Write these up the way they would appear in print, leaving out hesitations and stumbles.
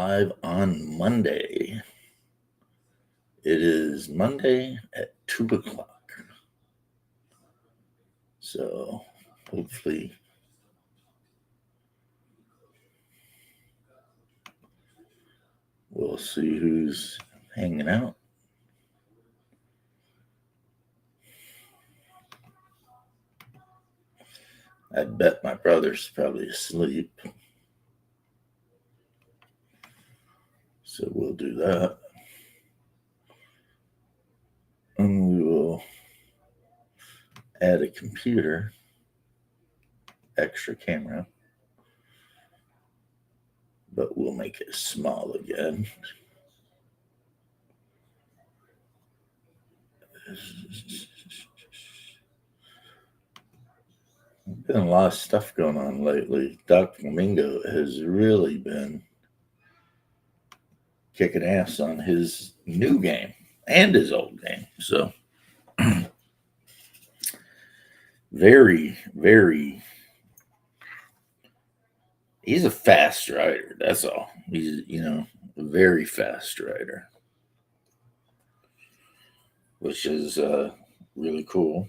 live on Monday. It is Monday at 2 o'clock. So hopefully we'll see who's hanging out. I bet my brother's probably asleep. So we'll do that. And we will add a computer, extra camera, but we'll make it small again. Been a lot of stuff going on lately. Doc Flamingo has really been kicking ass on his new game and his old game. So very, very, he's a fast rider. That's all. He's, a very fast rider, which is really cool,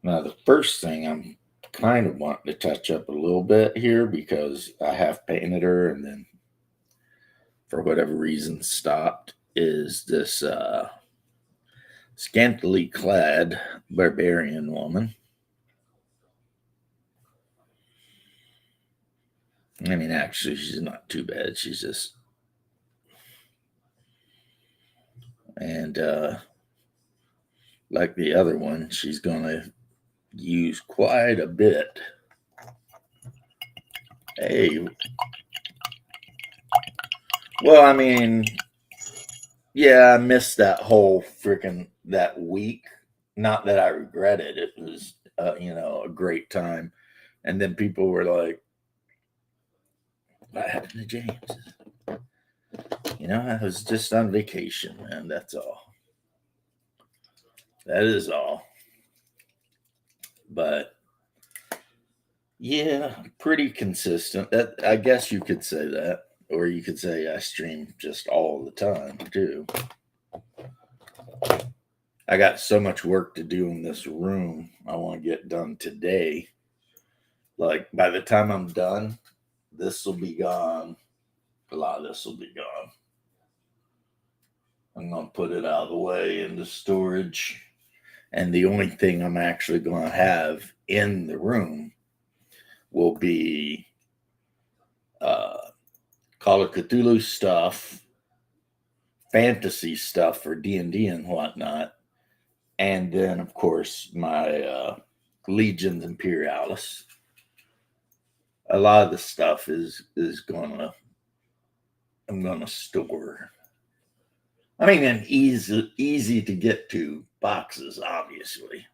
Now, the first thing I'm kind of wanting to touch up a little bit here because I have painted her and then for whatever reason stopped is this scantily clad barbarian woman. I mean, actually, she's not too bad. She's just, and like the other one, she's going to use quite a bit. Hey, well, I mean, yeah, I missed that whole that week. Not that I regret it. It was, a great time. And then people were like, "What happened to James?" I was just on vacation, man. That's all. That is all. But yeah, pretty consistent. That I guess you could say that, or you could say I stream just all the time too. I got so much work to do in this room. I want to get done today. Like by the time I'm done, this will be gone. A lot of this will be gone. I'm gonna put it out of the way into storage. And the only thing I'm actually gonna have in the room will be Call of Cthulhu stuff, fantasy stuff for D&D and whatnot, and then of course my Legions Imperialis. A lot of the stuff is I'm gonna store. I mean, an easy to get to boxes, obviously,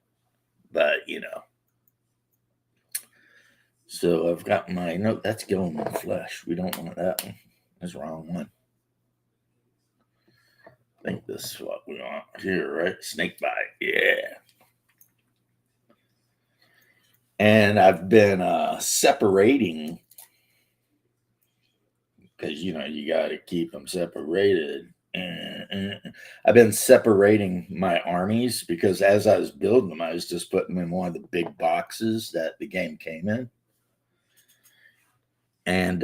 but So I've got my note. That's going in flesh. We don't want that one. That's the wrong one. I think this is what we want here, right? Snake bite. Yeah. And I've been separating because, you got to keep them separated. I've been separating my armies because as I was building them, I was just putting them in one of the big boxes that the game came in. And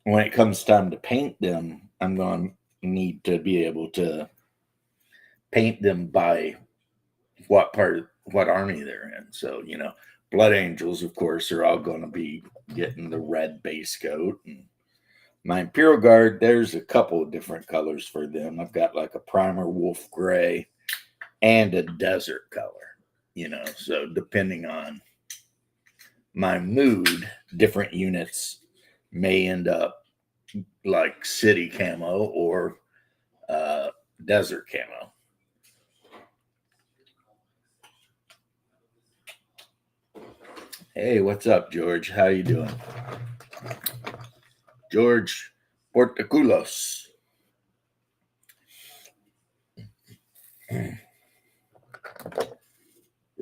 when it comes time to paint them, I'm going to need to be able to paint them by what army they're in. So, Blood Angels, of course, are all going to be getting the red base coat. And my Imperial Guard, there's a couple of different colors for them. I've got like a primer wolf gray and a desert color, so depending on my mood, different units may end up like city camo or desert camo. Hey, what's up, George? How you doing? George Portaculos. It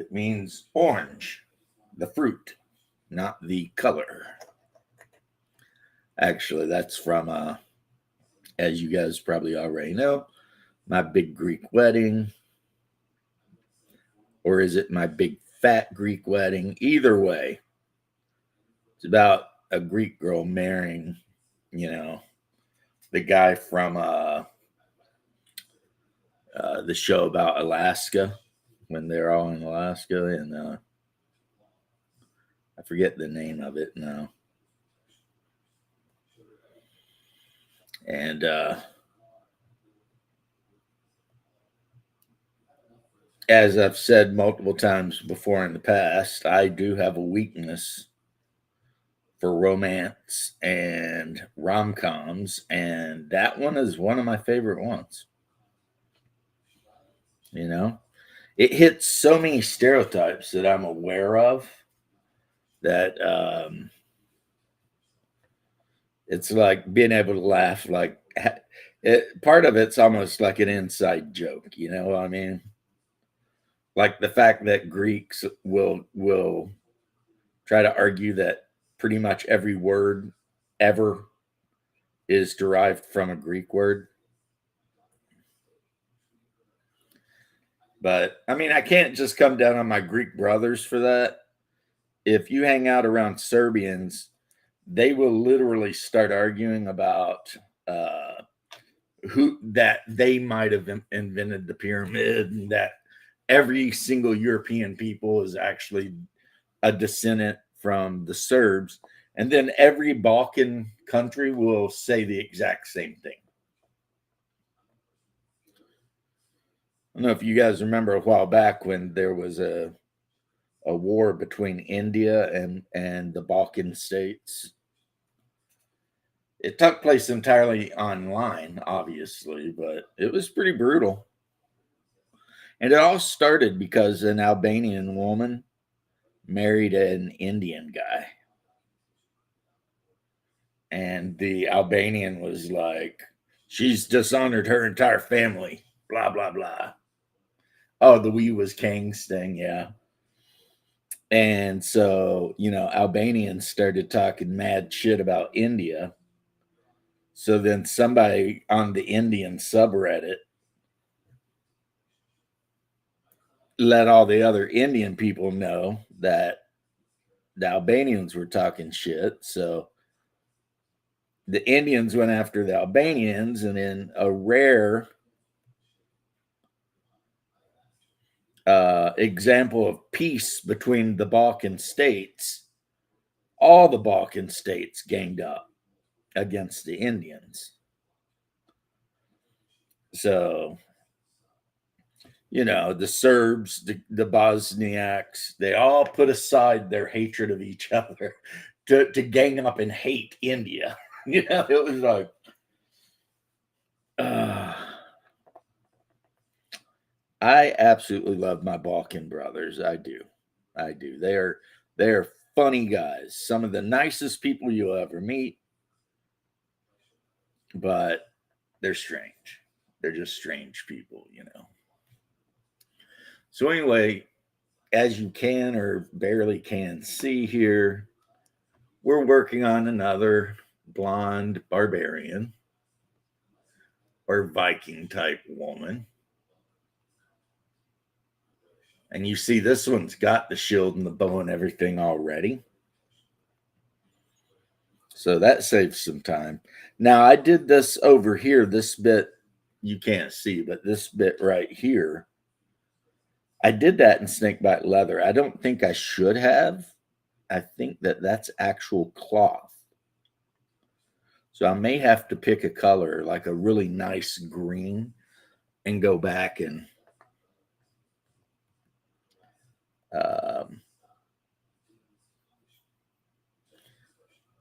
means orange, the fruit, not the color. Actually, that's from, as you guys probably already know, My Big Greek Wedding. Or is it My Big Fat Greek Wedding? Either way, it's about a Greek girl marrying, the guy from the show about Alaska, when they're all in Alaska, and I forget the name of it now. And as I've said multiple times before in the past, I do have a weakness for romance and rom-coms, and that one is one of my favorite ones. It hits so many stereotypes that I'm aware of that it's like being able to laugh. Like part of it's almost like an inside joke. You know what I mean? Like the fact that Greeks will try to argue that pretty much every word ever is derived from a Greek word. But I mean, I can't just come down on my Greek brothers for that. If you hang out around Serbians, they will literally start arguing about who that they might have invented the pyramid, and that every single European people is actually a descendant from the Serbs. And then every Balkan country will say the exact same thing. I don't know if you guys remember a while back when there was a war between India and the Balkan states. It took place entirely online, obviously, but it was pretty brutal. And it all started because an Albanian woman married an Indian guy. And the Albanian was like, she's dishonored her entire family, blah, blah, blah. Oh, the we was kings thing, yeah. And so, Albanians started talking mad shit about India. So then somebody on the Indian subreddit let all the other Indian people know that the Albanians were talking shit. So the Indians went after the Albanians, and in a rare example of peace between the Balkan states, all the Balkan states ganged up against the Indians. So, the Serbs, the Bosniaks, they all put aside their hatred of each other to gang up and hate India. It was like, I absolutely love my Balkan brothers. I do. They're funny guys. Some of the nicest people you'll ever meet, but they're strange. They're just strange people. So anyway, as you can or barely can see here, we're working on another blonde barbarian or Viking type woman. And you see this one's got the shield and the bow and everything already. So that saves some time. Now I did this over here, this bit you can't see, but this bit right here, I did that in snakebite leather. I don't think I should have. I think that's actual cloth. So I may have to pick a color, like a really nice green, and go back and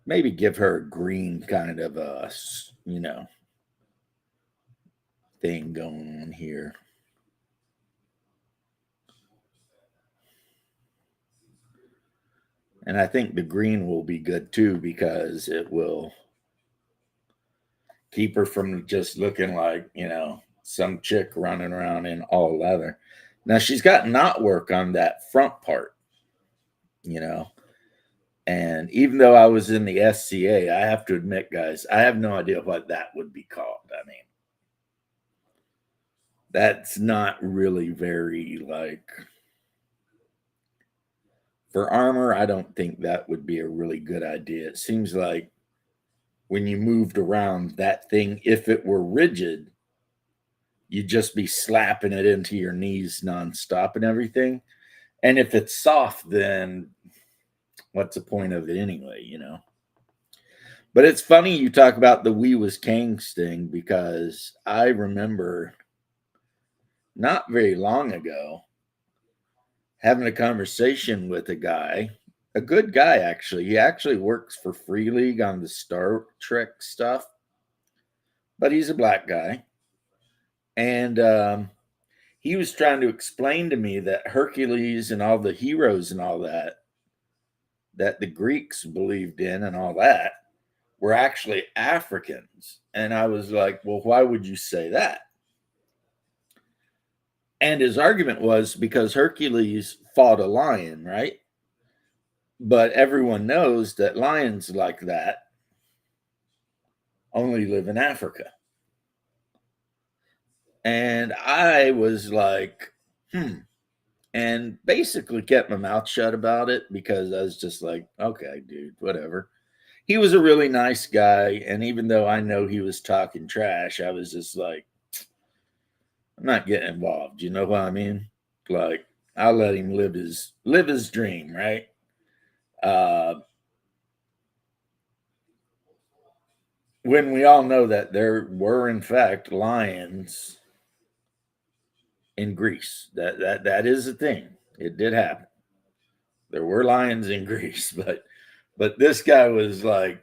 maybe give her a green kind of a, thing going on here. And I think the green will be good too, because it will keep her from just looking like, some chick running around in all leather. Now she's got knot work on that front part, And even though I was in the SCA, I have to admit, guys, I have no idea what that would be called. I mean, that's not really very like for armor. I don't think that would be a really good idea. It seems like when you moved around that thing, if it were rigid, you'd just be slapping it into your knees nonstop and everything. And if it's soft, then what's the point of it anyway, you know? But it's funny you talk about the We Was Kings thing because I remember not very long ago having a conversation with a guy, a good guy actually. He actually works for Free League on the Star Trek stuff, but he's a black guy. And he was trying to explain to me that Hercules and all the heroes and all that the Greeks believed in and all that were actually Africans. And I was like, well, why would you say that? And his argument was because Hercules fought a lion, right? But everyone knows that lions like that only live in Africa. And I was like, and basically kept my mouth shut about it because I was just like, okay, dude, whatever. He was a really nice guy. And even though I know he was talking trash, I was just like, I'm not getting involved. You know what I mean? Like, I'll let him live his dream, right? Uh, when we all know that there were in fact lions in Greece. That is a thing. It did happen. There were lions in Greece, but this guy was like,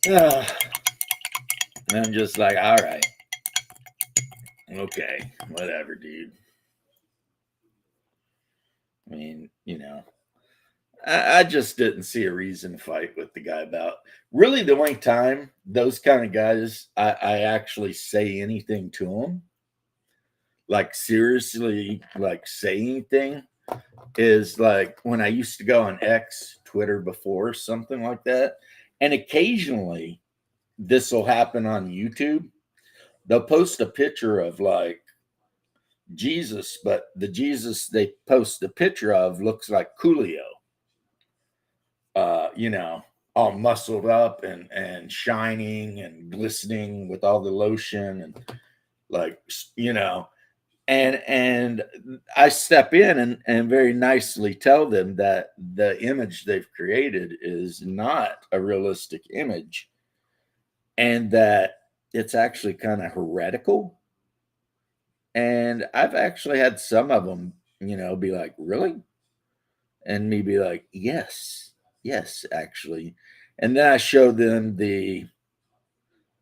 and I'm just like, all right, okay, whatever, dude. I mean, you know, I just didn't see a reason to fight with the guy about. Really, the only time those kind of guys I actually say anything to them, like seriously, like say anything, is like when I used to go on X, Twitter before, something like that. And occasionally this will happen on YouTube. They'll post a picture of like Jesus, but the Jesus they post the picture of looks like Coolio. You know, all muscled up and shining and glistening with all the lotion and like you know, and I step in and very nicely tell them that the image they've created is not a realistic image and that it's actually kind of heretical. And I've actually had some of them, you know, be like, really? And me be like, yes, actually. And then I show them the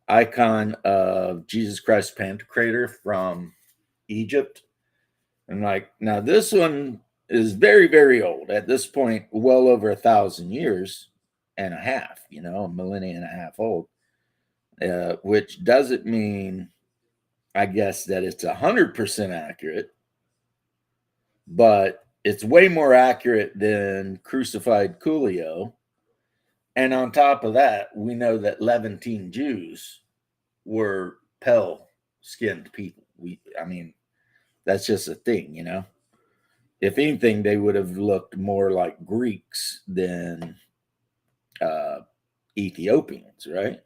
icon of Jesus Christ Pantocrator from Egypt. And like, now this one is very, very old. At this point, well over 1,000 years and a half, you know, a millennia and a half old, which doesn't mean, I guess, that it's 100% accurate, but it's way more accurate than crucified Coolio. And on top of that, we know that Levantine Jews were pale skinned people. I mean, that's just a thing, you know. If anything, they would have looked more like Greeks than uh, Ethiopians, right?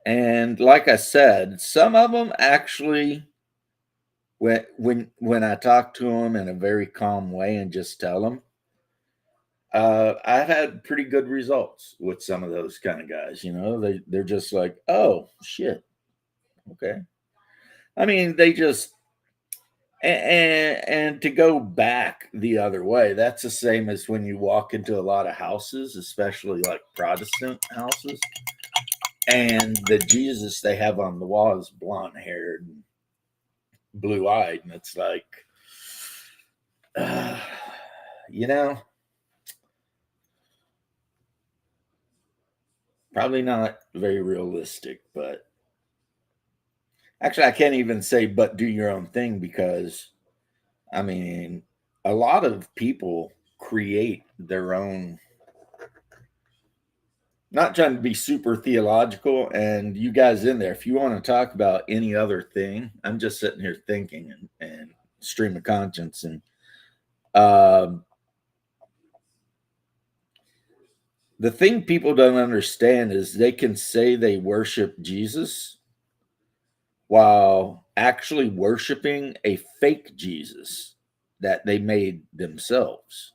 And like I said, some of them actually, when I talk to them in a very calm way and just tell them, I've had pretty good results with some of those kind of guys. You know, they're just like, oh shit, okay. I mean, they just and to go back the other way, that's the same as when you walk into a lot of houses, especially like Protestant houses, and the Jesus they have on the wall is blonde haired and blue eyed, and it's like, uh, you know, probably not very realistic, but actually, I can't even say, but do your own thing because, I mean, a lot of people create their own, not trying to be super theological, and you guys in there, if you want to talk about any other thing, I'm just sitting here thinking and stream of conscience. And um, the thing people don't understand is they can say they worship Jesus while actually worshiping a fake Jesus that they made themselves.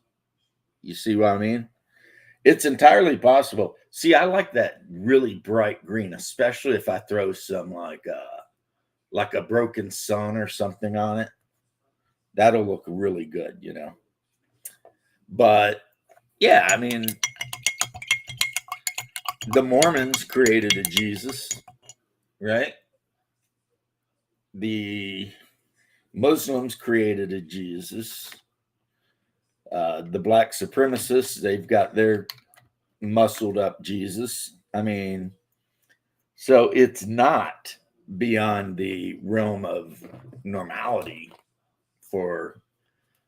You see what I mean? It's entirely possible. See, I like that really bright green, especially if I throw some like a broken sun or something on it. That'll look really good, you know. But yeah, I mean, the Mormons created a Jesus, right? The Muslims created a Jesus. The black supremacists, they've got their muscled up Jesus. I mean, so it's not beyond the realm of normality for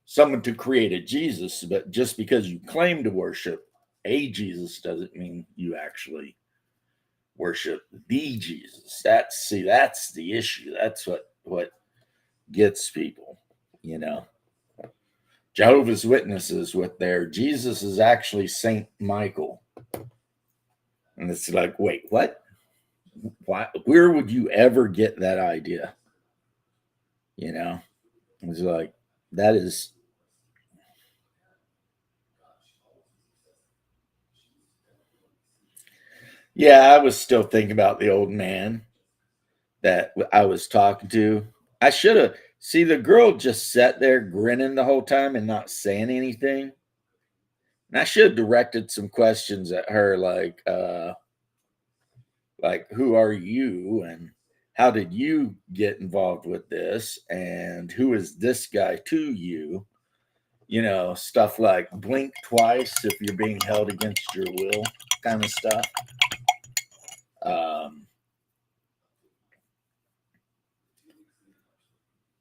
someone to create a Jesus, but just because you claim to worship a Jesus doesn't mean you actually worship the Jesus. That's the issue. That's what gets people, you know. Jehovah's Witnesses with their Jesus is actually Saint Michael. And it's like, wait, what? Why, where would you ever get that idea? You know? It's like that is yeah, I was still thinking about the old man that I was talking to. I should have see the girl just sat there grinning the whole time and not saying anything. And I should have directed some questions at her like who are you and how did you get involved with this and who is this guy to you? You know, stuff like blink twice if you're being held against your will, kind of stuff. Um,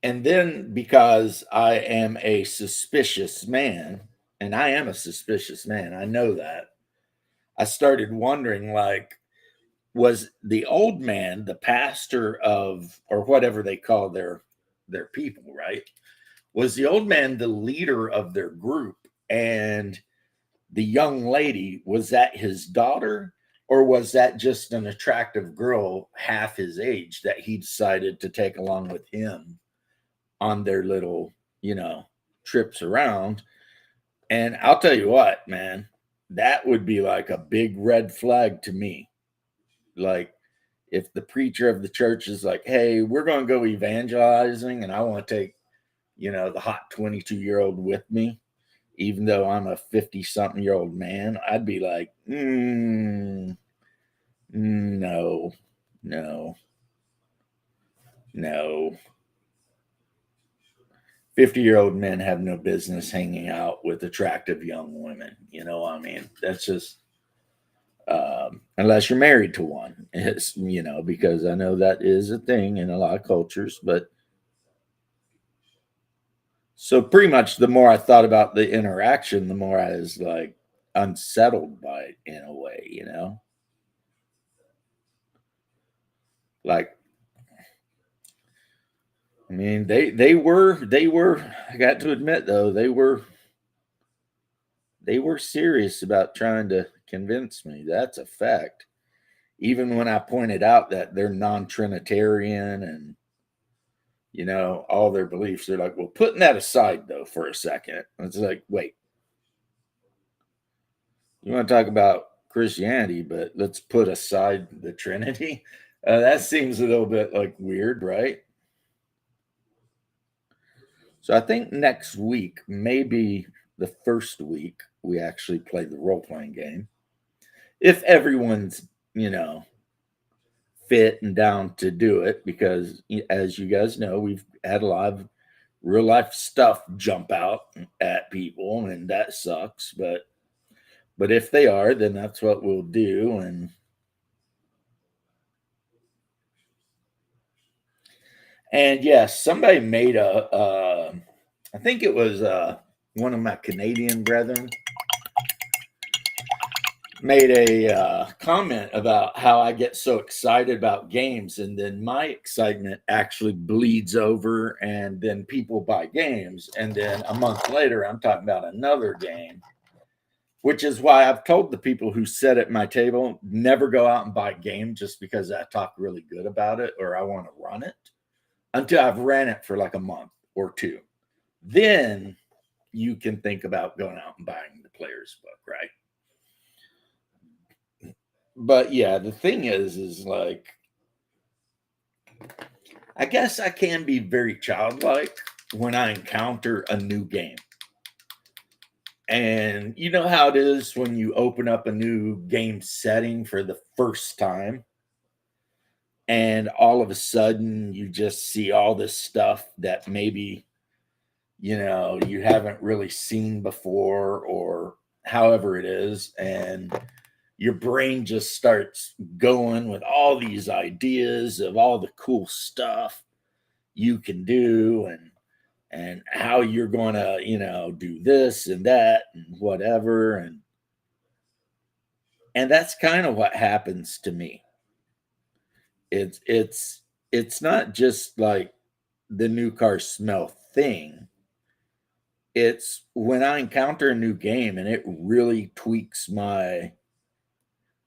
and then because I am a suspicious man, and I am a suspicious man, I know that. I started wondering, like, was the old man the pastor of, or whatever they call their people, right? Was the old man the leader of their group, and the young lady, was that his daughter, or was that just an attractive girl half his age that he decided to take along with him on their little, you know, trips around? And I'll tell you what, man, that would be like a big red flag to me. Like, if the preacher of the church is like, hey, we're going to go evangelizing and I want to take, you know, the hot 22-year-old with me, even though I'm a 50-something-year-old man, I'd be like, no, no, no. 50-year-old men have no business hanging out with attractive young women. You know what I mean? That's just, unless you're married to one, it's, you know, because I know that is a thing in a lot of cultures. But so pretty much the more I thought about the interaction, the more I was like unsettled by it in a way, you know? Like, I mean, they were. I got to admit though, they were serious about trying to convince me. That's a fact. Even when I pointed out that they're non-Trinitarian and you know all their beliefs, they're like, "Well, putting that aside though for a second, it's like, wait, you want to talk about Christianity, but let's put aside the Trinity." That seems a little bit like weird, right? So I think next week, maybe the first week, we actually play the role playing game. If everyone's, you know, fit and down to do it, because as you guys know, we've had a lot of real life stuff jump out at people, and that sucks. But if they are, then that's what we'll do. And yes, somebody made a, I think it was one of my Canadian brethren made a comment about how I get so excited about games, and then my excitement actually bleeds over, and then people buy games, and then a month later, I'm talking about another game, which is why I've told the people who sit at my table never go out and buy a game just because I talk really good about it or I want to run it until I've ran it for like a month or two. Then you can think about going out and buying the player's book, right? But yeah, the thing is like, I guess I can be very childlike when I encounter a new game. And you know how it is when you open up a new game setting for the first time, and all of a sudden you just see all this stuff that maybe, you haven't really seen before, or however it is. And your brain just starts going with all these ideas of all the cool stuff you can do, and how you're going to do this and that and whatever. And that's kind of what happens to me. It's not just like the new car smell thing. It's when I encounter a new game and it really tweaks my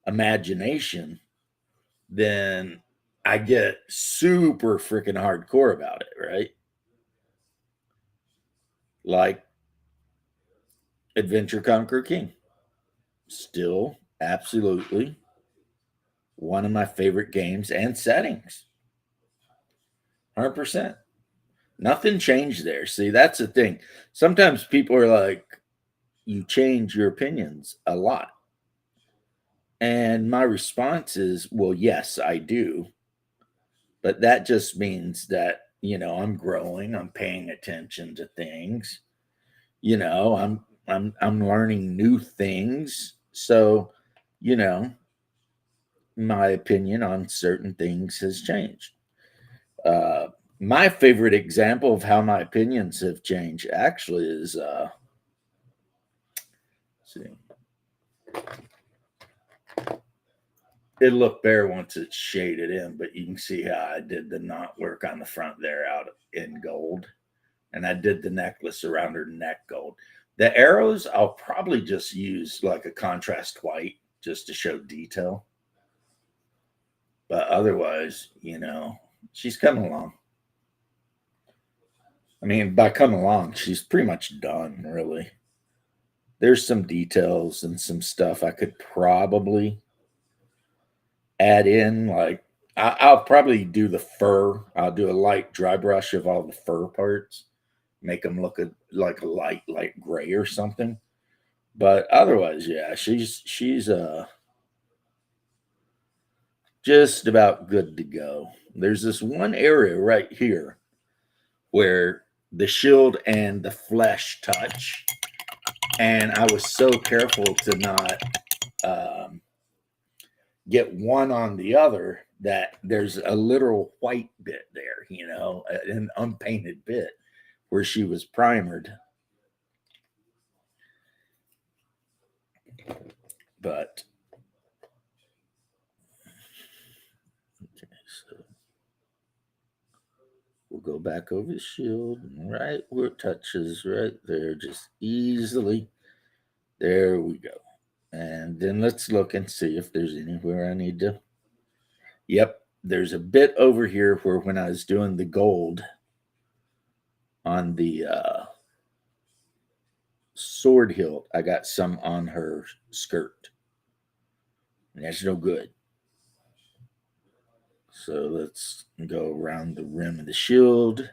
imagination, then I get super freaking hardcore about it, right? Like Adventure Conquer King. Still absolutely one of my favorite games and settings. 100%. Nothing changed there. See, that's the thing. Sometimes people are like, you change your opinions a lot. And my response is, well, yes, I do. But that just means that, I'm growing, I'm paying attention to things. I'm learning new things. So, you know, my opinion on certain things has changed. Uh, my favorite example of how my opinions have changed actually is see, it looked better once it's shaded in, but you can see how I did the knot work on the front there out in gold, and I did the necklace around her neck gold. The arrows I'll probably just use like a contrast white just to show detail, but otherwise, she's coming along. I mean, by coming along, she's pretty much done, really. There's some details and some stuff I could probably add in. Like, I'll probably do the fur. I'll do a light dry brush of all the fur parts, make them look like a light gray or something. But otherwise, yeah, she's just about good to go. There's this one area right here where the shield and the flesh touch, and I was so careful to not get one on the other that there's a literal white bit there, an unpainted bit where she was primered. But okay, so we'll go back over the shield, right where it touches, right there, just easily. There we go. And then let's look and see if there's anywhere I need to. Yep, there's a bit over here where when I was doing the gold on the sword hilt, I got some on her skirt. And that's no good. So let's go around the rim of the shield.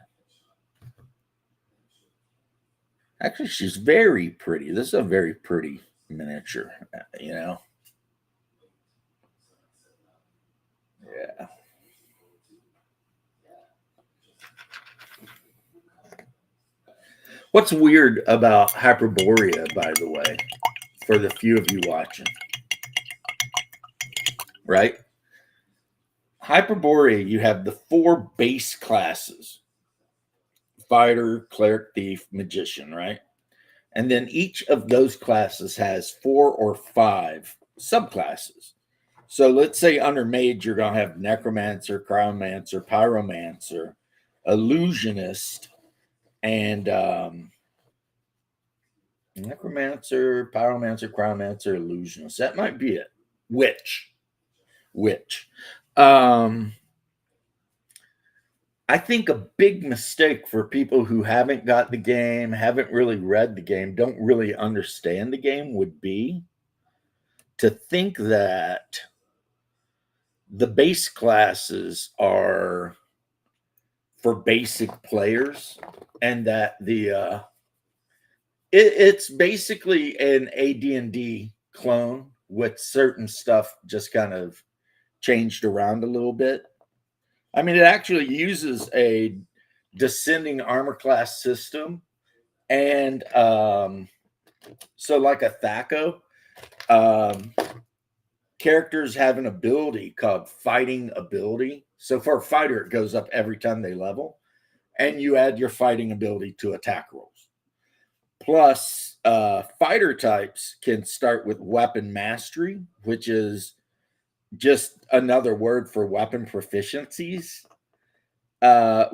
Actually, she's very pretty. This is a very pretty miniature, Yeah. What's weird about Hyperborea, by the way, for the few of you watching, right? Hyperborea, you have the 4 base classes: fighter, cleric, thief, magician, right? And then each of those classes has 4 or 5 subclasses. So let's say under mage, you're going to have necromancer, cryomancer, pyromancer, illusionist, and necromancer, pyromancer, cryomancer, illusionist. That might be it. Witch. I think a big mistake for people who haven't got the game, haven't really read the game, don't really understand the game would be to think that the base classes are for basic players and that it's basically an AD&D clone with certain stuff just kind of changed around a little bit. I mean, it actually uses a descending armor class system. And so like a THAC0, characters have an ability called fighting ability. So for a fighter, it goes up every time they level. And you add your fighting ability to attack rolls. Plus, fighter types can start with weapon mastery, which is just another word for weapon proficiencies,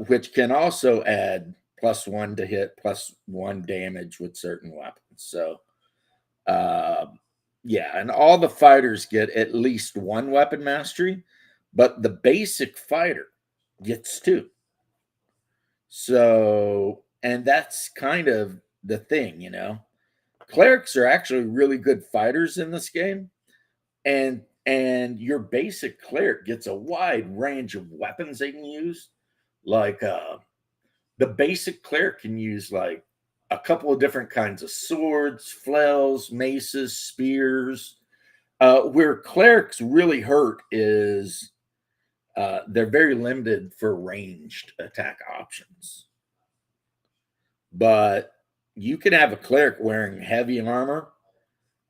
which can also add +1 to hit, +1 damage with certain weapons. So, yeah, and all the fighters get at least 1 weapon mastery, but the basic fighter gets 2. So, and that's kind of the thing, you know. Clerics are actually really good fighters in this game, and your basic cleric gets a wide range of weapons they can use. Like the basic cleric can use like a couple of different kinds of swords, flails, maces, spears. Where clerics really hurt is they're very limited for ranged attack options. But you can have a cleric wearing heavy armor,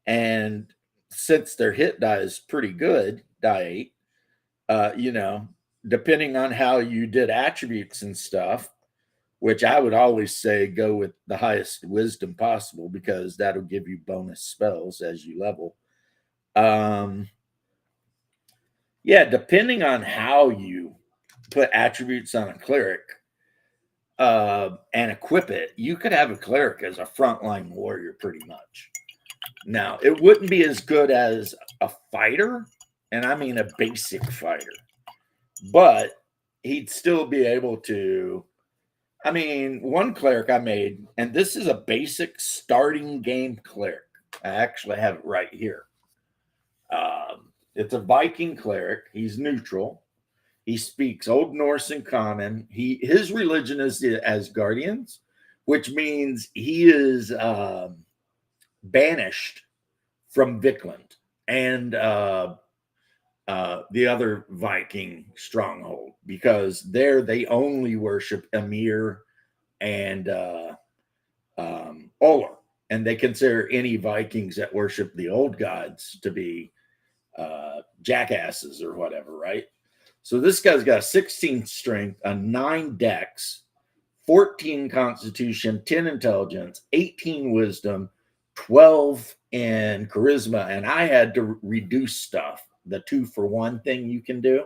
and since their hit die is pretty good, die 8, you know, depending on how you did attributes and stuff, which I would always say go with the highest wisdom possible because that'll give you bonus spells as you level. Yeah, depending on how you put attributes on a cleric and equip it, you could have a cleric as a frontline warrior pretty much. Now, it wouldn't be as good as a fighter, and I mean a basic fighter, but he'd still be able to. I mean, one cleric I made, and this is a basic starting game cleric. I actually have it right here. It's a Viking cleric. He's neutral. He speaks Old Norse and Common. His religion is the Asgardians, which means he is banished from Vikland and the other Viking stronghold, because there they only worship Ymir and Olar, and they consider any Vikings that worship the old gods to be jackasses or whatever, right? So this guy's got a 16 strength, a 9 dex, 14 constitution, 10 intelligence, 18 wisdom, 12 in charisma, and I had to reduce stuff, the 2-for-1 thing you can do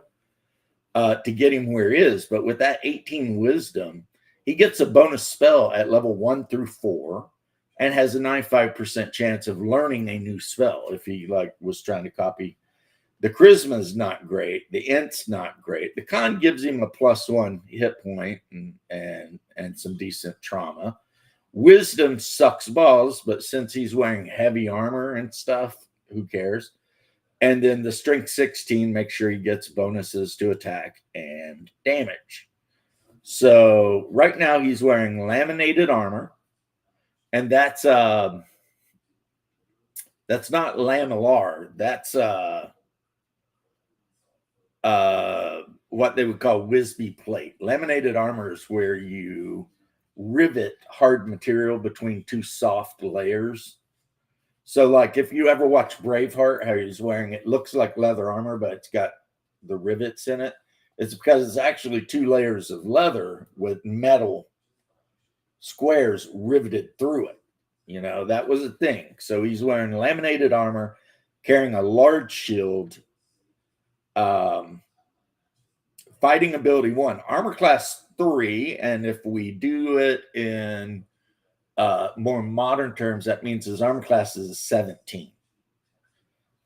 to get him where he is. But with that 18 wisdom, he gets a bonus spell at level 1 through 4 and has a 95% chance of learning a new spell if he like was trying to copy. The charisma is not great. The int's not great. The con gives him a +1 hit point and some decent trauma. Wisdom sucks balls, but since he's wearing heavy armor and stuff, who cares? And then the strength 16 makes sure he gets bonuses to attack and damage. So right now he's wearing laminated armor, and that's not lamellar. That's what they would call Wisby plate. Laminated armor is where you rivet hard material between 2 soft layers. So like if you ever watch Braveheart, how he's wearing it looks like leather armor, but it's got the rivets in it. It's because it's actually 2 layers of leather with metal squares riveted through it. You know, that was a thing. So he's wearing laminated armor, carrying a large shield. Fighting ability 1, armor class 3, and if we do it in more modern terms, that means his armor class is 17.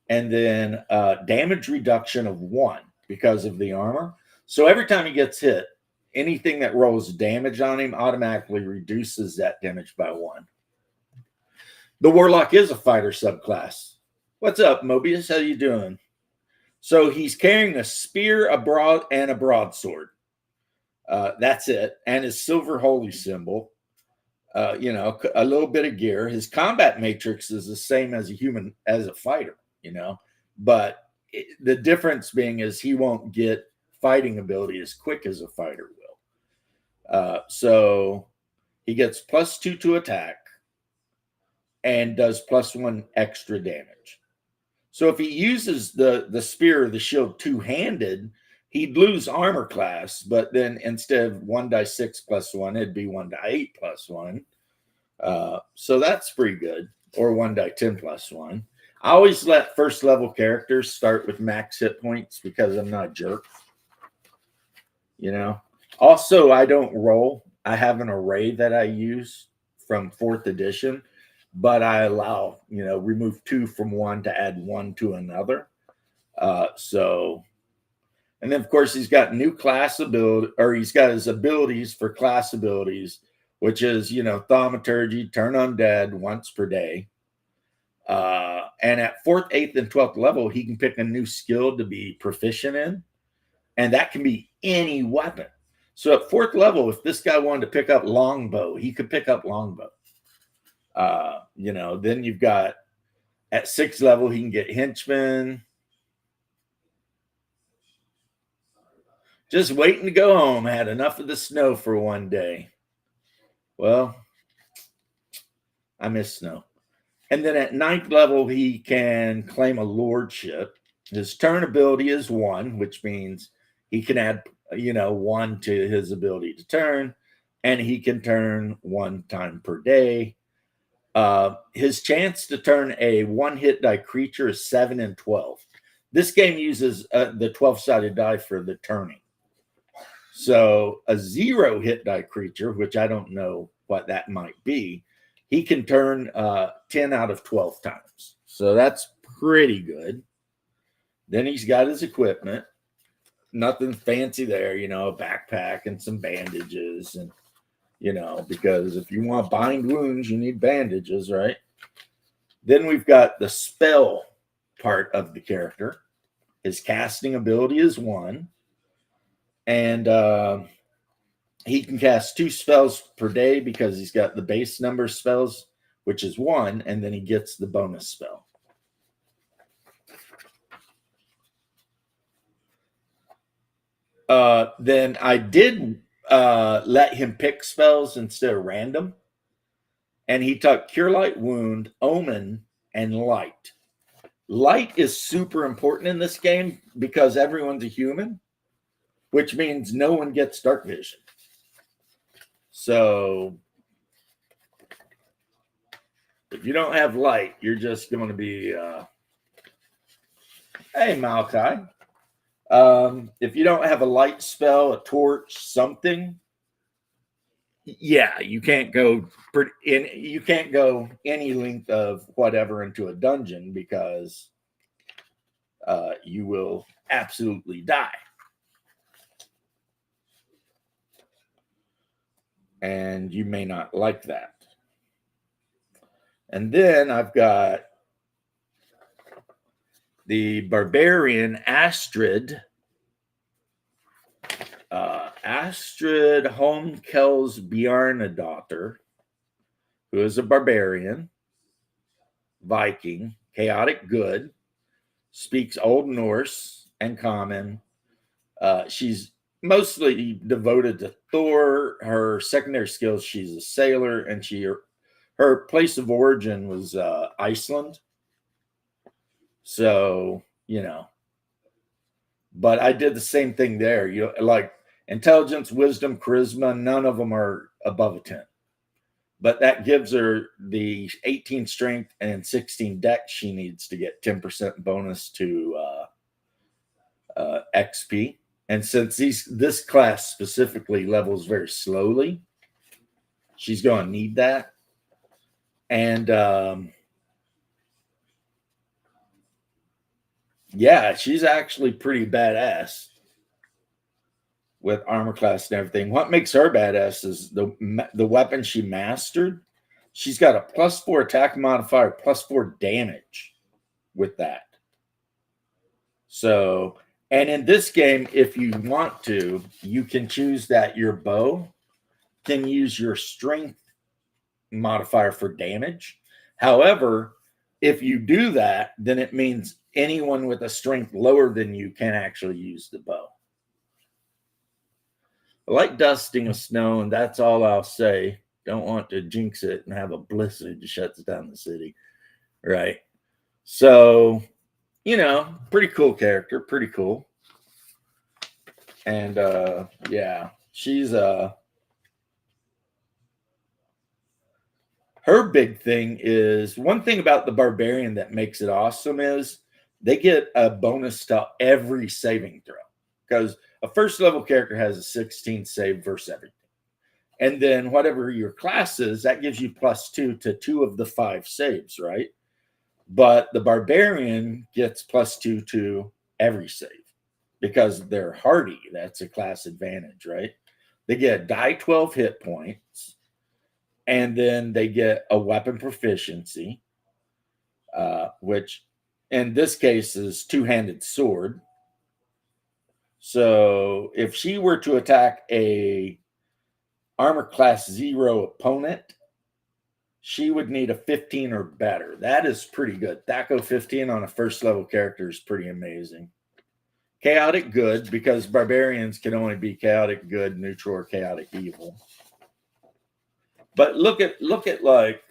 And then damage reduction of 1 because of the armor. So every time he gets hit, anything that rolls damage on him automatically reduces that damage by 1. The Warlock is a fighter subclass. What's up, Mobius? How you doing? So he's carrying a spear, a broadsword. That's it. And his silver holy symbol. You know, a little bit of gear. His combat matrix is the same as a fighter, you know. But the difference being is he won't get fighting ability as quick as a fighter will. So he gets +2 to attack and does +1 extra damage. So if he uses the spear or the shield two-handed, he'd lose armor class, but then instead of 1d6 +1, it'd be 1d8 +1. So that's pretty good, or 1d10 +1. I always let first level characters start with max hit points because I'm not a jerk. You know. Also, I don't roll. I have an array that I use from 4th edition, but I allow, you know, remove 2 from one to add 1 to another. So, and then of course he's got new class ability, or he's got his abilities for class abilities, which is, you know, thaumaturgy, turn undead once per day. And at 4th, 8th, and 12th level, he can pick a new skill to be proficient in, and that can be any weapon. So at 4th level, if this guy wanted to pick up longbow, he could pick up longbow. You know, then you've got at 6th level, he can get henchman. Just waiting to go home. I had enough of the snow for one day. Well, I miss snow. And then at 9th level, he can claim a lordship. His turn ability is 1, which means he can add, you know, 1 to his ability to turn, and he can turn 1 time per day. His chance to turn a 1-hit die creature is 7 and 12. This game uses the 12-sided die for the turning. So a 0-hit die creature, which I don't know what that might be, he can turn 10 out of 12 times. So that's pretty good. Then he's got his equipment. Nothing fancy there, you know, a backpack and some bandages, and you know, because if you want to bind wounds, you need bandages, right? Then we've got the spell part of the character. His casting ability is 1. And he can cast 2 spells per day because he's got the base number of spells, which is 1, and then he gets the bonus spell. Then I did let him pick spells instead of random. And he took Cure Light Wound, Omen, and Light. Light is super important in this game because everyone's a human, which means no one gets dark vision. So if you don't have light, you're just going to be, hey, Malachi. If you don't have a light spell, a torch, something, yeah, you can't go any length of whatever into a dungeon because you will absolutely die. And you may not like that. And then I've got the barbarian Astrid. Astrid Holmkels Bjarnadottir, who is a barbarian, Viking, chaotic good, speaks Old Norse and Common. She's mostly devoted to Thor. Her secondary skills, she's a sailor, and her place of origin was Iceland. So, you know, but I did the same thing there. You know, like intelligence, wisdom, charisma, none of them are above a 10. but that gives her the 18 strength and 16 dex she needs to get 10% bonus to XP. And since this class specifically levels very slowly, she's going to need that. And yeah, she's actually pretty badass with armor class and everything. What makes her badass is the weapon she mastered. She's got a +4 attack modifier, +4 damage with that. So, and in this game, if you want to, you can choose that your bow can use your strength modifier for damage. However, if you do that, then it means anyone with a strength lower than you can actually use the bow. I like dusting of snow, and that's all I'll say. Don't want to jinx it and have a blizzard that shuts down the city. Right. So, you know, pretty cool character, pretty cool. And yeah, she's her big thing is, one thing about the barbarian that makes it awesome is they get a bonus to every saving throw, because a first level character has a 16 save versus everything. And then whatever your class is, that gives you +2 to 2 of the 5 saves, right? But the barbarian gets +2 to every save because they're hardy. That's a class advantage, right? They get die 12 hit points, and then they get a weapon proficiency, which in this case is two-handed sword. So if she were to attack a armor class 0 opponent, she would need a 15 or better. That is pretty good. THAC0 15 on a first level character is pretty amazing. Chaotic good, because barbarians can only be chaotic good, neutral, or chaotic evil. But look at like,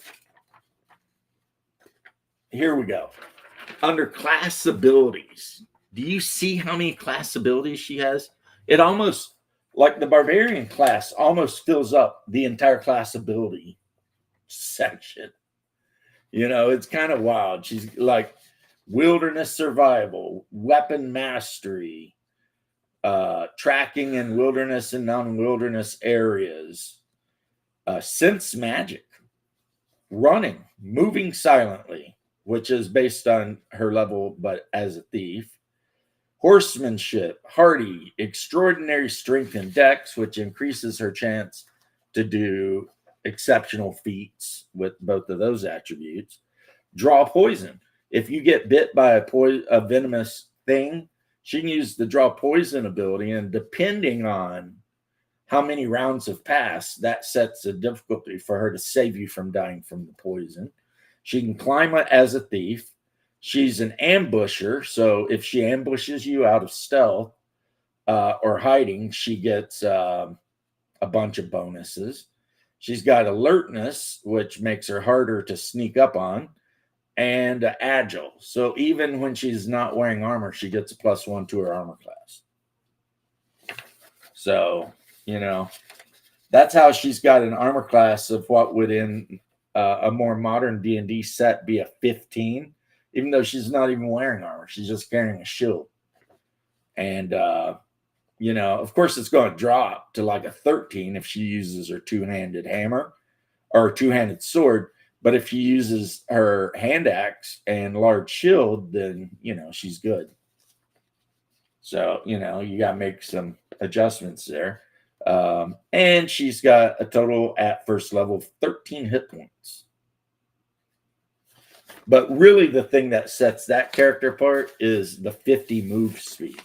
here we go. Under class abilities, do you see how many class abilities she has? It almost, like the barbarian class, almost fills up the entire class ability section. You know, it's kind of wild. She's like wilderness survival, weapon mastery, tracking in wilderness and non-wilderness areas, sense magic, running, moving silently, which is based on her level, but as a thief, horsemanship, hardy, extraordinary strength and dex, which increases her chance to do exceptional feats with both of those attributes. Draw poison. If you get bit by a venomous thing, she can use the draw poison ability, and depending on how many rounds have passed, that sets a difficulty for her to save you from dying from the poison. She can climb as a thief. She's an ambusher, so if she ambushes you out of stealth or hiding, she gets a bunch of bonuses. She's got alertness, which makes her harder to sneak up on, and agile. So even when she's not wearing armor, she gets a +1 to her armor class. So, you know, that's how she's got an armor class of what would in a more modern D&D set be a 15, even though she's not even wearing armor. She's just carrying a shield. And, you know, of course, it's going to drop to like a 13 if she uses her two-handed hammer or two-handed sword. But if she uses her hand axe and large shield, then, you know, she's good. So, you know, you got to make some adjustments there. And she's got a total at first level of 13 hit points. But really the thing that sets that character apart is the 50 move speed.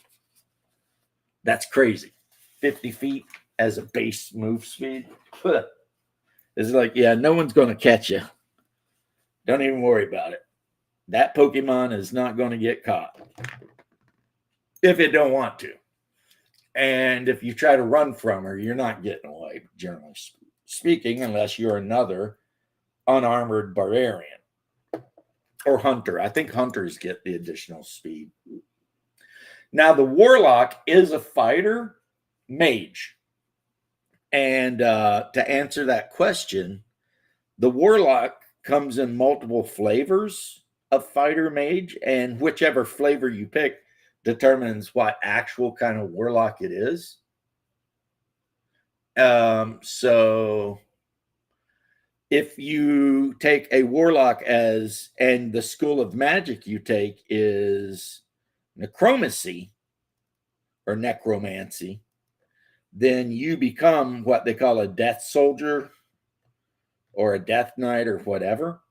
That's crazy. 50 feet as a base move speed. It's like, yeah, no one's going to catch you. Don't even worry about it. That Pokemon is not going to get caught if it don't want to. And if you try to run from her, you're not getting away, generally speaking, unless you're another unarmored barbarian or hunter. I think hunters get the additional speed. Now, the warlock is a fighter mage. And to answer that question, The warlock comes in multiple flavors of fighter mage, and whichever flavor you pick determines what actual kind of warlock it is. So if you take a warlock and the school of magic you take is necromancy or necromancy, then you become what they call a death soldier or a death knight or whatever.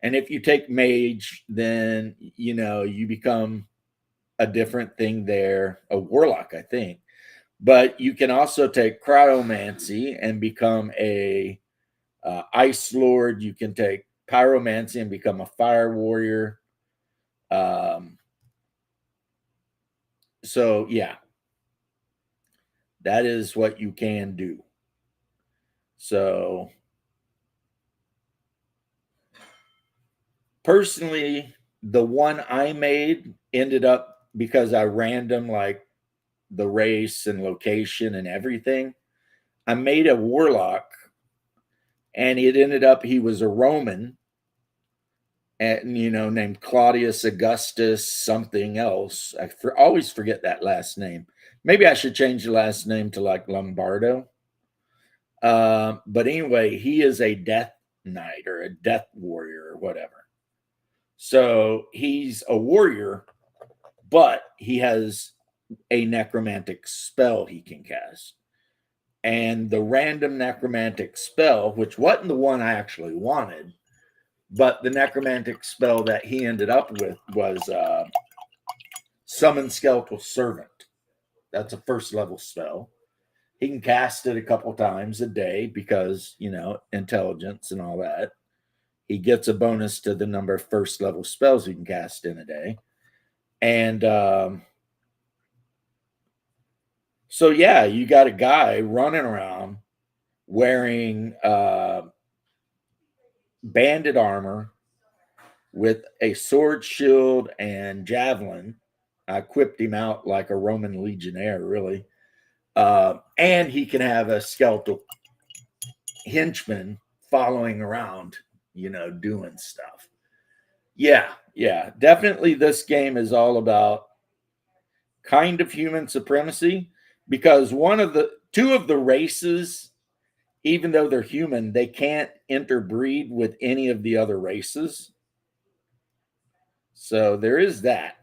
And if you take mage, then you become a different thing there, a warlock, I think. But you can also take cryomancy and become a ice lord. You can take pyromancy and become a fire warrior. So yeah, that is what you can do. So personally, the one I made ended up, because I random like the race and location and everything, I made a warlock, and it ended up he was a Roman, and named Claudius Augustus something else. I always forget that last name. Maybe I should change the last name to like Lombardo. But anyway, he is a death knight or a death warrior or whatever. So he's a warrior, but he has a necromantic spell he can cast. And the random necromantic spell, which wasn't the one I actually wanted, but the necromantic spell that he ended up with was Summon Skeletal Servant. That's a first level spell. He can cast it a couple times a day because, intelligence and all that. He gets a bonus to the number of first level spells he can cast in a day. And so, yeah, you got a guy running around wearing banded armor with a sword, shield, and javelin. I equipped him out like a Roman legionnaire, really. And he can have a skeletal henchman following around, doing stuff. Yeah, definitely. This game is all about kind of human supremacy, because two of the races, even though they're human, they can't interbreed with any of the other races. So there is that.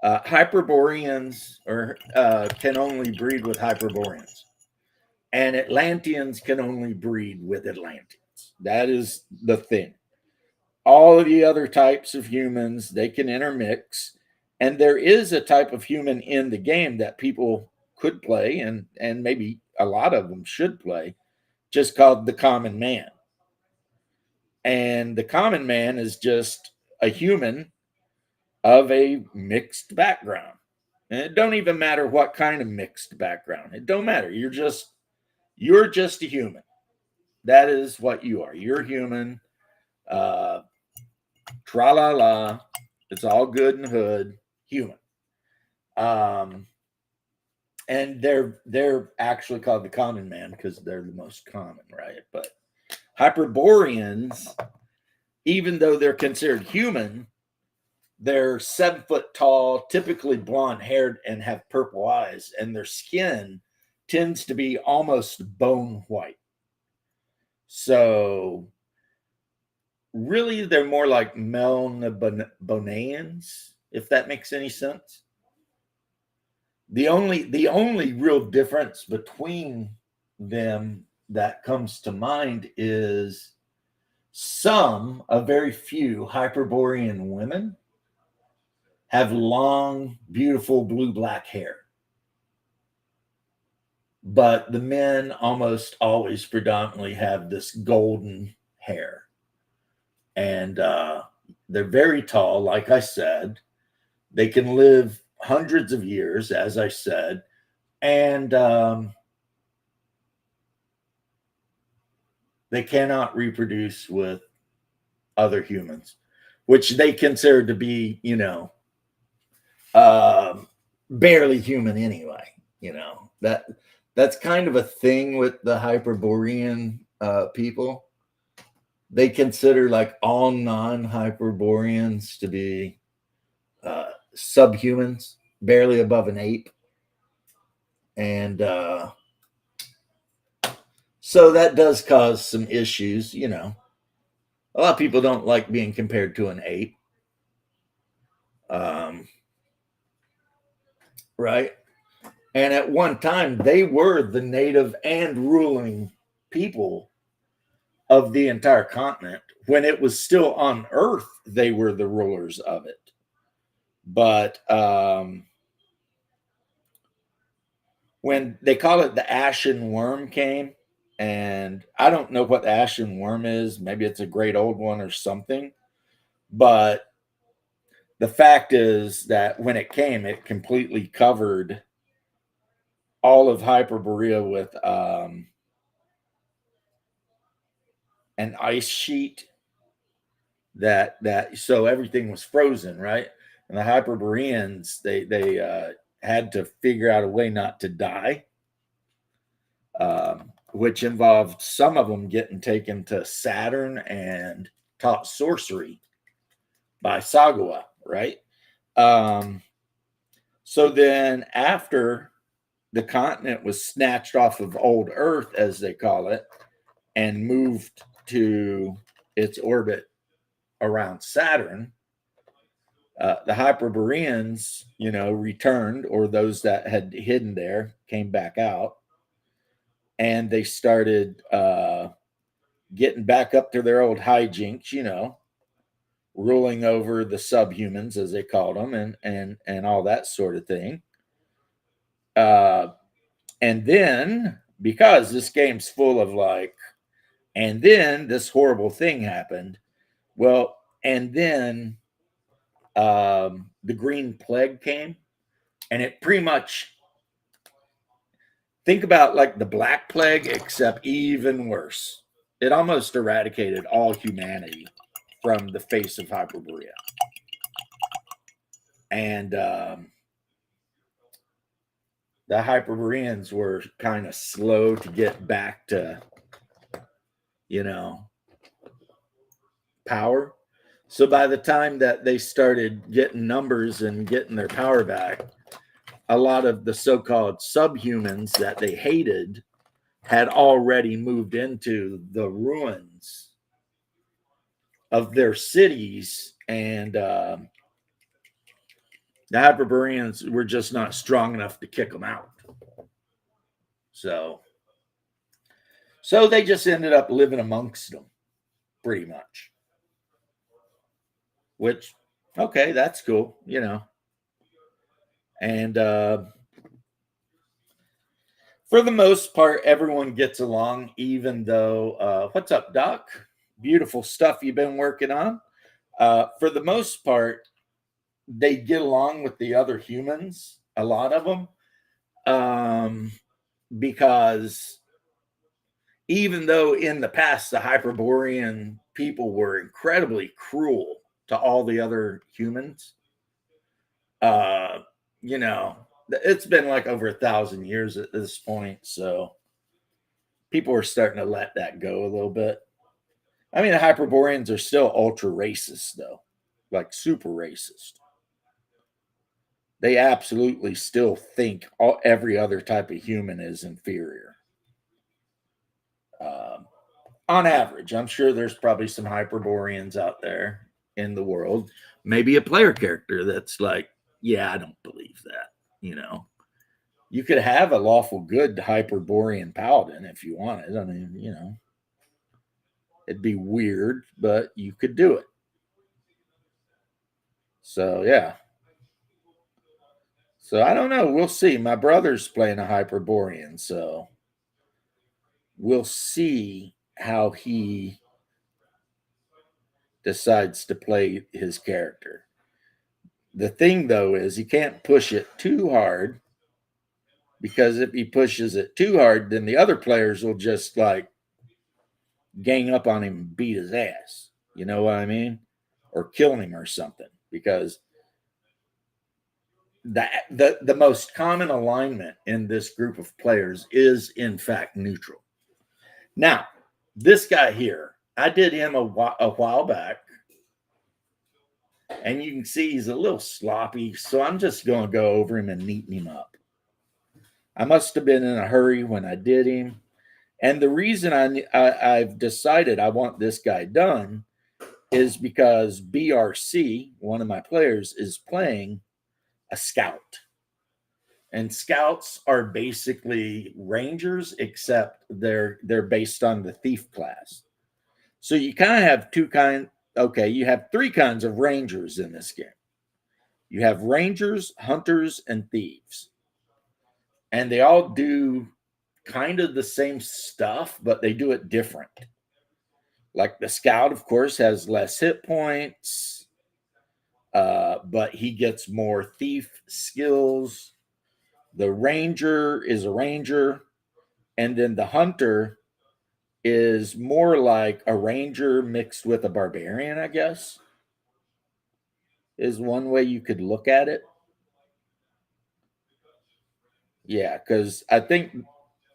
Hyperboreans can only breed with Hyperboreans, and Atlanteans can only breed with Atlanteans. That is the thing. All of the other types of humans, they can intermix, and there is a type of human in the game that people could play, and maybe a lot of them should play, just called the common man. And the common man is just a human of a mixed background. And it don't even matter what kind of mixed background. It don't matter. You're just a human. That is what you are. You're human. Tra la la. It's all good and hood. Human. And they're actually called the common man because they're the most common, right? But Hyperboreans, even though they're considered human, they're 7 foot tall, typically blonde haired, and have purple eyes, and their skin tends to be almost bone white. So really, they're more like Melniboneans, if that makes any sense. The only real difference between them that comes to mind is a very few Hyperborean women have long, beautiful blue-black hair. But the men almost always predominantly have this golden hair. And they're very tall, like I said. They can live hundreds of years, as I said. And they cannot reproduce with other humans, which they consider to be, barely human anyway. That's kind of a thing with the Hyperborean people. they consider like all non-Hyperboreans to be subhumans, barely above an ape. And so that does cause some issues, you know. A lot of people don't like being compared to an ape. Right? And at one time, they were the native and ruling people of the entire continent. When it was still on Earth, they were the rulers of it. But when they call it the Ashen Worm came, and I don't know what the Ashen Worm is. Maybe it's a great old one or something. But the fact is that when it came, it completely covered all of Hyperborea with an ice sheet that so everything was frozen, right? And the Hyperboreans they had to figure out a way not to die, which involved some of them getting taken to Saturn and taught sorcery by Sagawa, right? So then after the continent was snatched off of old Earth, as they call it, and moved to its orbit around Saturn, the Hyperboreans, you know, returned, or those that had hidden there came back out, and they started getting back up to their old hijinks, you know, ruling over the subhumans, as they called them, and all that sort of thing. And then, because this game's full of like, and then this horrible thing happened. Well, and then the Green Plague came, and it pretty much, think about like the Black Plague, except even worse. It almost eradicated all humanity from the face of Hyperborea. And the Hyperboreans were kind of slow to get back to, you know, power. So by the time that they started getting numbers and getting their power back, a lot of the so-called subhumans that they hated had already moved into the ruins of their cities, and the Hyperboreans were just not strong enough to kick them out. So they just ended up living amongst them, pretty much. Which, okay, that's cool, you know. And for the most part, everyone gets along, even though, what's up, Doc? Beautiful stuff you've been working on. For the most part, they get along with the other humans, a lot of them, because even though in the past the Hyperborean people were incredibly cruel to all the other humans, you know, it's been like over 1,000 years at this point, so people are starting to let that go a little bit. I mean, the Hyperboreans are still ultra racist, though, like super racist. They absolutely still think every other type of human is inferior. On average, I'm sure there's probably some Hyperboreans out there in the world, maybe a player character that's like, yeah, I don't believe that, you know. You could have a lawful good Hyperborean paladin if you wanted. I mean, you know, it'd be weird, but you could do it. So, yeah. So, I don't know. We'll see. My brother's playing a Hyperborean, so we'll see how he decides to play his character. The thing, though, is he can't push it too hard, because if he pushes it too hard, then the other players will just like gang up on him and beat his ass. You know what I mean? Or kill him or something. Because the most common alignment in this group of players is in fact neutral. Now, this guy here, I did him a while back, and you can see he's a little sloppy. So I'm just going to go over him and neaten him up. I must have been in a hurry when I did him. And the reason I've decided I want this guy done is because BRC, one of my players, is playing a scout. And scouts are basically rangers, except they're based on the thief class. So you kind of have you have three kinds of rangers in this game. You have rangers, hunters, and thieves. And they all do kind of the same stuff, but they do it different. Like the scout, of course, has less hit points, but he gets more thief skills. The ranger is a ranger, and then the hunter is more like a ranger mixed with a barbarian, I guess, is one way you could look at it. Yeah, because I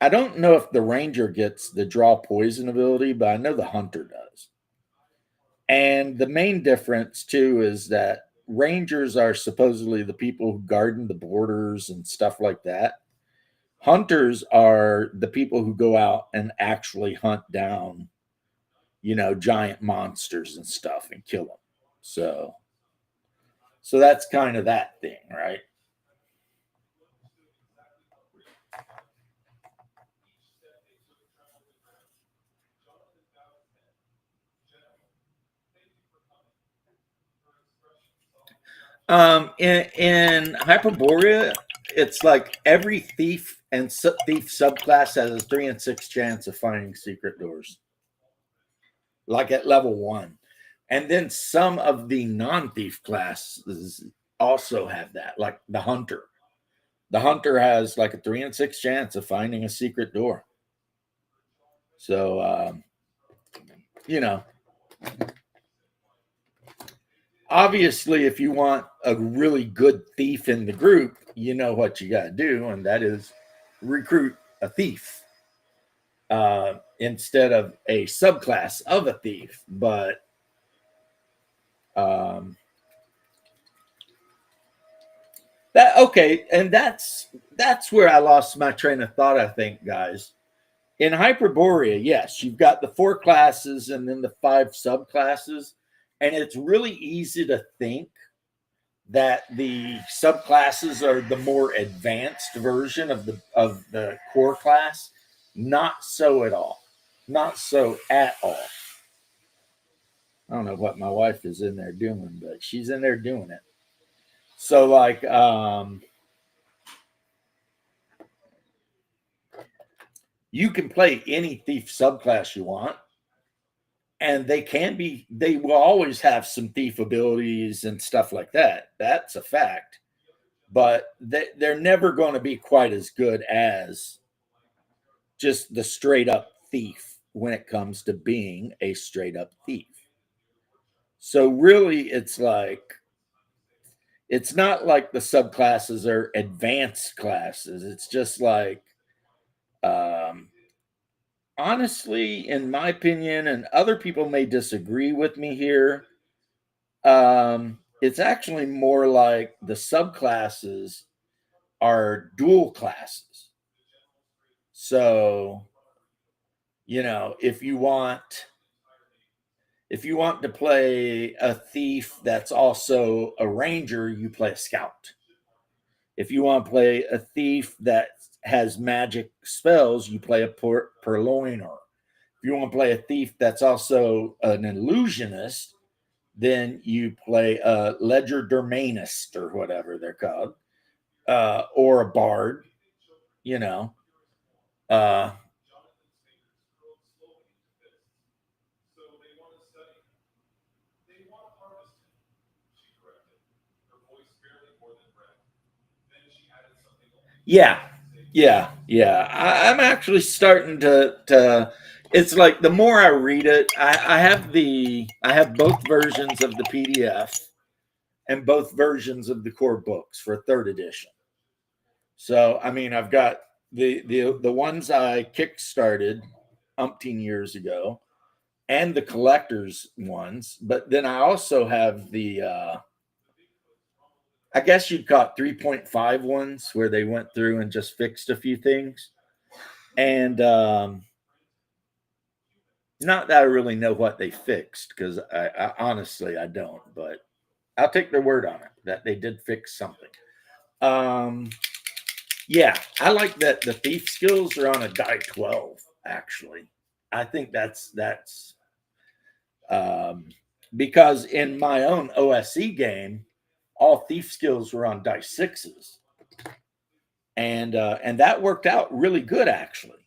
don't know if the ranger gets the draw poison ability, but I know the hunter does. And the main difference too is that rangers are supposedly the people who garden the borders and stuff like that. Hunters are the people who go out and actually hunt down, giant monsters and stuff and kill them. So that's kind of that thing, right? In Hyperborea, it's like every thief and thief subclass has a 3 in 6 chance of finding secret doors, like at level 1. And then some of the non-thief classes also have that, like the hunter. The hunter has like a 3 in 6 chance of finding a secret door. So, you know, obviously, if you want a really good thief in the group, you know what you got to do, and that is recruit a thief instead of a subclass of a thief. But and that's where I lost my train of thought. I think, guys, in Hyperborea, yes, you've got the 4 classes and then the 5 subclasses, and it's really easy to think that the subclasses are the more advanced version of the core class. Not so at all. Not so at all. I don't know what my wife is in there doing, but she's in there doing it. So like you can play any thief subclass you want, and they will always have some thief abilities and stuff like that. That's a fact. But they're never going to be quite as good as just the straight up thief when it comes to being a straight up thief. So really it's not like the subclasses are advanced classes. It's just like um honestly, in my opinion, and other people may disagree with me here, it's actually more like the subclasses are dual classes. So, if you want to play a thief that's also a ranger, you play a scout. If you want to play a thief that has magic spells, you play a purloiner. If you want to play a thief that's also an illusionist, then you play a legerdemainist or whatever they're called, or a bard. You know, uh, yeah, yeah. I'm actually starting to. It's like the more I read it, I have both versions of the PDF and both versions of the core books for 3rd edition. So I mean, I've got the ones I kickstarted umpteen years ago, and the collector's ones. But then I also have the, I guess you'd call it 3.5 ones where they went through and just fixed a few things. And not that I really know what they fixed, because I honestly I don't, but I'll take their word on it that they did fix something. Yeah, I like that the thief skills are on a die 12, actually. I think that's because in my own OSE game, all thief skills were on die 6s. And that worked out really good, actually,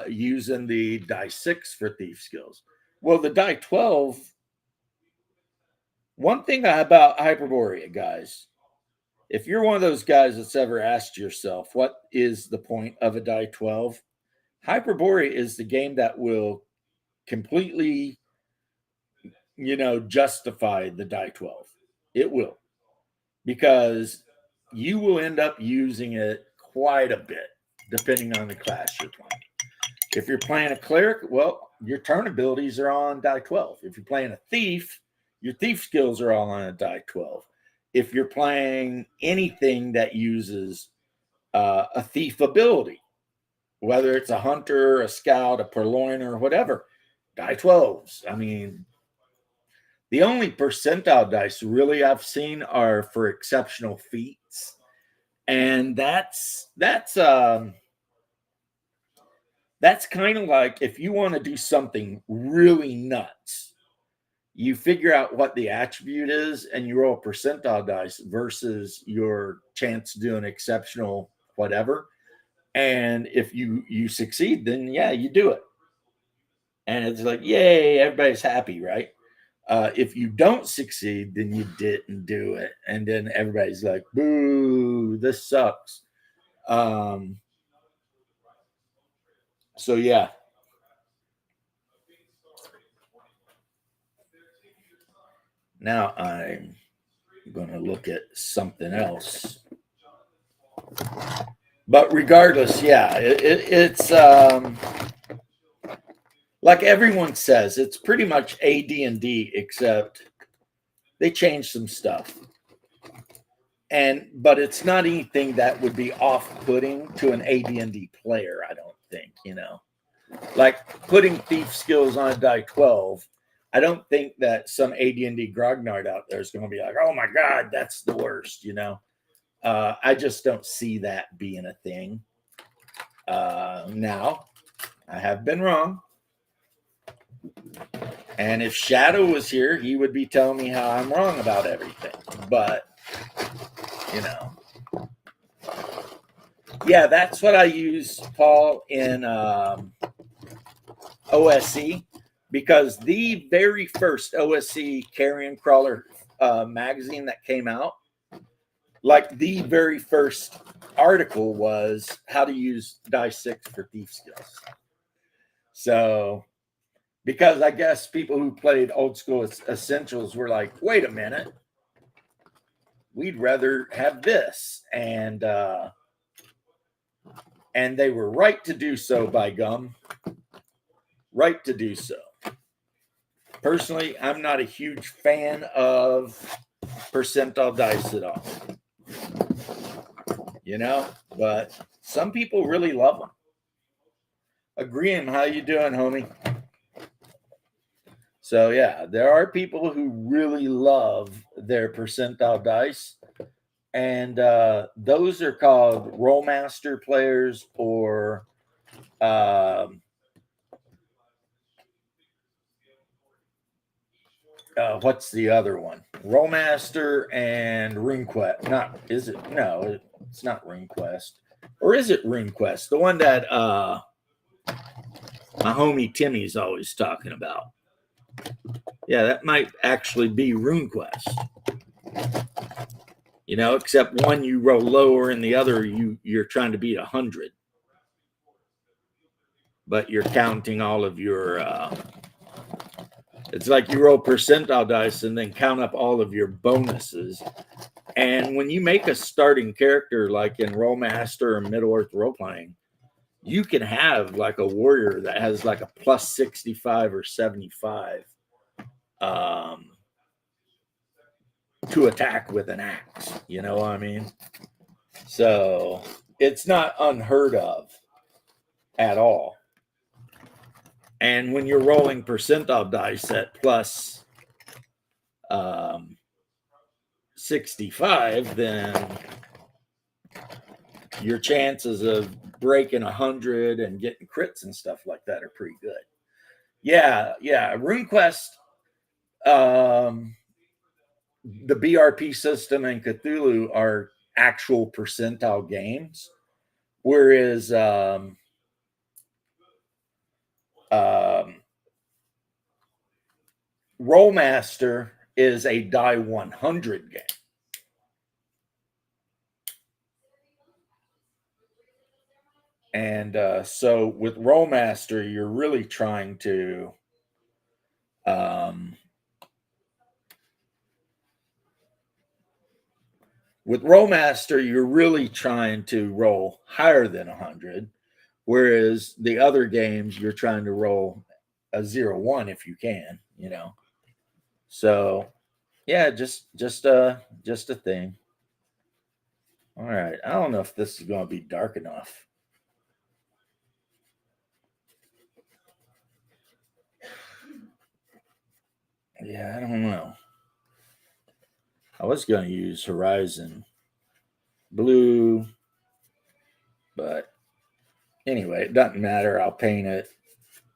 using the die 6 for thief skills. Well, the die 12, one thing about Hyperborea, guys, if you're one of those guys that's ever asked yourself, what is the point of a die 12? Hyperborea is the game that will completely, justify the die 12. It will, because you will end up using it quite a bit, depending on the class you're playing. If you're playing a cleric, well, your turn abilities are on die 12. If you're playing a thief, your thief skills are all on a die 12. If you're playing anything that uses a thief ability, whether it's a hunter, a scout, a purloiner, whatever, die 12s. I mean, the only percentile dice really I've seen are for exceptional feats. And that's kind of like, if you want to do something really nuts, you figure out what the attribute is and you roll percentile dice versus your chance to do an exceptional whatever. And if you succeed, then yeah, you do it. And it's like, yay, everybody's happy, right? If you don't succeed, then you didn't do it. And then everybody's like, boo, this sucks. So yeah. Now I'm going to look at something else. But regardless, yeah, it's like everyone says, it's pretty much AD&D, except they changed some stuff. But it's not anything that would be off-putting to an AD&D player, I don't think, Like putting thief skills on a die 12, I don't think that some AD&D grognard out there is going to be like, oh my God, that's the worst, I just don't see that being a thing. Now, I have been wrong. And if Shadow was here, he would be telling me how I'm wrong about everything. But, yeah, that's what I use, Paul, in OSE, because the very first OSE Carrion Crawler magazine that came out, like the very first article was how to use die 6 for thief skills. So, because I guess people who played old school essentials were like, wait a minute, we'd rather have this. And they were right to do so, by gum. Right to do so. Personally, I'm not a huge fan of percentile dice at all. But some people really love them. Agreeing, how you doing, homie? So yeah, there are people who really love their percentile dice, and those are called Rollmaster players, or what's the other one? Rollmaster and RuneQuest. No, it's not RuneQuest. Or is it RuneQuest? The one that my homie Timmy's always talking about. Yeah, that might actually be RuneQuest. Except one you roll lower and the other you're trying to beat 100. But you're counting all of your it's like you roll percentile dice and then count up all of your bonuses. And when you make a starting character, like in Rollmaster or Middle Earth Role Playing, you can have like a warrior that has like a plus 65 or 75 um, to attack with an axe. You know what I mean? So it's not unheard of at all. And when you're rolling percentile dice at plus um, 65, then your chances of breaking 100 and getting crits and stuff like that are pretty good. Yeah. RuneQuest, the BRP system and Cthulhu are actual percentile games, whereas Rollmaster is a die 100 game. And so with Rollmaster, you're really trying to with Rollmaster, you're really trying to roll higher than 100, whereas the other games, you're trying to roll a 0-1 if you can, you know. So, yeah, just a thing. All right, I don't know if this is going to be dark enough. Yeah, I don't know. I was going to use Horizon Blue, but anyway, it doesn't matter. I'll paint it,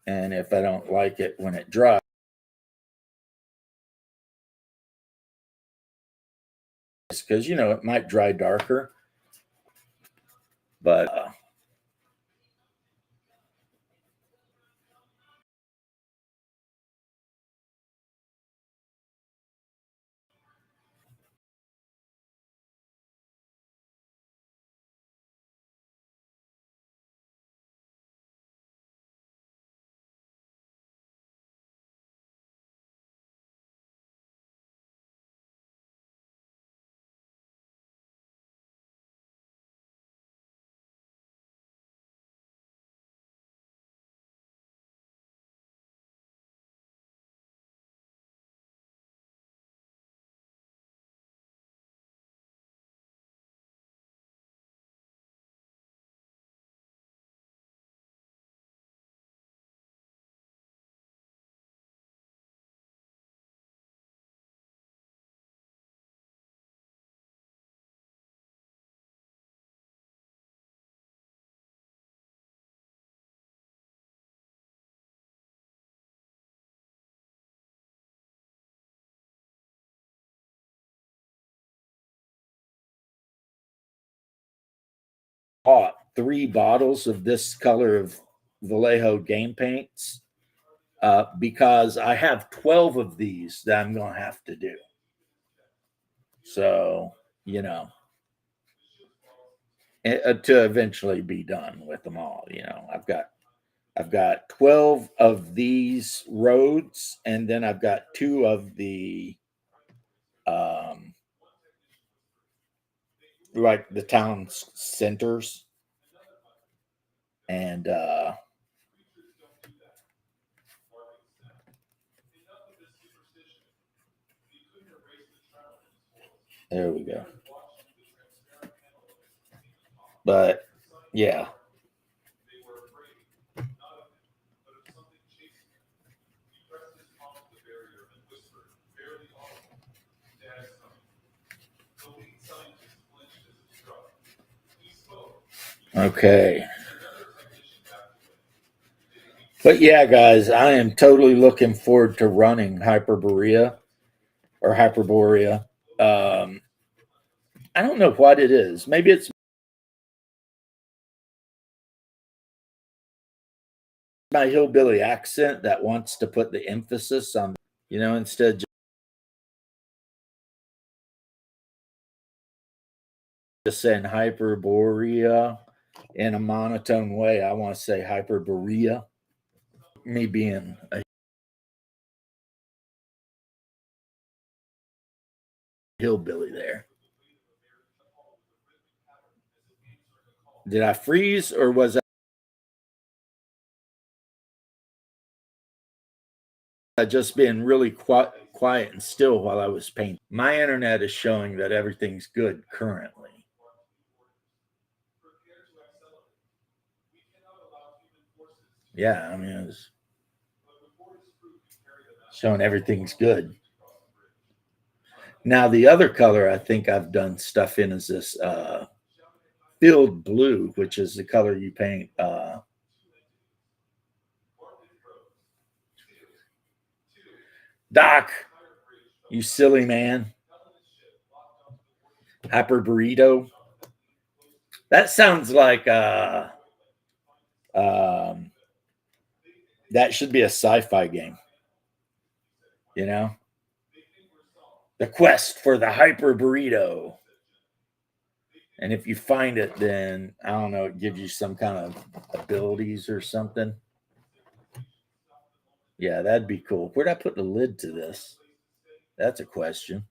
and if I don't like it when it dries, because you know it might dry darker, but bought 3 bottles of this color of Vallejo game paints because I have 12 of these that I'm going to have to do. So, you know, to eventually be done with them all, you know, I've got 12 of these roads, and then I've got 2 of the like the town centers, and there we go. But yeah. Okay. But yeah, guys, I am totally looking forward to running Hyperborea or Hyperborea. I don't know what it is. Maybe it's my hillbilly accent that wants to put the emphasis on, you know, instead of just saying Hyperborea in a monotone way. I want to say Hyperborea. Me being a hillbilly there. Did I freeze or was just been really quiet and still while I was painting. My internet is showing that everything's good currently. Yeah, I mean, it's showing everything's good. Now, the other color I think I've done stuff in is this field blue, which is the color you paint. Doc, you silly man. Hyper Burrito. That sounds like that should be a sci-fi game. You know? The quest for the Hyper Burrito. And if you find it, then I don't know, it gives you some kind of abilities or something. Yeah, that'd be cool. Where'd I put the lid to this? That's a question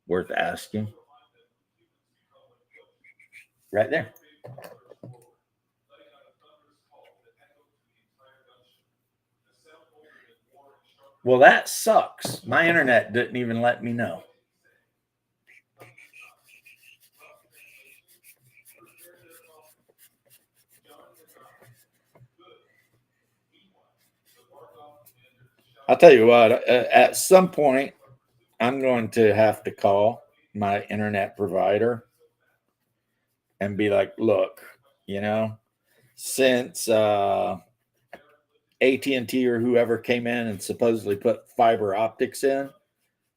worth asking. Right there. Well, that sucks. My internet didn't even let me know. I'll tell you what, at some point, I'm going to have to call my internet provider and be like, look, since AT&T or whoever came in and supposedly put fiber optics in,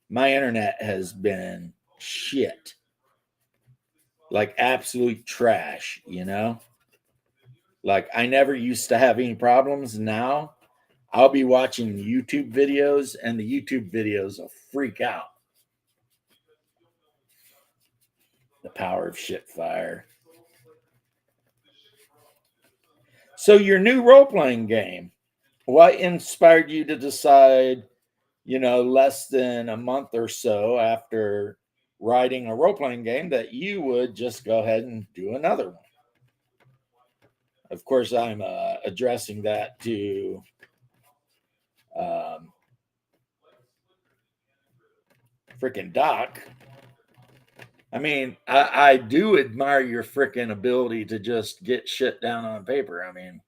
my internet has been shit. Like absolute trash, Like I never used to have any problems. Now I'll be watching YouTube videos and the YouTube videos will freak out. The power of shit fire. So your new role-playing game, what inspired you to decide, less than a month or so after writing a role-playing game that you would just go ahead and do another one? Of course, I'm addressing that to freaking Doc. I mean, I do admire your freaking ability to just get shit down on paper. I mean,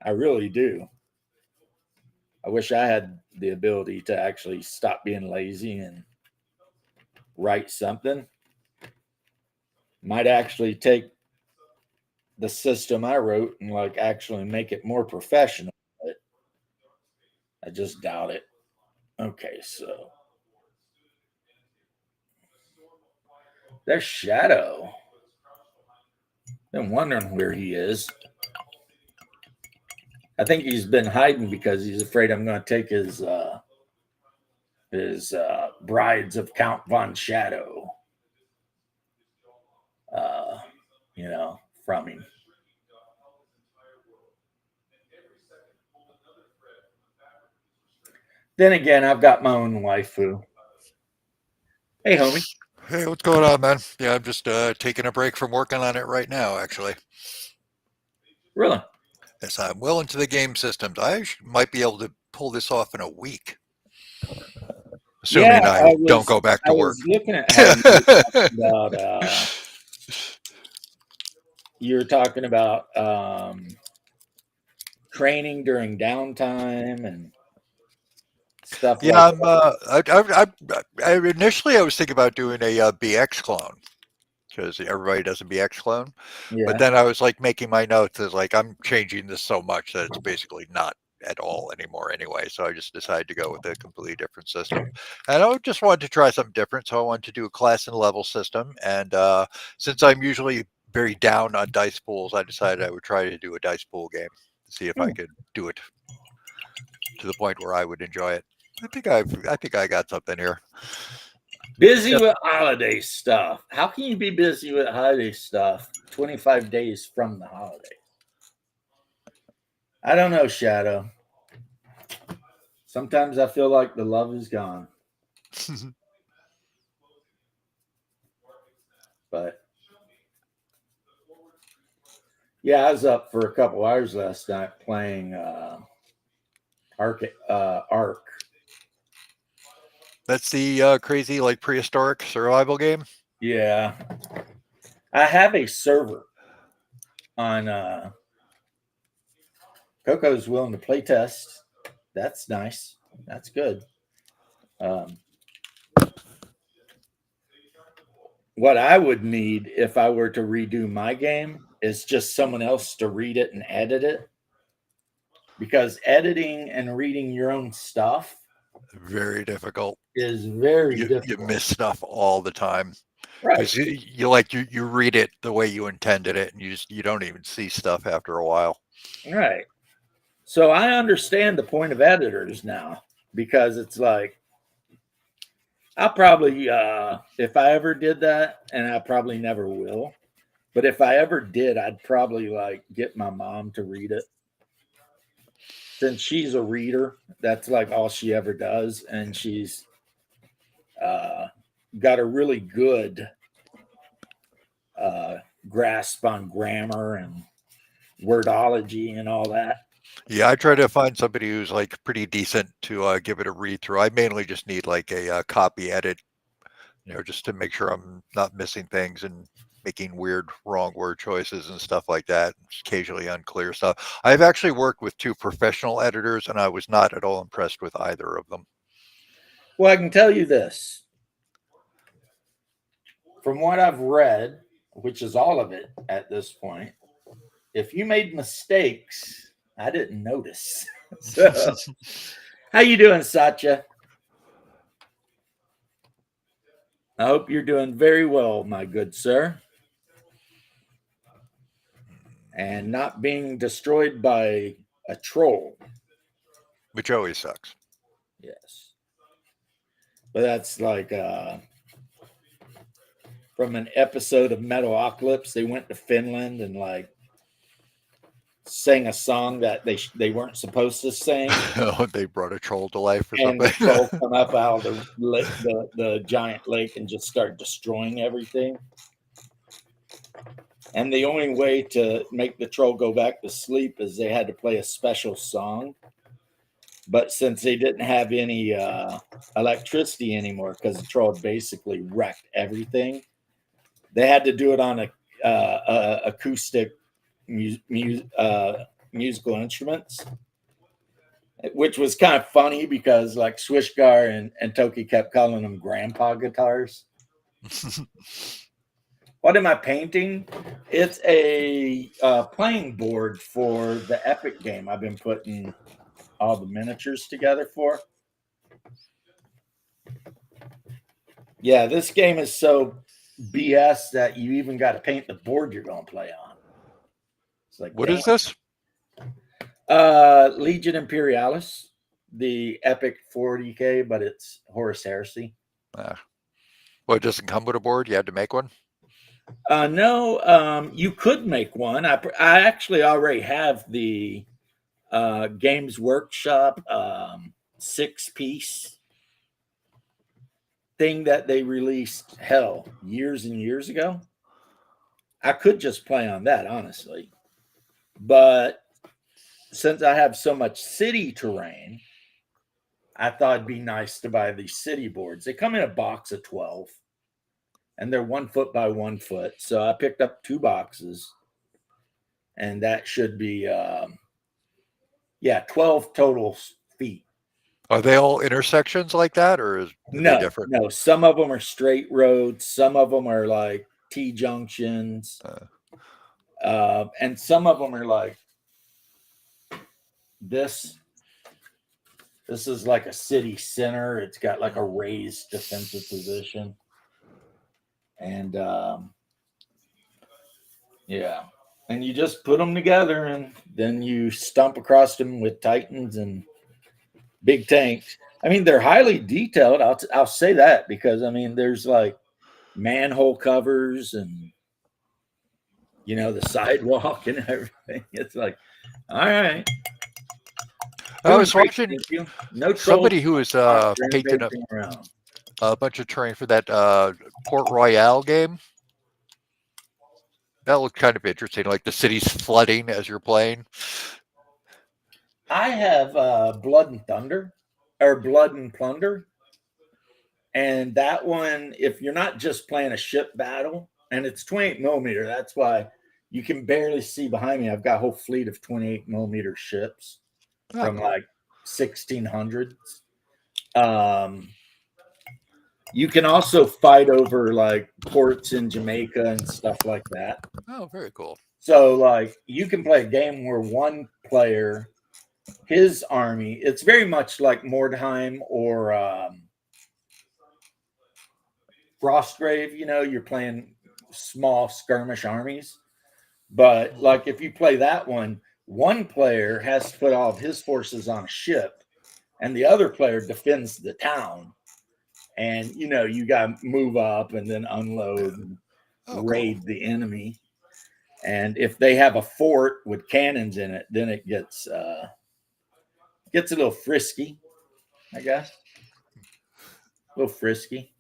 I really do. I wish I had the ability to actually stop being lazy and write something. Might actually take the system I wrote and like actually make it more professional. But I just doubt it. Okay, so there's Shadow. Been wondering where he is. I think he's been hiding because he's afraid I'm going to take his Brides of Count Von Shadow, from him. Then again, I've got my own waifu. Hey, homie. Hey, what's going on, man? Yeah, I'm just taking a break from working on it right now, actually. Really? Yes, I'm well into the game systems. Might be able to pull this off in a week, Yeah, assuming I don't go back I to work. was looking at how you were talking about training during downtime and stuff like Yeah, that. initially I was thinking about doing a BX clone because everybody does a BX clone, but Yeah. then I was like making my notes as like I'm changing this so much that it's basically not at all anymore anyway. So I just decided to go with a completely different system, and I just wanted to try something different. So I wanted to do a class and level system, and since I'm usually very down on dice pools, I decided I would try to do a dice pool game to see if I could do it to the point where I would enjoy it. I think I got something here. Busy with holiday stuff. How can you be busy with holiday stuff 25 days from the holiday? I don't know, Shadow. Sometimes I feel like the love is gone. But yeah, I was up for a couple hours last night playing Ark. That's the crazy, like, prehistoric survival game. Yeah. I have a server on Coco's willing to play test. That's nice. That's good. Um, what I would need if I were to redo my game is just someone else to read it and edit it. Because editing and reading your own stuff Very difficult. is very You difficult. miss stuff all the time Right. because you read it the way you intended it, and you don't even see stuff after a while. Right. So I understand the point of editors now because it's like I'll probably if I ever did that, and I probably never will, but if I ever did, I'd probably like get my mom to read it. Since she's a reader, that's like all she ever does, and she's uh, got a really good grasp on grammar and wordology and all that. Yeah, I try to find somebody who's like pretty decent to give it a read through. I mainly just need like a copy edit, just to make sure I'm not missing things and making weird wrong word choices and stuff like that. Occasionally unclear stuff. I've actually worked with 2 professional editors, and I was not at all impressed with either of them. Well, I can tell you this from what I've read, which is all of it at this point. If you made mistakes, I didn't notice. So, how you doing, Satya? I hope you're doing very well, my good sir, and not being destroyed by a troll. Which always sucks. Yes, but that's like from an episode of Metalocalypse. They went to Finland and like sang a song that they weren't supposed to sing. They brought a troll to life or And something. the troll come up out of the giant lake and just start destroying everything. And the only way to make the troll go back to sleep is they had to play a special song. But since they didn't have any electricity anymore, because the troll basically wrecked everything, they had to do it on a acoustic musical instruments, which was kind of funny because like Swishgar and Toki kept calling them grandpa guitars. What am I painting? It's a playing board for the Epic game I've been putting all the miniatures together for. Yeah, this game is so BS that you even got to paint the board you're going to play on. It's like, What is this? Legion Imperialis, the Epic 40K, but it's Horus Heresy. Well, it doesn't come with a board. You had to make one. No, you could make one. I actually already have the Games Workshop 6-piece thing that they released, years and years ago. I could just play on that, honestly. But since I have so much city terrain, I thought it'd be nice to buy these city boards. They come in a box of 12. And they're 1 foot by 1 foot. So I picked up 2 boxes, and that should be 12 total feet. Are they all intersections like that, or are they different? No, some of them are straight roads, some of them are like T junctions, and some of them are like this. This is like a city center. It's got like a raised defensive position. And and you just put them together, and then you stomp across them with Titans and big tanks. I mean, they're highly detailed. I'll say that, because I mean, there's like manhole covers and the sidewalk and everything. It's like, all right. I was watching somebody who was painting a bunch of terrain for that Port Royale game. That looked kind of interesting, like the city's flooding as you're playing. I have Blood and Thunder, or Blood and Plunder, And that one, if you're not just playing a ship battle, and it's 28 millimeter, that's why you can barely see behind me. I've got a whole fleet of 28 millimeter ships Oh, from cool. like 1600s. Um, you can also fight over like ports in Jamaica and stuff like that. Oh, very cool. So like you can play a game where one player, his army, it's very much like Mordheim or Frostgrave. You know, you're playing small skirmish armies. But like if you play that one player has to put all of his forces on a ship, and the other player defends the town. And you know, you got to move up and then unload, and Oh, cool. raid the enemy. And if they have a fort with cannons in it, then it gets a little frisky, I guess. A little frisky.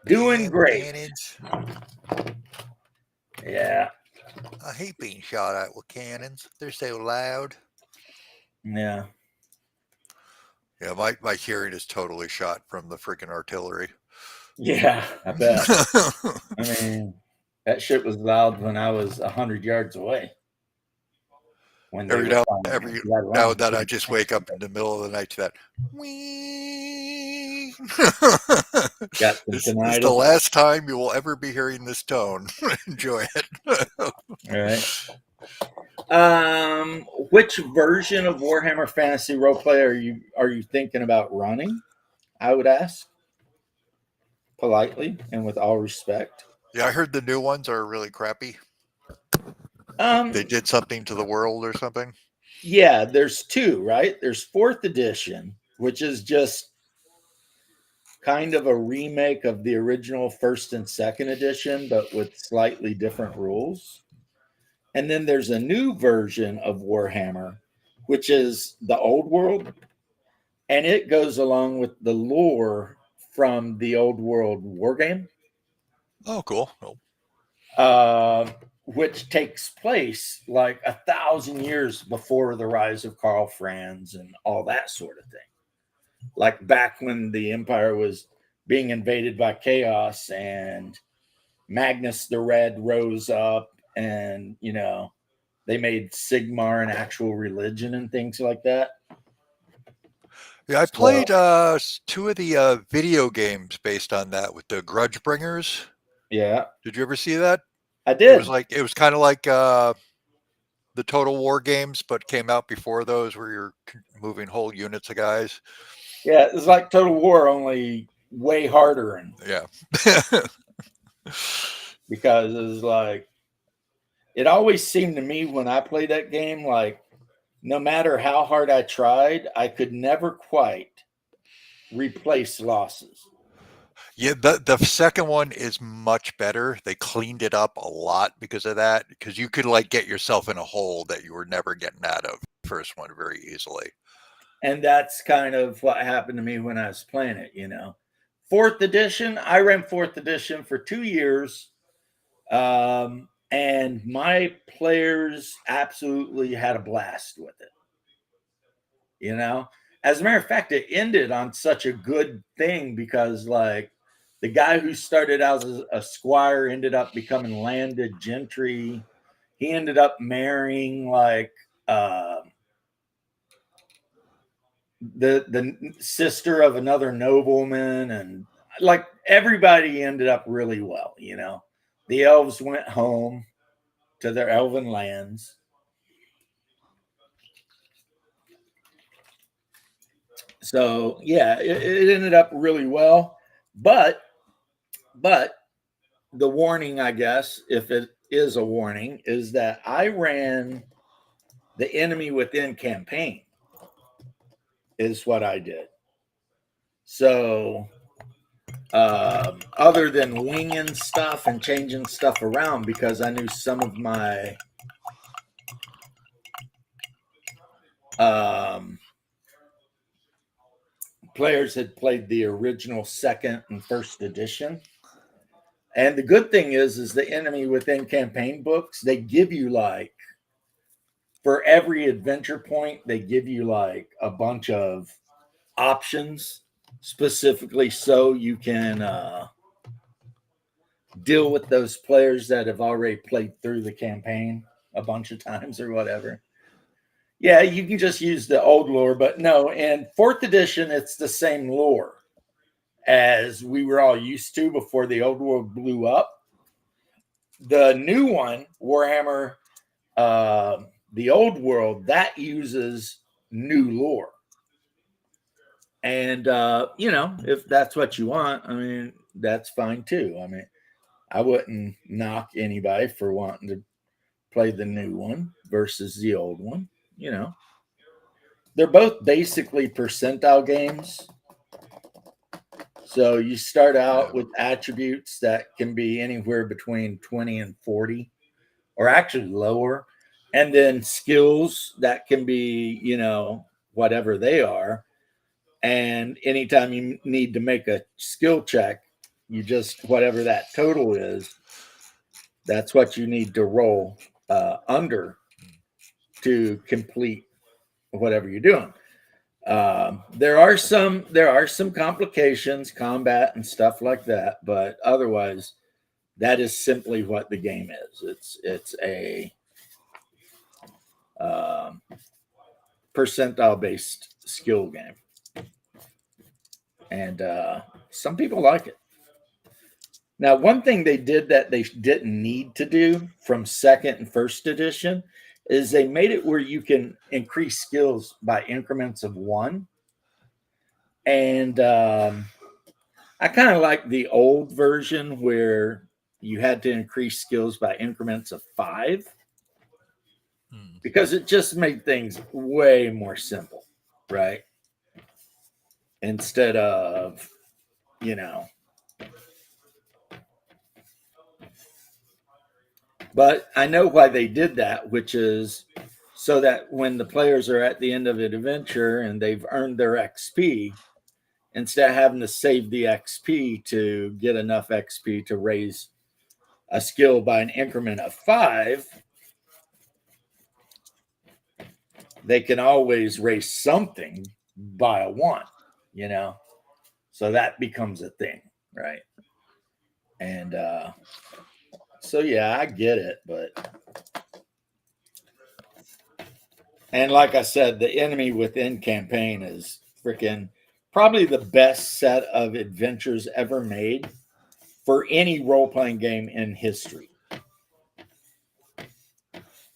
Doing Damn great. cannons. Yeah. I hate being shot at with cannons. They're so loud. Yeah. Yeah, my hearing is totally shot from the freaking artillery. Yeah, I bet. I mean, that shit was loud when I was 100 yards away. When they every were now firing every right now around and then I me. just wake up in the middle of the night to that. Whee! Got some This is the tinnitus. last time you will ever be hearing this tone. Enjoy it. All right. Which version of Warhammer Fantasy Roleplay are you thinking about running? I would ask politely and with all respect. Yeah, I heard the new ones are really crappy. Um, They did something to the world or something. yeah, there's two, right? There's fourth edition, which is just kind of a remake of the original first and second edition, but with slightly different rules. And then there's a new version of Warhammer, which is the old world, and it goes along with the lore from the old world war game, Oh, cool. Oh, which takes place like 1,000 years before the rise of Karl Franz and all that sort of thing. Like back when the Empire was being invaded by chaos and Magnus the Red rose up, and you know, they made Sigmar an actual religion and things like that. yeah, I So, played two of the video games based on that with the Grudge Bringers. yeah, Did you ever see that? I It was did. like it was kind of like the Total War games, but came out before those, where you're moving whole units of guys. Yeah, it's like Total War, only way harder, and Yeah. because it's like it always seemed to me when I played that game, like no matter how hard I tried, I could never quite replace losses. Yeah, the second one is much better. They cleaned it up a lot because of that, because you could like get yourself in a hole that you were never getting out of. First one very easily. And that's kind of what happened to me when I was playing it, you know. Fourth edition, I ran fourth edition for 2 years. And my players absolutely had a blast with it. You know, as a matter of fact, it ended on such a good thing because, like, the guy who started out as a squire ended up becoming landed gentry. He ended up marrying like the sister of another nobleman, and like everybody ended up really well. You know, the elves went home to their elven lands. So yeah, it ended up really well. But the warning, I guess, if it is a warning, is that I ran the enemy within campaign is what I did. So other than winging stuff and changing stuff around, because I knew some of my players had played the original second and first edition. And the good thing is the enemy within campaign books, they give you like, for every adventure point, they give you like a bunch of options specifically so you can deal with those players that have already played through the campaign a bunch of times or whatever. Yeah, you can just use the old lore, but no, in 4th edition, it's the same lore as we were all used to before the old world blew up. The new one, Warhammer, the old world, that uses new lore. And, if that's what you want, I mean, that's fine too. I mean, I wouldn't knock anybody for wanting to play the new one versus the old one. They're both basically percentile games. So you start out with attributes that can be anywhere between 20 and 40, or actually lower. And then skills that can be, whatever they are. And anytime you need to make a skill check, you just, whatever that total is, that's what you need to roll under to complete whatever you're doing. There are some complications, combat and stuff like that, but otherwise, that is simply what the game is. It's a percentile based skill game, and some people like it. Now, one thing they did that they didn't need to do from 2nd and 1st edition is they made it where you can increase skills by increments of 1. And I kind of like the old version where you had to increase skills by increments of 5, because it just made things way more simple, right? Instead of, But I know why they did that, which is so that when the players are at the end of an adventure and they've earned their XP, instead of having to save the XP to get enough XP to raise a skill by an increment of 5, they can always raise something by a 1, So that becomes a thing, right? And so, yeah, I get it, and like I said, the enemy within campaign is freaking probably the best set of adventures ever made for any role-playing game in history.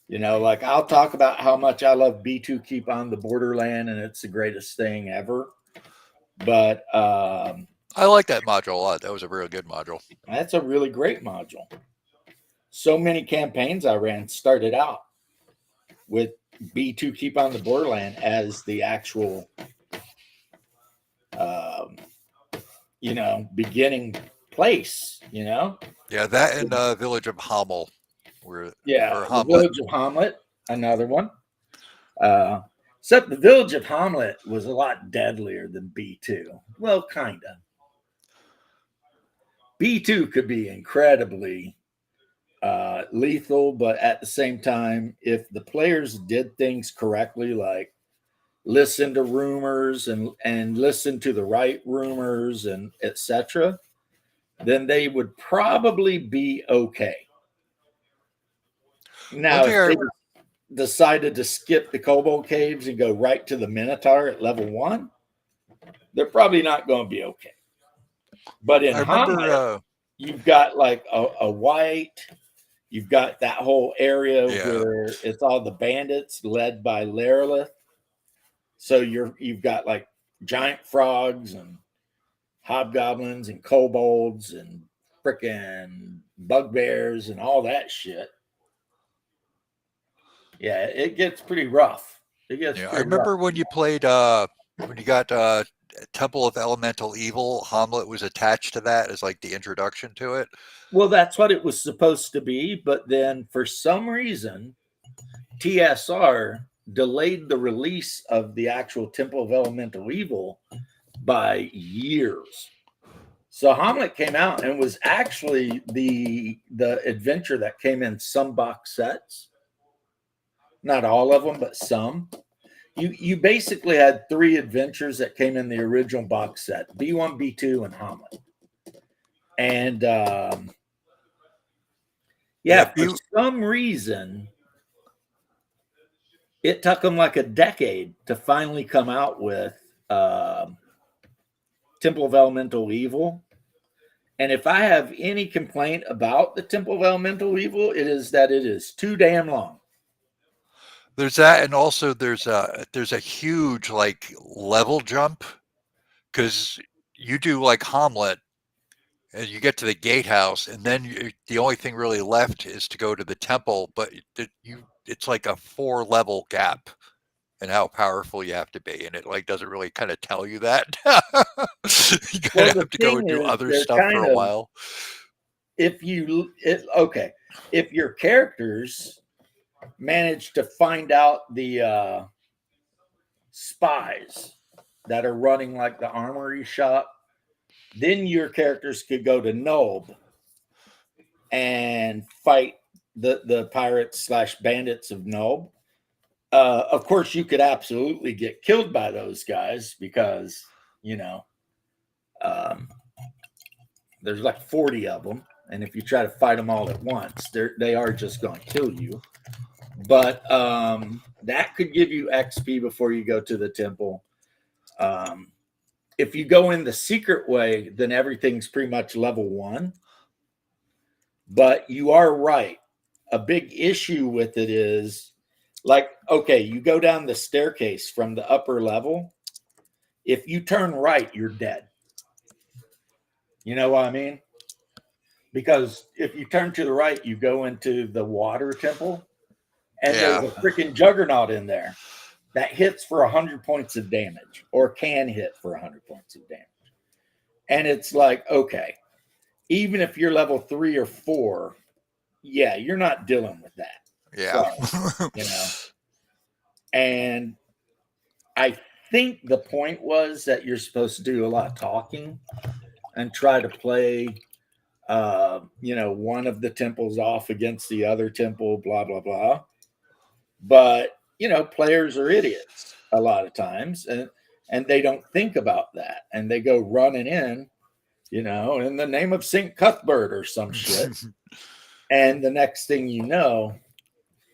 Like I'll talk about how much I love B2 Keep on the Borderland, and it's the greatest thing ever. But I like that module a lot. That was a really good module. That's a really great module. So many campaigns I ran started out with B2 Keep on the Borderland as the actual, beginning place, Yeah, that and Village of Hamel. The Village of Hamlet, another one. Except the Village of Hamlet was a lot deadlier than B2. Well, kind of. B2 could be incredibly lethal, but at the same time, if the players did things correctly, like listen to rumors and listen to the right rumors and etc., then they would probably be okay. Now, if they decided to skip the Kobold Caves and go right to the Minotaur at level 1, they're probably not going to be okay. But in Hamlet, you've got like a white, you've got that whole area where it's all the bandits led by Larolith. So you've got like giant frogs and hobgoblins and kobolds and frickin' bugbears and all that shit. Yeah, it gets pretty rough. I remember when you played when you got Temple of Elemental Evil, Hamlet was attached to that as like the introduction to it. Well, that's what it was supposed to be, but then for some reason, TSR delayed the release of the actual Temple of Elemental Evil by years. So Hamlet came out and was actually the adventure that came in some box sets. Not all of them, but some. you basically had 3 adventures that came in the original box set: B1, B2, and Hamlet. And Yeah, for some reason, it took them like a decade to finally come out with Temple of Elemental Evil. And if I have any complaint about the Temple of Elemental Evil, it is that it is too damn long. there's that, and also there's a huge like level jump, because you do like Hamlet, and you get to the gatehouse, and then the only thing really left is to go to the temple. But it's like a 4-level gap in how powerful you have to be, and it like doesn't really kind of tell you that. You kind Well, of the have to go and thing do is, other they're stuff for kind a of, while. if your characters manage to find out the spies that are running like the armory shop, then your characters could go to Nob and fight the pirates / bandits of Nob. Of course, you could absolutely get killed by those guys because um, there's like 40 of them, and if you try to fight them all at once, they are just going to kill you. But that could give you XP before you go to the temple. If you go in the secret way, then everything's pretty much level 1. But you are right. A big issue with it is, like, okay, you go down the staircase from the upper level. If you turn right, you're dead. You know what I mean? Because if you turn to the right, you go into the water temple, and Yeah. there's a freaking juggernaut in there that hits for 100 points of damage, or can hit for 100 points of damage. And it's like, okay, even if you're level 3 or 4, yeah, you're not dealing with that. Yeah. So, and I think the point was that you're supposed to do a lot of talking and try to play one of the temples off against the other temple, blah blah blah. But players are idiots a lot of times, and they don't think about that, and they go running in in the name of St. Cuthbert or some shit. And the next thing you know,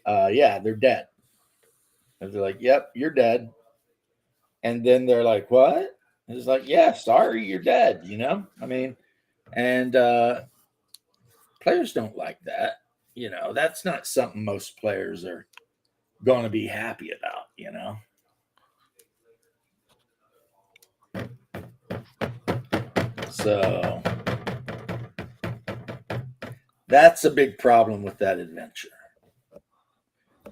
they're dead. And they're like, yep, you're dead. And then they're like, what? And it's like, yeah, sorry, you're dead. I mean, and players don't like that. That's not something most players are going to be happy about, So that's a big problem with that adventure.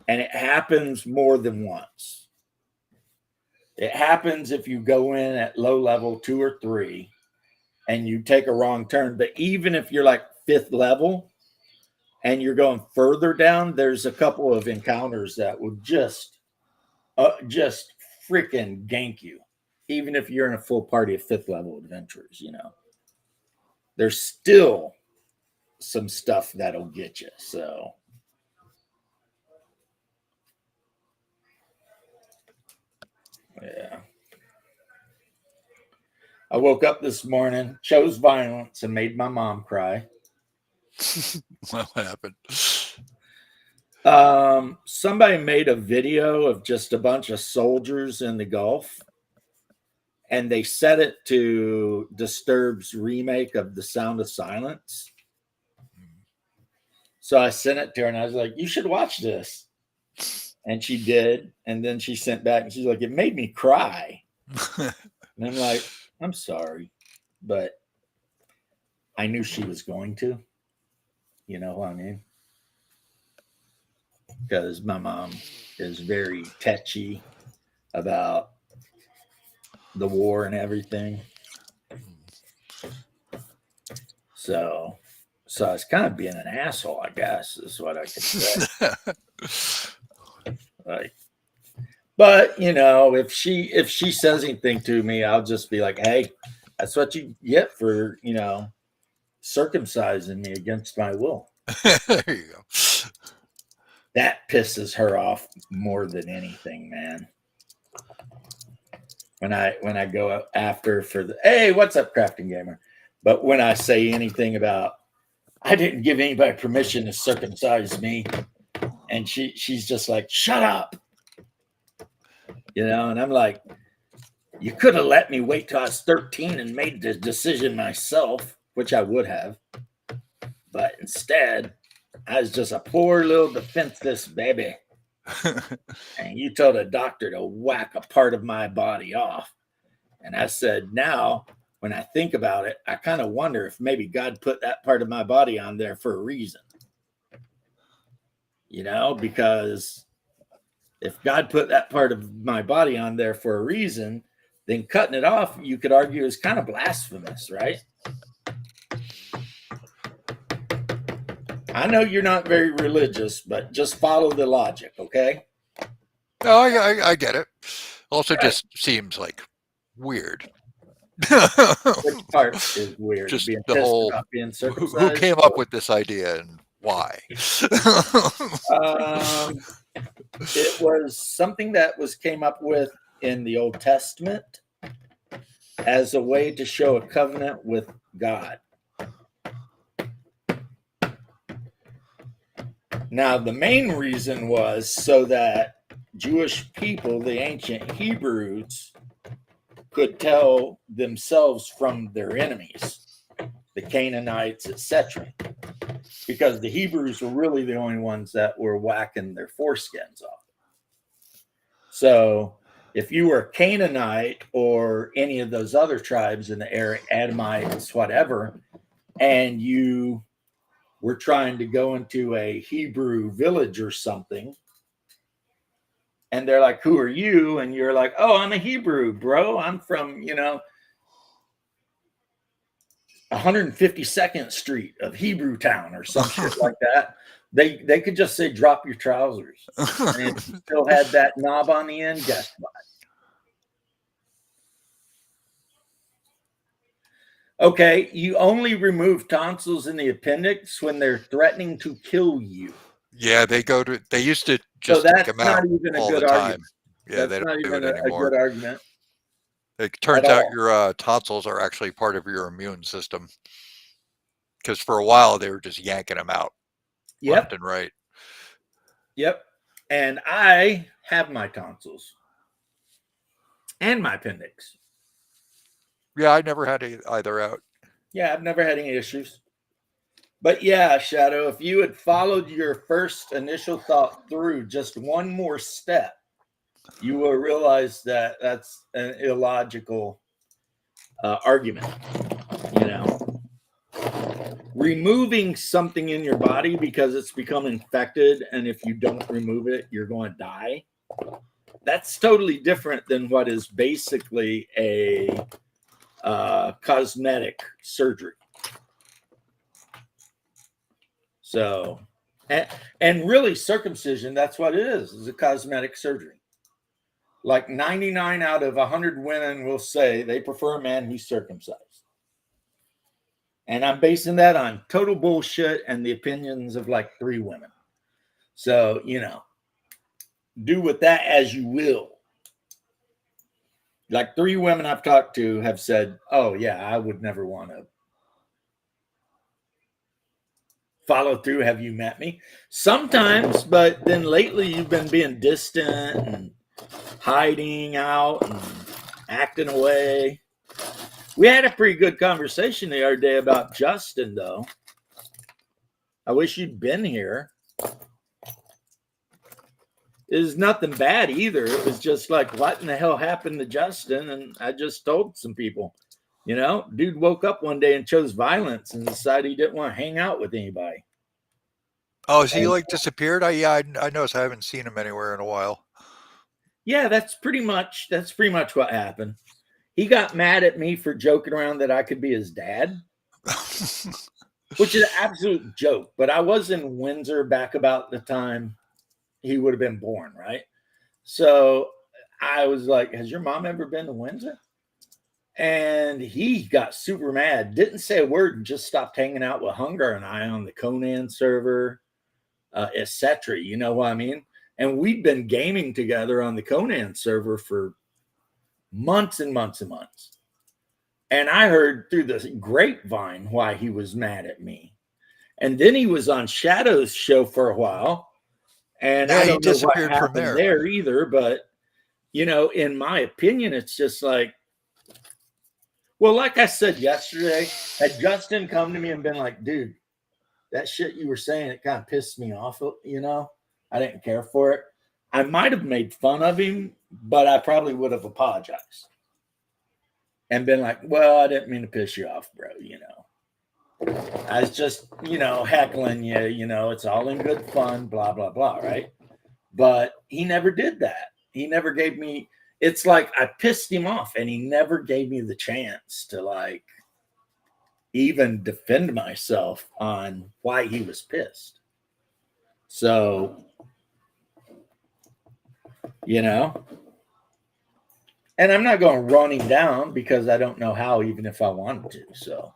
And it happens more than once. It happens if you go in at low level 2 or 3 and you take a wrong turn. But even if you're like 5th level and you're going further down, there's a couple of encounters that will just freaking gank you. Even if you're in a full party of 5th level adventurers, there's still some stuff that'll get you. So yeah. I woke up this morning, chose violence, and made my mom cry. What happened? Somebody made a video of just a bunch of soldiers in the Gulf, and they set it to Disturbed's remake of The Sound of Silence. So I sent it to her, and I was like, you should watch this. And she did. And then she sent back, and she's like, it made me cry. And I'm like, I'm sorry, but I knew she was going to. You know what I mean? Because my mom is very touchy about the war and everything. So I was kind of being an asshole, I guess, is what I could say. But if she says anything to me, I'll just be like, hey, that's what you get for circumcising me against my will. There you go. That pisses her off more than anything, man. when I go after for the hey, what's up, Crafting Gamer? But when I say anything about I didn't give anybody permission to circumcise me, and she's just like, shut up, and I'm like, you could have let me wait till I was 13 and made the decision myself, which I would have, but instead I was just a poor little defenseless baby. And you told a doctor to whack a part of my body off. And I said, now, when I think about it, I kind of wonder if maybe God put that part of my body on there for a reason. Because if God put that part of my body on there for a reason, then cutting it off, you could argue, is kind of blasphemous, right? I know you're not very religious, but just follow the logic, okay? No, I get it. Also, right. Just seems like weird. Which part is weird? Just being the whole being circumcised? Who came up with this idea and why? It was something that came up with in the Old Testament as a way to show a covenant with God. Now, the main reason was so that Jewish people, the ancient Hebrews, could tell themselves from their enemies, the Canaanites, etc. Because the Hebrews were really the only ones that were whacking their foreskins off. So if you were a Canaanite or any of those other tribes in the area, Adamites, whatever, and you were trying to go into a Hebrew village or something, and they're like, who are you? And you're like, oh, I'm a Hebrew, bro. I'm from, 152nd Street of Hebrew Town or some shit like that. They could just say, drop your trousers. And if you still had that knob on the end, guess what? Okay, you only remove tonsils in the appendix when they're threatening to kill you. Yeah, they used to just take them out all the time. Yeah, they don't do it anymore. A good argument. It turns out your tonsils are actually part of your immune system. Because for a while they were just yanking them out left and right. Yep. And I have my tonsils and my appendix. Yeah, I never had either out. Yeah, I've never had any issues. But yeah, Shadow, if you had followed your first initial thought through just one more step, you will realize that that's an illogical argument. Removing something in your body because it's become infected, and if you don't remove it, you're going to die. That's totally different than what is basically a cosmetic surgery. So, and really circumcision, that's what it is a cosmetic surgery. Like 99 out of 100 women will say they prefer a man who's circumcised. And I'm basing that on total bullshit and the opinions of like 3 women. So, do with that as you will. Like 3 women I've talked to have said, oh, yeah, I would never want to follow through. Have you met me? Sometimes, but then lately you've been being distant and hiding out and acting away. We had a pretty good conversation the other day about Justin, though. I wish you'd been here. It was nothing bad either. It was just like, what in the hell happened to Justin? And I just told some people, dude woke up one day and chose violence and decided he didn't want to hang out with anybody. Oh, is he disappeared? I noticed I haven't seen him anywhere in a while. Yeah, that's pretty much what happened. He got mad at me for joking around that I could be his dad, which is an absolute joke. But I was in Windsor back about the time he would have been born, right? So I was like, has your mom ever been to Windsor? And he got super mad, didn't say a word, and just stopped hanging out with Hunger and I on the Conan server, etc. You know what I mean? And we'd been gaming together on the Conan server for months and months and months. And I heard through the grapevine why he was mad at me. And then he was on Shadow's show for a while. And Yeah, I he don't know what disappeared from happened there. there either. But, you know, in my opinion, it's just like, well, like I said yesterday, had Justin come to me and been like, dude, that shit you were saying, it kind of pissed me off, you know? I didn't care for it. I might have made fun of him, but I probably would have apologized and been like, well, I didn't mean to piss you off, bro, you know. I was just, you know, heckling you, you know, it's all in good fun, blah, blah, blah, right? But he never did that. He never gave me, it's like I pissed him off and he never gave me the chance to like even defend myself on why he was pissed. So, you know, and I'm not going to run him down because I don't know how, even if I wanted to. So,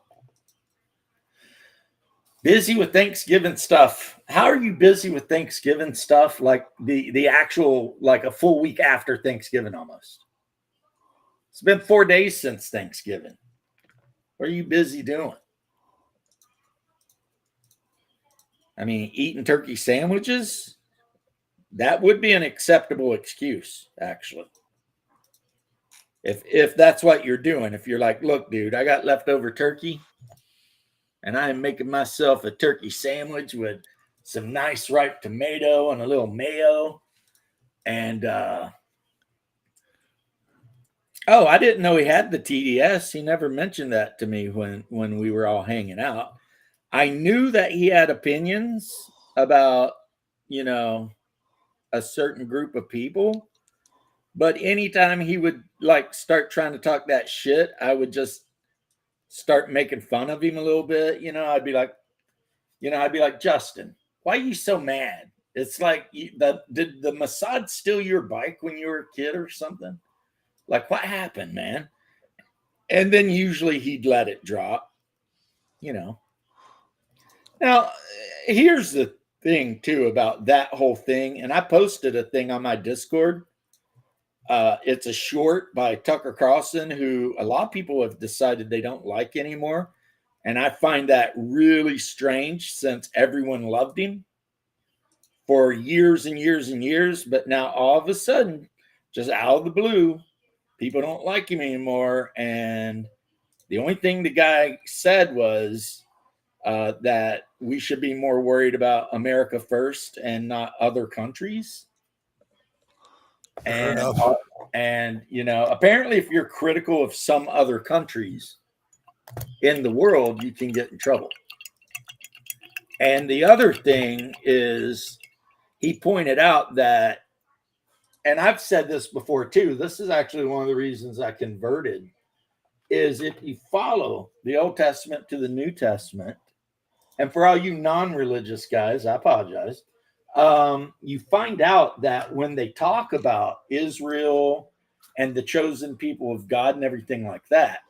busy with Thanksgiving stuff. How are you busy with Thanksgiving stuff? Like the actual, like a full week after Thanksgiving almost. It's been 4 days since Thanksgiving. What are you busy doing? I mean, eating turkey sandwiches? That would be an acceptable excuse, actually. If that's what you're doing, if you're like, look, dude, I got leftover turkey and I'm making myself a turkey sandwich with some nice ripe tomato and a little mayo. And oh, I didn't know he had the TDS. He never mentioned that to me when we were all hanging out. I knew that he had opinions about, you know, a certain group of people. But anytime he would like start trying to talk that shit, I would just start making fun of him a little bit. You know, I'd be like, Justin, why are you so mad? It's like, did the Mossad steal your bike when you were a kid or something? Like, what happened, man? And then usually he'd let it drop, you know. Now, here's the thing, too, about that whole thing. And I posted a thing on my Discord. It's a short by Tucker Carlson, who a lot of people have decided they don't like anymore. And I find that really strange since everyone loved him for years and years and years. But now all of a sudden, just out of the blue, people don't like him anymore. And the only thing the guy said was that we should be more worried about America first and not other countries. Fair And enough. and you know, apparently, if you're critical of some other countries in the world, you can get in trouble. And the other thing is, he pointed out that, and I've said this before too. This is actually one of the reasons I converted. Is if you follow the Old Testament to the New Testament, and for all you non-religious guys, I apologize. You find out that when they talk about Israel and the chosen people of God and everything like that,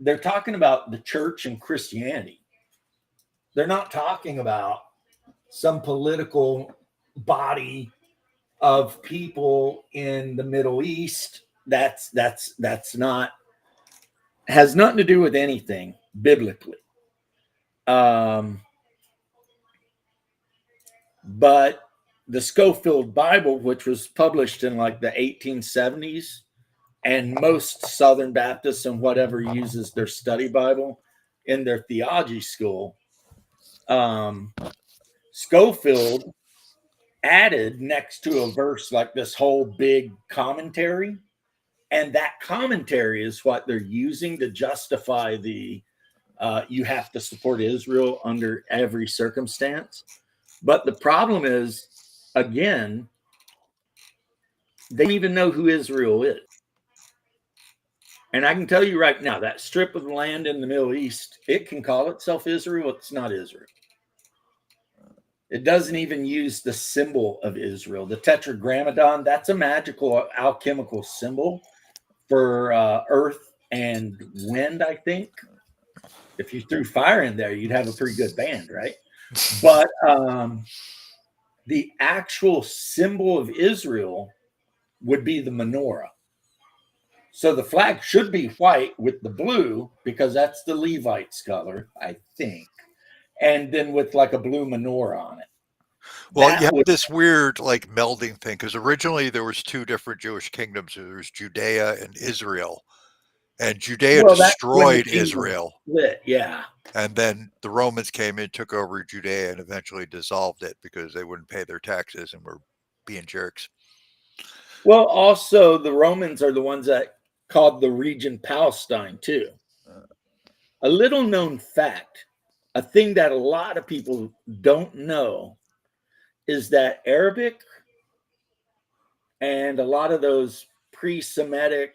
they're talking about the church and Christianity. They're not talking about some political body of people in the Middle East. That's not, has nothing to do with anything biblically. But the Scofield Bible, which was published in like the 1870s, and most Southern Baptists and whatever uses their study Bible in their theology school, Scofield added next to a verse like this whole big commentary. And that commentary is what they're using to justify the you have to support Israel under every circumstance. But the problem is, again, they don't even know who Israel is. And I can tell you right now, that strip of land in the Middle East, it can call itself Israel. It's not Israel. It doesn't even use the symbol of Israel. The tetragrammaton, that's a magical alchemical symbol for earth and wind, I think. If you threw fire in there, you'd have a pretty good band, right? But the actual symbol of Israel would be the menorah. So the flag should be white with the blue because that's the Levites color, I think. And then with like a blue menorah on it. Well, you That have would, this weird like melding thing because originally there was two different Jewish kingdoms. There was Judea and Israel, and Judea well, that's when the destroyed kingdom Israel, split. Yeah. and then the Romans came in, took over Judea, and eventually dissolved it because they wouldn't pay their taxes and were being jerks. Well, also the Romans are the ones that called the region Palestine too. A little known fact, a thing that a lot of people don't know, is that Arabic and a lot of those pre-Semitic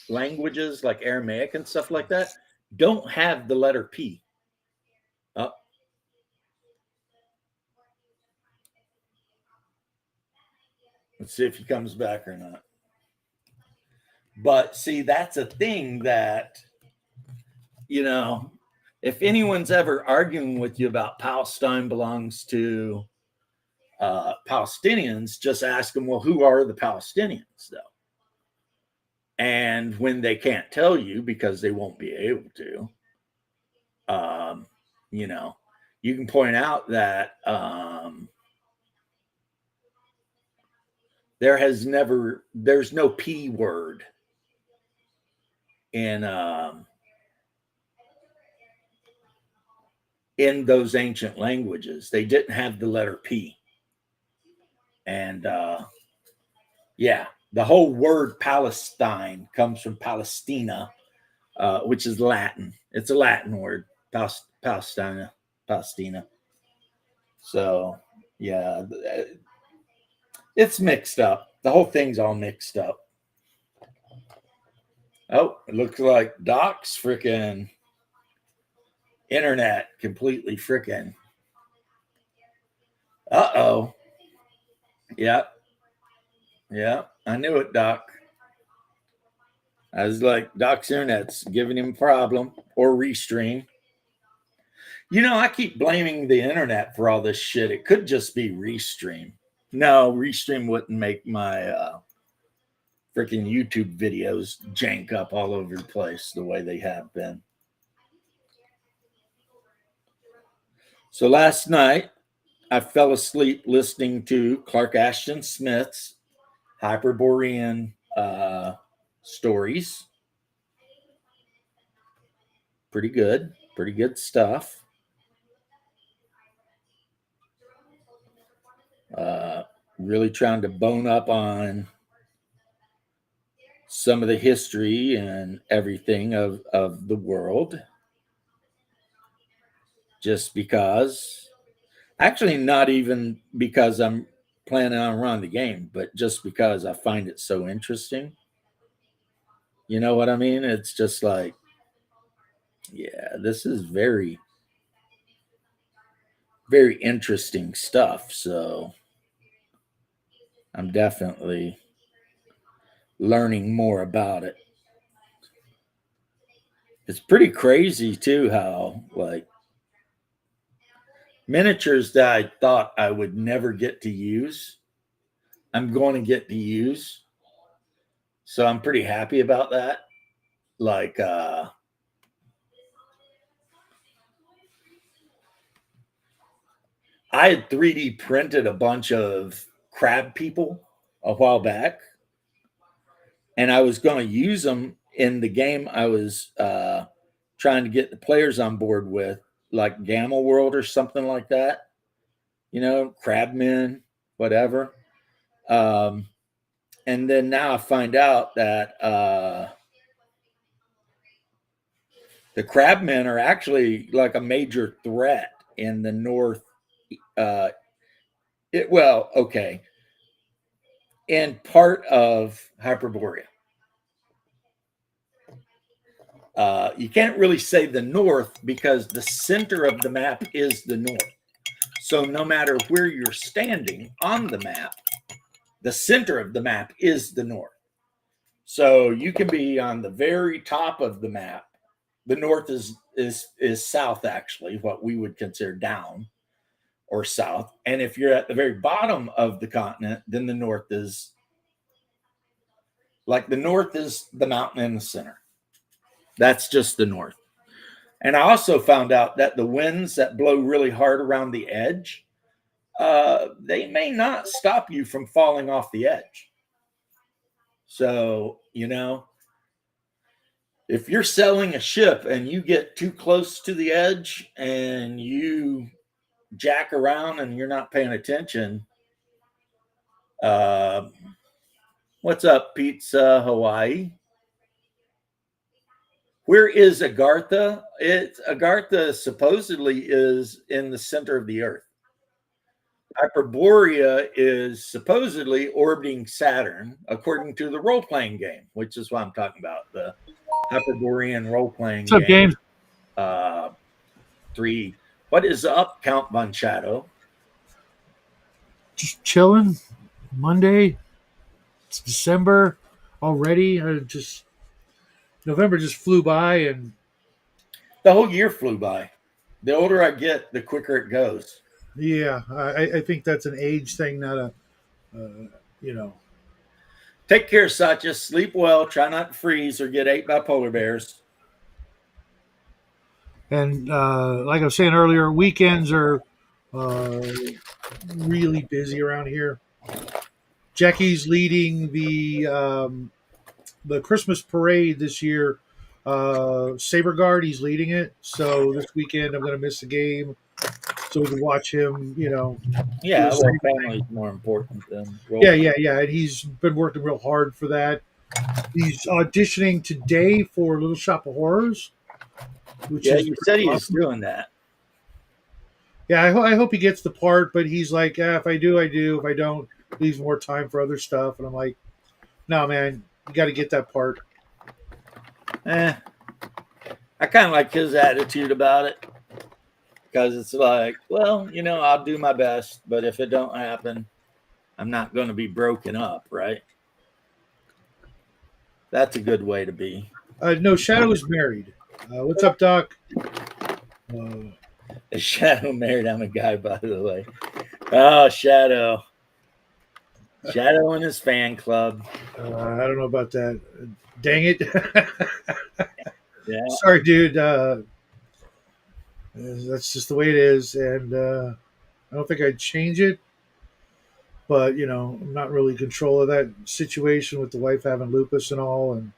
languages like Aramaic and stuff like that don't have the letter P. Oh, let's see if he comes back or not. But see, that's a thing that, you know, if anyone's ever arguing with you about Palestine belongs to Palestinians, just ask them, well, who are the Palestinians, though? And when they can't tell you because they won't be able to, you know, you can point out that there's no P word in those ancient languages. They didn't have the letter P. And yeah, the whole word Palestine comes from Palestina, which is Latin. It's a Latin word, Palestina. So yeah, it's mixed up. The whole thing's all mixed up. Oh, it looks like Doc's freaking internet completely freaking. Uh-oh. Yep. Yeah, I knew it, Doc. I was like, Doc's internet's giving him a problem, or Restream. You know, I keep blaming the internet for all this shit. It could just be Restream. No, Restream wouldn't make my freaking YouTube videos jank up all over the place the way they have been. So last night, I fell asleep listening to Clark Ashton Smith's Hyperborean stories. Pretty good stuff. Really trying to bone up on some of the history and everything of the world. Just because, actually, not even because I'm planning on running the game, but just because I find it so interesting. You know what I mean? It's just like, yeah, this is very, very interesting stuff. So I'm definitely learning more about it. It's pretty crazy too how like miniatures that I thought I would never get to use, I'm going to get to use. So I'm pretty happy about that. Like I had 3D printed a bunch of crab people a while back, and I was going to use them in the game I was trying to get the players on board with, like Gamma World or something like that. You know, Crabmen, whatever. And then now I find out that the Crabmen are actually like a major threat in the north. Okay, in part of Hyperborea. You can't really say the north because the center of the map is the north. So no matter where you're standing on the map, the center of the map is the north. So you can be on the very top of the map. The north is south, actually, what we would consider down or south. And if you're at the very bottom of the continent, then the north is Like the north is the mountain in the center. That's just the north. And I also found out that the winds that blow really hard around the edge, they may not stop you from falling off the edge. So, if you're selling a ship and you get too close to the edge and you jack around and you're not paying attention, what's up, Pizza Hawaii? Where is Agartha? Agartha supposedly is in the center of the Earth. Hyperborea is supposedly orbiting Saturn, according to the role-playing game, which is what I'm talking about, the Hyperborean role-playing What's up, game. James? 3. What is up, Count Von Shadow? Just chilling. Monday. It's December already. November just flew by, and The whole year flew by. The older I get, the quicker it goes. yeah, I think that's an age thing, not a Take care, Satya. Sleep well. Try not to freeze or get ate by polar bears. And like I was saying earlier, weekends are really busy around here. Jackie's leading the Christmas parade this year. Saber Guard, he's leading it. So this weekend I'm going to miss the game so we can watch him. Yeah, Do the well, same family's more important than role. Yeah. And he's been working real hard for that. He's auditioning today for Little Shop of Horrors. Which Yeah, is you said he was awesome. doing that. Yeah, I hope he gets the part, but he's like, if I do, I do. If I don't, leaves more time for other stuff. And I'm like, no, man, you got to get that part. I kind of like his attitude about it, because it's like, well, I'll do my best, but if it don't happen, I'm not going to be broken up, right? That's a good way to be. No, Shadow is married. What's up, Doc? Shadow married. I'm a guy, by the way. Oh, Shadow and his fan club. I don't know about that. Dang it. Yeah. Sorry, dude. That's just the way it is. And I don't think I'd change it. But, I'm not really in control of that situation with the wife having lupus and all. And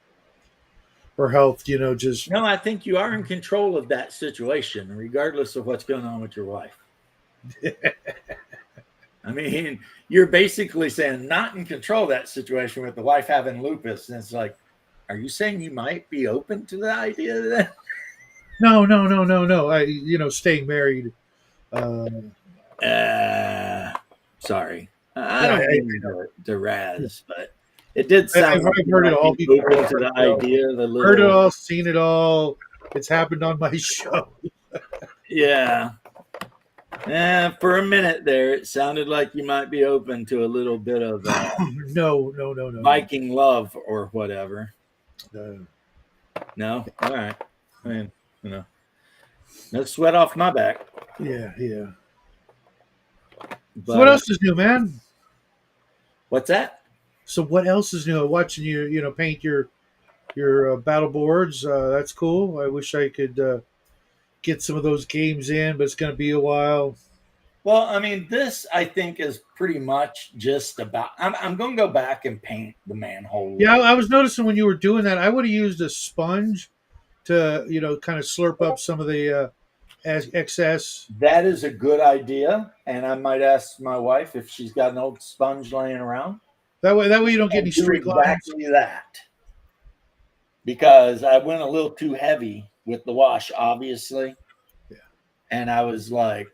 her health, just. No, I think you are in control of that situation, regardless of what's going on with your wife. I mean, you're basically saying not in control of that situation with the wife having lupus. And it's like, are you saying you might be open to the idea of that? No. Staying married. Sorry. I don't mean to razz, but it did sound I've like heard it all before. open to the idea of the little. Heard it all, seen it all. It's happened on my show. Yeah. For a minute there, it sounded like you might be open to a little bit of No. Viking love or whatever. No. No? All right. I mean, no sweat off my back. Yeah. But, So what else is new, man? What's that? So what else is new? Watching you, paint your battle boards. That's cool. I wish I could get some of those games in, but it's going to be a while. Well, I mean, this I think is pretty much just about. I'm going to go back and paint the manhole. Yeah, I was noticing when you were doing that, I would have used a sponge to, kind of slurp up some of the excess. That is a good idea, and I might ask my wife if she's got an old sponge laying around. That way you don't get any streak lines. Exactly that. Because I went a little too heavy with the wash, obviously. Yeah. And I was like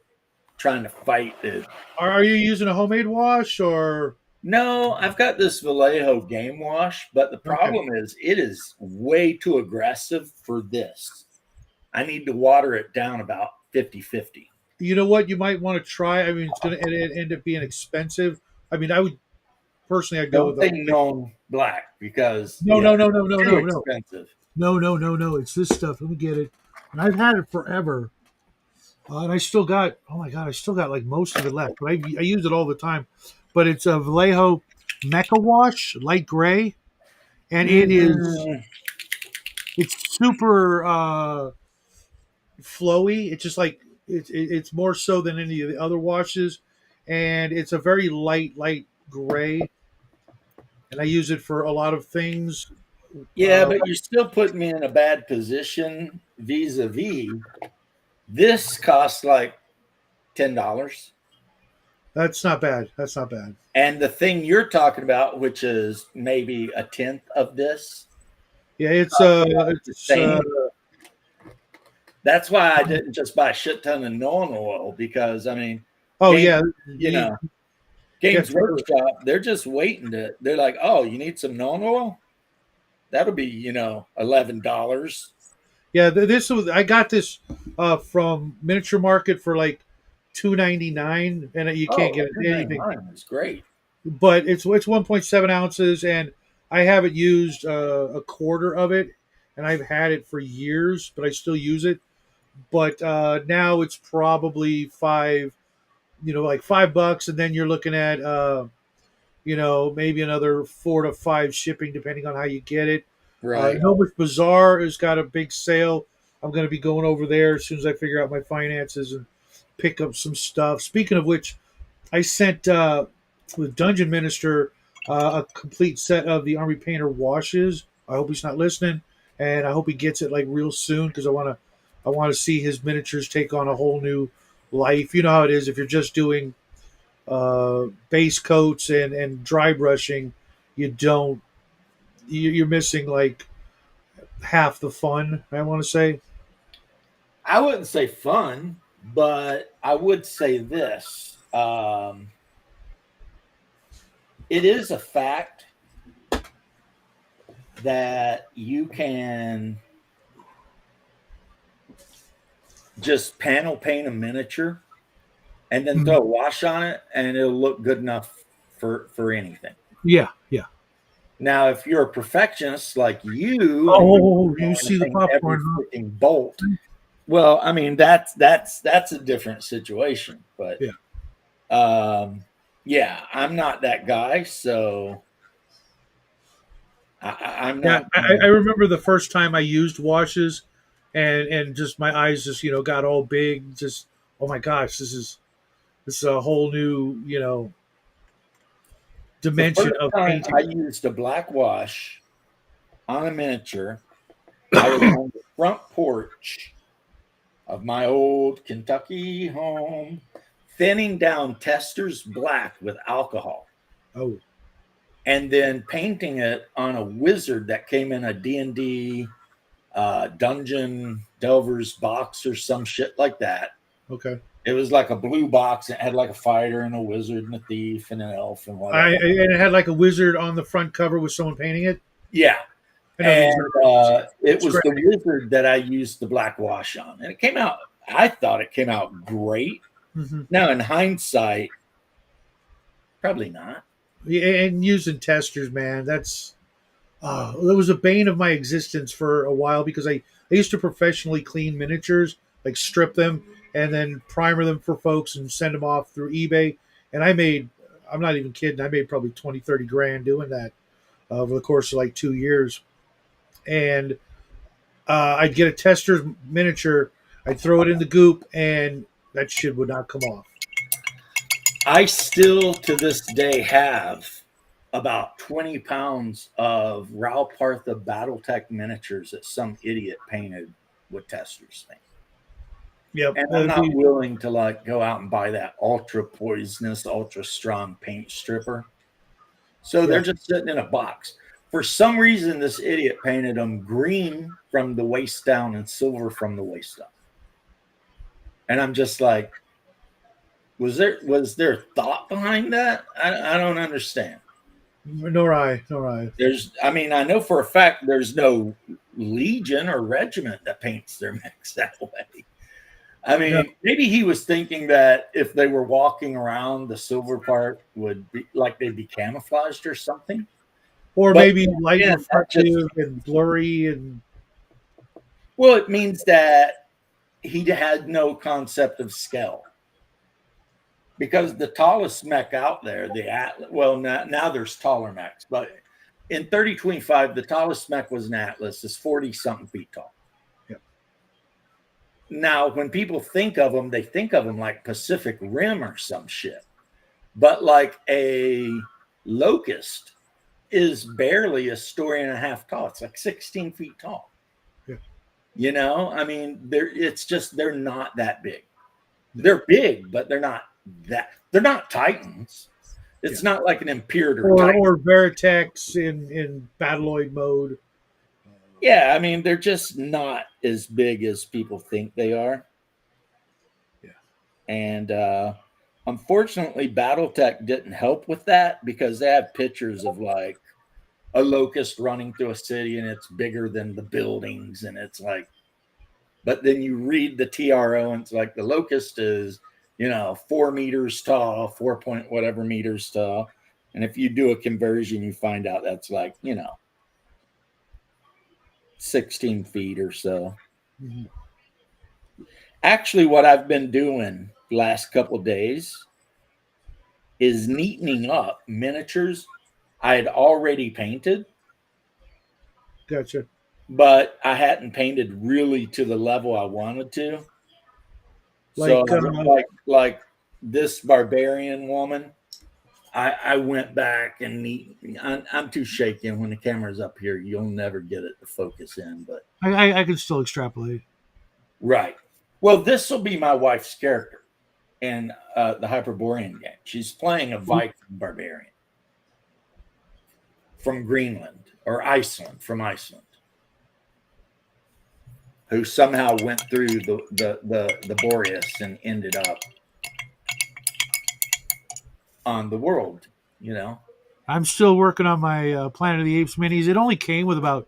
trying to fight it. Are you using a homemade wash or? No, I've got this Vallejo game wash, but the problem is it is way too aggressive for this. I need to water it down about 50-50. You know what? You might want to try. I mean, it's going to end up being expensive. I mean, I would personally, I'd go Don't with say known black because No. expensive. No. It's this stuff. Let me get it. And I've had it forever. And I still got, oh my God, I still got like most of it left. But I use it all the time. But it's a Vallejo Mecha Wash, light gray. and it's super flowy. It's just like it's more so than any of the other washes, and it's a very light gray. And I use it for a lot of things. Yeah, but you're still putting me in a bad position vis-a-vis. This costs like $10. That's not bad. That's not bad. And the thing you're talking about, which is maybe a tenth of this, Yeah, it's the same. That's why I didn't just buy a shit ton of non oil, because I mean, oh Games, yeah, you know, Games Workshop, they're just waiting they're like, oh, you need some non oil? That'll be, $11. yeah. This was I got this from Miniature Market for like $2.99, and you can't get anything. It's great, but it's 1.7 ounces, and I haven't used a quarter of it, and I've had it for years, but I still use it. But now it's probably like $5, and then you're looking at maybe another 4 to 5 shipping, depending on how you get it. right? Nobles Bazaar has got a big sale. I'm going to be going over there as soon as I figure out my finances and pick up some stuff. Speaking of which, I sent the Dungeon Minister a complete set of the Army Painter washes. I hope he's not listening, and I hope he gets it like real soon, because I want to see his miniatures take on a whole new life. You know how it is if you're just doing base coats and dry brushing, you're missing like half the fun, I want to say. I wouldn't say fun, but I would say this. It is a fact that you can just panel paint a miniature and then throw a wash on it, and it'll look good enough for anything. Yeah. Now, if you're a perfectionist like you, you see the popcorn, every bolt. Well, I mean that's a different situation, but yeah, I'm not that guy, so I'm not. I remember the first time I used washes, and just my eyes just got all big. Just, oh my gosh, this is a whole new dimension of painting. I used a black wash on a miniature. I was on the front porch of my old Kentucky home, thinning down Tester's black with alcohol. Oh. And then painting it on a wizard that came in a D&D Dungeon Delvers box or some shit like that. Okay. It was like a blue box. It had like a fighter and a wizard and a thief and an elf and whatever. And it had like a wizard on the front cover with someone painting it? Yeah. And it was great. the wizard that I used the black wash on. And it came out, I thought it came out great. Mm-hmm. Now, in hindsight, probably not. Yeah, and using testers, man, that's it was a bane of my existence for a while, because I used to professionally clean miniatures, like strip them and then primer them for folks and send them off through eBay. And I'm not even kidding, I made probably 20, 30 grand doing that over the course of like 2 years. And I'd get a tester's miniature, I'd throw it in the goop, and that shit would not come off. I still, to this day, have about 20 pounds of Ral Partha Battletech miniatures that some idiot painted with testers thing. Yep. And I'm not willing to like go out and buy that ultra poisonous, ultra strong paint stripper. So they're just sitting in a box. For some reason, this idiot painted them green from the waist down and silver from the waist up. And I'm just like, was there thought behind that? I don't understand. Nor I. I know for a fact there's no legion or regiment that paints their mechs that way. I mean, maybe he was thinking that if they were walking around, the silver part would be like they'd be camouflaged or something. Or maybe light reflective and blurry. And well, it means that he had no concept of scale. Because the tallest mech out there, now there's taller mechs, but in 3025, the tallest mech was an Atlas, is 40 something feet tall. Yep. Now, when people think of them, they think of them like Pacific Rim or some shit. But like a Locust is barely a story and a half tall. It's like 16 feet tall. Yeah. You know, I mean, they're not that big. They're big, but they're not Titans. It's not like an Imperator or Veritex in Battloid mode. Yeah, I mean, they're just not as big as people think they are. Yeah. And unfortunately, Battletech didn't help with that because they have pictures of like a Locust running through a city and it's bigger than the buildings. And it's like, but then you read the TRO and it's like the Locust is, 4 meters tall, 4 point whatever meters tall. And if you do a conversion, you find out that's like, 16 feet or so. Mm-hmm. Actually, what I've been doing the last couple of days is neatening up miniatures I had already painted. Gotcha. But I hadn't painted really to the level I wanted to. Like this barbarian woman, I went back and I'm too shaky, and when the camera's up here, you'll never get it to focus in. But I can still extrapolate. Right. Well, this will be my wife's character in the Hyperborean game. She's playing a Viking barbarian from Greenland or Iceland, who somehow went through the Boreas and ended up on the world, I'm still working on my Planet of the Apes minis. It only came with about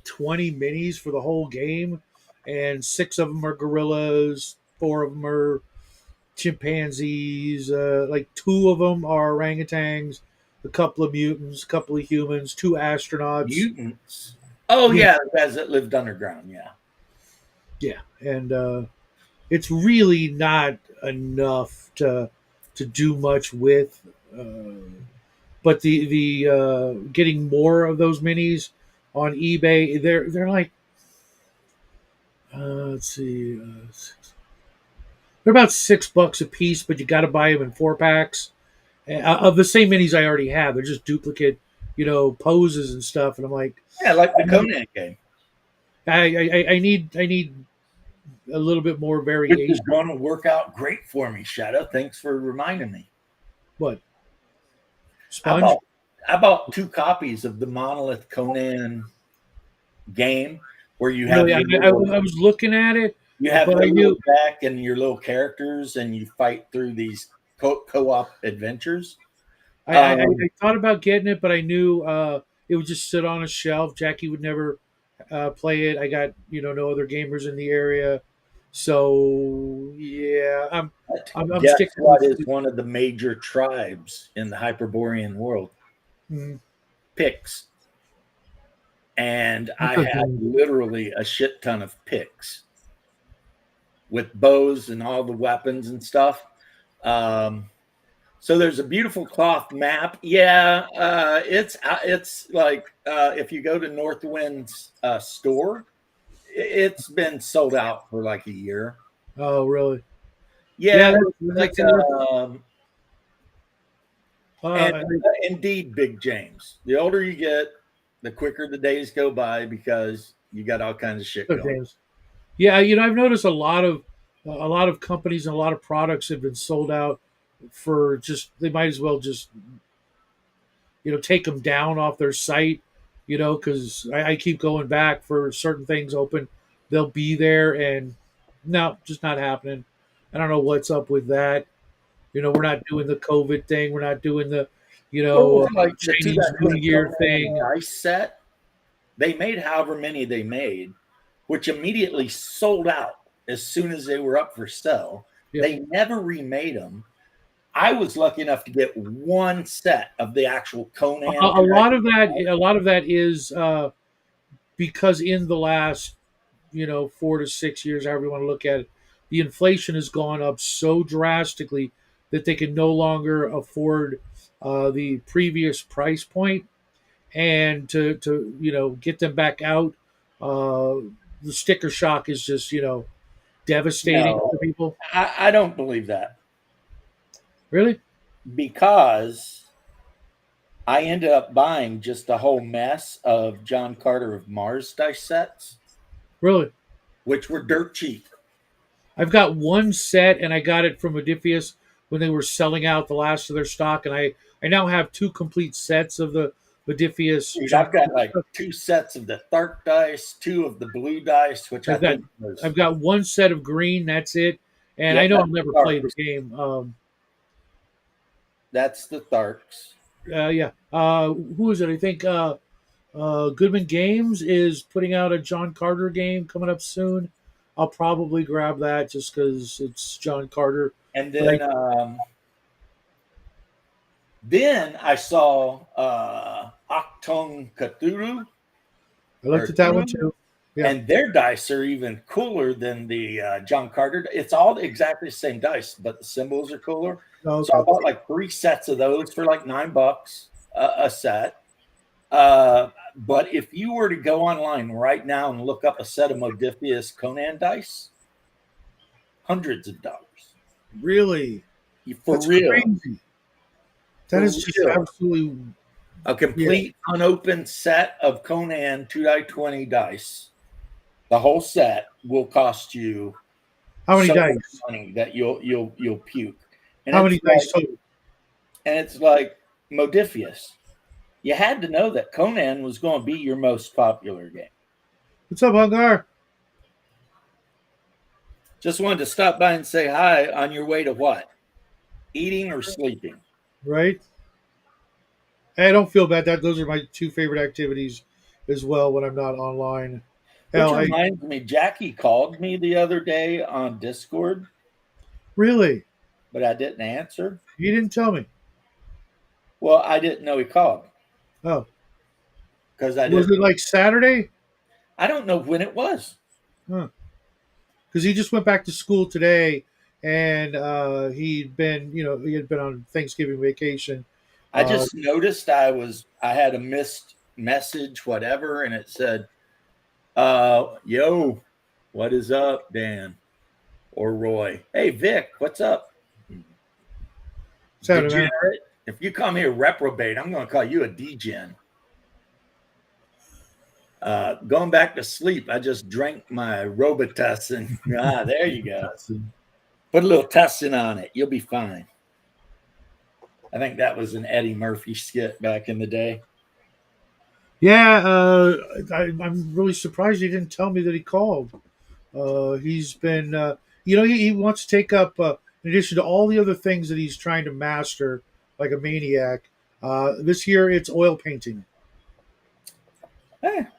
20 minis for the whole game, and 6 of them are gorillas, 4 of them are chimpanzees, like 2 of them are orangutans, a couple of mutants, a couple of humans, 2 astronauts. Mutants? Oh, yeah, the guys that lived underground, yeah. Yeah, and it's really not enough to do much with. But the getting more of those minis on eBay, they're like, let's see, they're about $6 a piece, but you got to buy them in 4-packs of the same minis I already have. They're just duplicate, poses and stuff, and I'm like, yeah, like the Conan game. I need a little bit more variation. Which is going to work out great for me, Shadow. Thanks for reminding me. What? Sponge? I bought 2 copies of the Monolith Conan game where you have. I was looking at it. You have the little deck and your little characters, and you fight through these co-op adventures. I thought about getting it, but I knew it would just sit on a shelf. Jackie would never play it. I got no other gamers in the area, so yeah, I'm sticking. What is one of the major tribes in the Hyperborean world? Mm-hmm. Picts, and I had literally a shit ton of picks with bows and all the weapons and stuff. So there's a beautiful cloth map. Yeah, it's like if you go to Northwind's store, it's been sold out for like a year. Oh, really? Yeah, indeed, Big James. The older you get, the quicker the days go by because you got all kinds of shit going. Yeah, I've noticed a lot of companies and a lot of products have been sold out for they might as well just take them down off their site, because I keep going back for certain things open. They'll be there, and no, just not happening. I don't know what's up with that. We're not doing the COVID thing. We're not doing the like Chinese New Year thing. Dice set. They made however many they made, which immediately sold out as soon as they were up for sale. Yeah. They never remade them. I was lucky enough to get 1 set of the actual Conan. A lot of that is because in the last 4 to 6 years, however you want to look at it, the inflation has gone up so drastically that they can no longer afford the previous price point, and to get them back out. Uh, the sticker shock is just devastating No, for people. I don't believe that Really, because I ended up buying just a whole mess of John Carter of Mars dice sets, really. which were dirt cheap. I've got one set, and I got it from Modiphius when they were selling out the last of their stock, and I now have two complete sets of the Modiphius. Dude, I've got like 2 sets of the Thark dice, 2 of the blue dice, which I I've got think was I've got one set of green. That's it, and I yep, know that's I'll never the play the Tharks. game. That's the Tharks. Yeah. Who is it? I think Goodman Games is putting out a John Carter game coming up soon. I'll probably grab that just because it's John Carter. And But then I saw Octung Cthulhu, I looked at that one too. Yeah. and their dice are even cooler than the John Carter. It's all exactly the same dice, but the symbols are cooler. Oh, So I okay. bought like 3 sets of those for like $9 a set. But if you were to go online right now and look up a set of Modiphius Conan dice, hundreds of dollars. Really? For That's real. crazy. That For is just real. absolutely. A complete unopened set of Conan 2x20 dice. The whole set will cost you How many so dice? much money that you'll puke. And How it's many dice like, total? and it's like Modiphius. You had to know that Conan was going to be your most popular game. What's up, Hungar? Just wanted to stop by and say hi on your way to what? Eating or sleeping? Right? Hey, I don't feel bad. Those are my two favorite activities as well when I'm not online. Which Hell, reminds me, Jackie called me the other day on Discord, really? but I didn't answer. You didn't tell me. Well, I didn't know he called Oh, because I was didn't. it like Saturday? I don't know when it was. Huh. Because he just went back to school today, and he had been on Thanksgiving vacation. I just noticed I had a missed message, whatever, and it said, yo, what is up, Dan or Roy? Hey, Vic, what's up? Saturday, man. Degenerate. If you call me a reprobate, I'm going to call you a degen. Going back to sleep, I just drank my Robitussin. There you go. Put a little tussin on it. You'll be fine. I think that was an Eddie Murphy skit back in the day. Yeah, I'm really surprised he didn't tell me that he called. He's been, he wants to take up, in addition to all the other things that he's trying to master like a maniac, this year it's oil painting.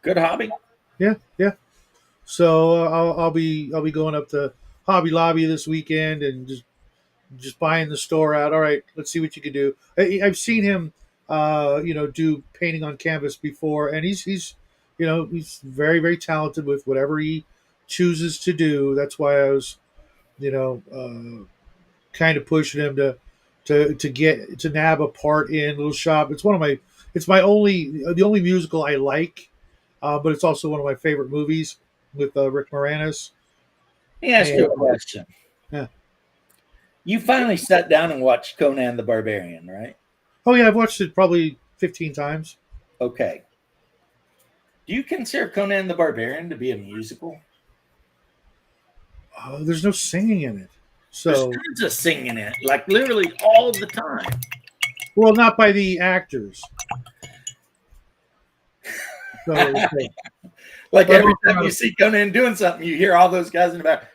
Good hobby. Yeah, yeah. So I'll be going up to Hobby Lobby this weekend and just buying the store out. All right, let's see what you can do. I've seen him, do painting on canvas before, and he's very very talented with whatever he chooses to do. That's why I was, kind of pushing him to get to nab a part in Little Shop. It's the only musical I like, but it's also one of my favorite movies with Rick Moranis. Let me ask you a question. Yeah. You finally sat down and watched Conan the Barbarian, right? Oh yeah, I've watched it probably 15 times. Okay. Do you consider Conan the Barbarian to be a musical? There's no singing in it, so There's tons of singing in it, like literally all the time. well, not by the actors. So, Like every time you see Conan doing something, you hear all those guys in the back,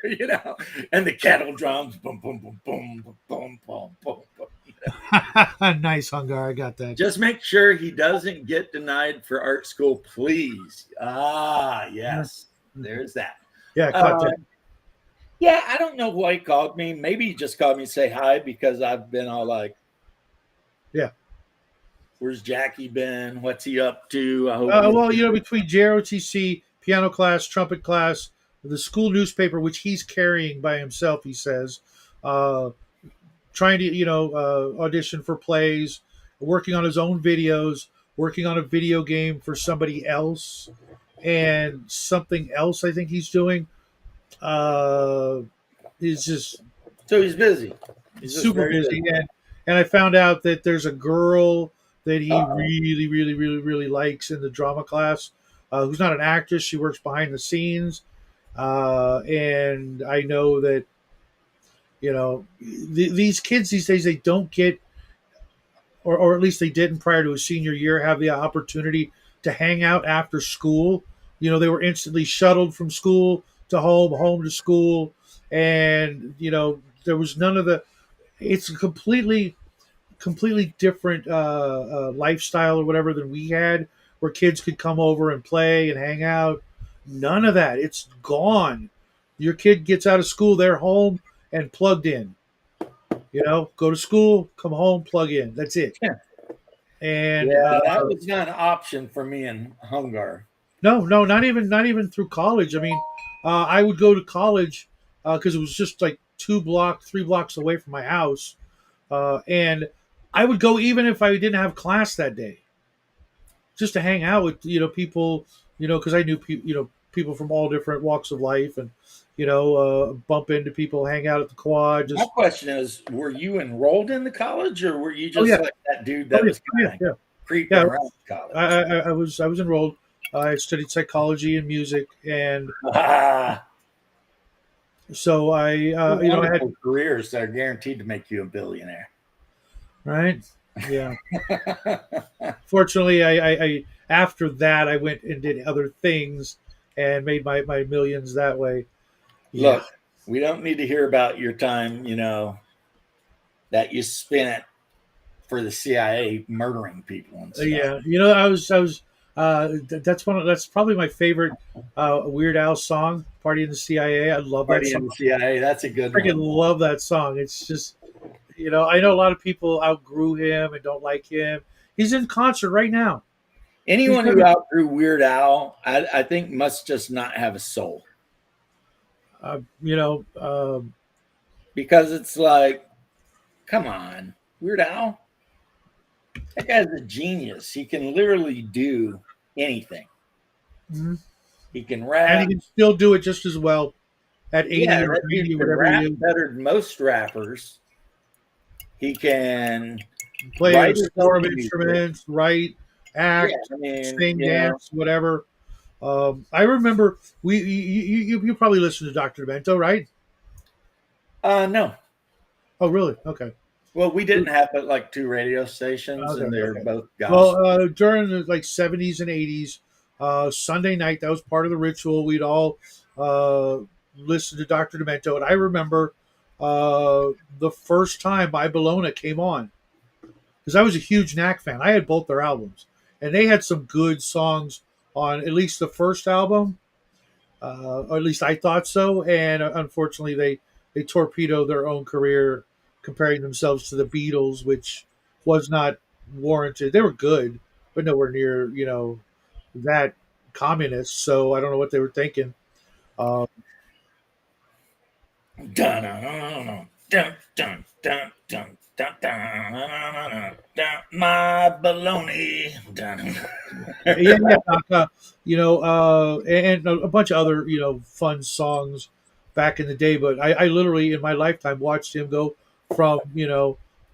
you know, and the kettle drums, boom, boom, boom, boom, boom, boom, boom, boom. nice, Hungar. I got that. Just make sure he doesn't get denied for art school, please. Yes, there's that. Yeah, caught that. Yeah, I don't know why he called me. Maybe he just called me to say hi because I've been all like, yeah. Where's Jackie been? What's he up to? I hope Between JROTC, piano class, trumpet class, the school newspaper, which he's carrying by himself, he says, trying to audition for plays, working on his own videos, working on a video game for somebody else, and something else I think he's doing. He's just So he's busy. He's just super very busy, and I found out that there's a girl that he Uh-oh. really, really, really, really likes in the drama class, who's not an actress. She works behind the scenes, and I know that these kids these days, they don't get, or at least they didn't prior to his senior year, have the opportunity to hang out after school. They were instantly shuttled from school to home, home to school, and there was none of the. It's a completely different lifestyle or whatever than we had, where kids could come over and play and hang out. None of that. It's gone. Your kid gets out of school, they're home and plugged in. Go to school, come home, plug in. That's it. Yeah. And that was not an option for me in Hungar. no, not even through college. I mean, I would go to college because it was just like 3 blocks away from my house, and I would go even if I didn't have class that day, just to hang out with people, because I knew people from all different walks of life, and bump into people, hang out at the quad. My question is, were you enrolled in the college, or were you just yeah. like that dude that was kind of creeping around college? I was enrolled. I studied psychology and music, and so I I had careers that are guaranteed to make you a billionaire. Right? Yeah. Fortunately, I after that I went and did other things and made my millions that way. Look, we don't need to hear about your time, that you spent for the CIA murdering people and stuff. Yeah. I was that's probably my favorite Weird Al song, "Party in the CIA." I love that Party in song. the CIA, that's a good I freaking one. love that song. It's just I know a lot of people outgrew him and don't like him. He's in concert right now. Anyone who outgrew Weird Al, I think must just not have a soul. Because it's like, come on, Weird Al? That guy's a genius. He can literally do anything. Mm-hmm. He can rap. And he can still do it just as well at 80 or 90, whatever he is. Better than most rappers. He can play a score of instruments, write, act, sing, dance, whatever. I remember you probably listened to Dr. Demento, right? No. Oh, really? Okay. Well, we didn't have but like 2 radio stations, and they're both gospel. Well, during the 70s and 80s, Sunday night, that was part of the ritual. We'd all listen to Dr. Demento, and I remember the first time My Bologna came on, because I was a huge Knack fan. I had both their albums, and they had some good songs on at least the first album, or at least I thought so. And unfortunately, they torpedoed their own career, comparing themselves to the Beatles, which was not warranted. They were good, but nowhere near that communist. So I don't know what they were thinking. Dun, dun, dun, dun, dun, dun, dun, dun, dun, dun, My baloney. And a bunch of other fun songs back in the day. But I literally in my lifetime watched him go from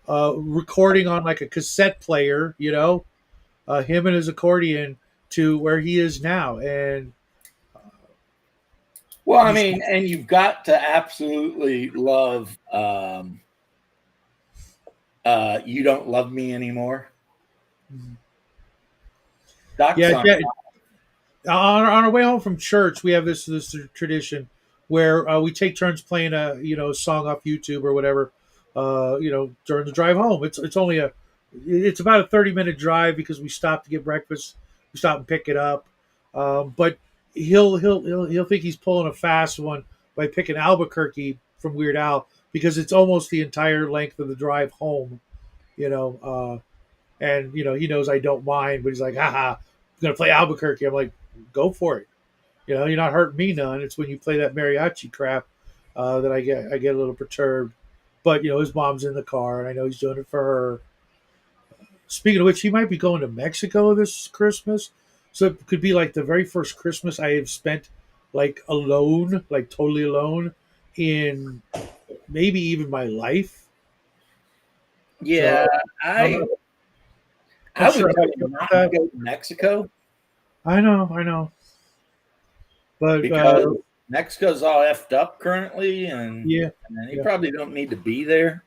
recording on like a cassette player, him and his accordion, to where he is now. And well, I mean, and you've got to absolutely love You Don't Love Me Anymore. On our way home from church, we have this tradition where we take turns playing a song off YouTube or whatever, during the drive home. It's only it's about a 30-minute drive because we stop to get breakfast, we stop and pick it up, but he'll think he's pulling a fast one by picking Albuquerque from Weird Al, because it's almost the entire length of the drive home, and he knows I don't mind, but he's like, haha, I'm gonna play Albuquerque. I'm like, go for it. You're not hurting me none. It's when you play that mariachi crap that I get a little perturbed. but his mom's in the car, and I know he's doing it for her. Speaking of which, he might be going to Mexico this Christmas, so it could be like the very first Christmas I have spent like alone, like totally alone, in maybe even my life. Yeah, So, I'm I not, I not would sure tell how I you feel about not to that. go to Mexico I know, but because Mexico's all effed up currently, yeah, and you yeah. probably don't need to be there.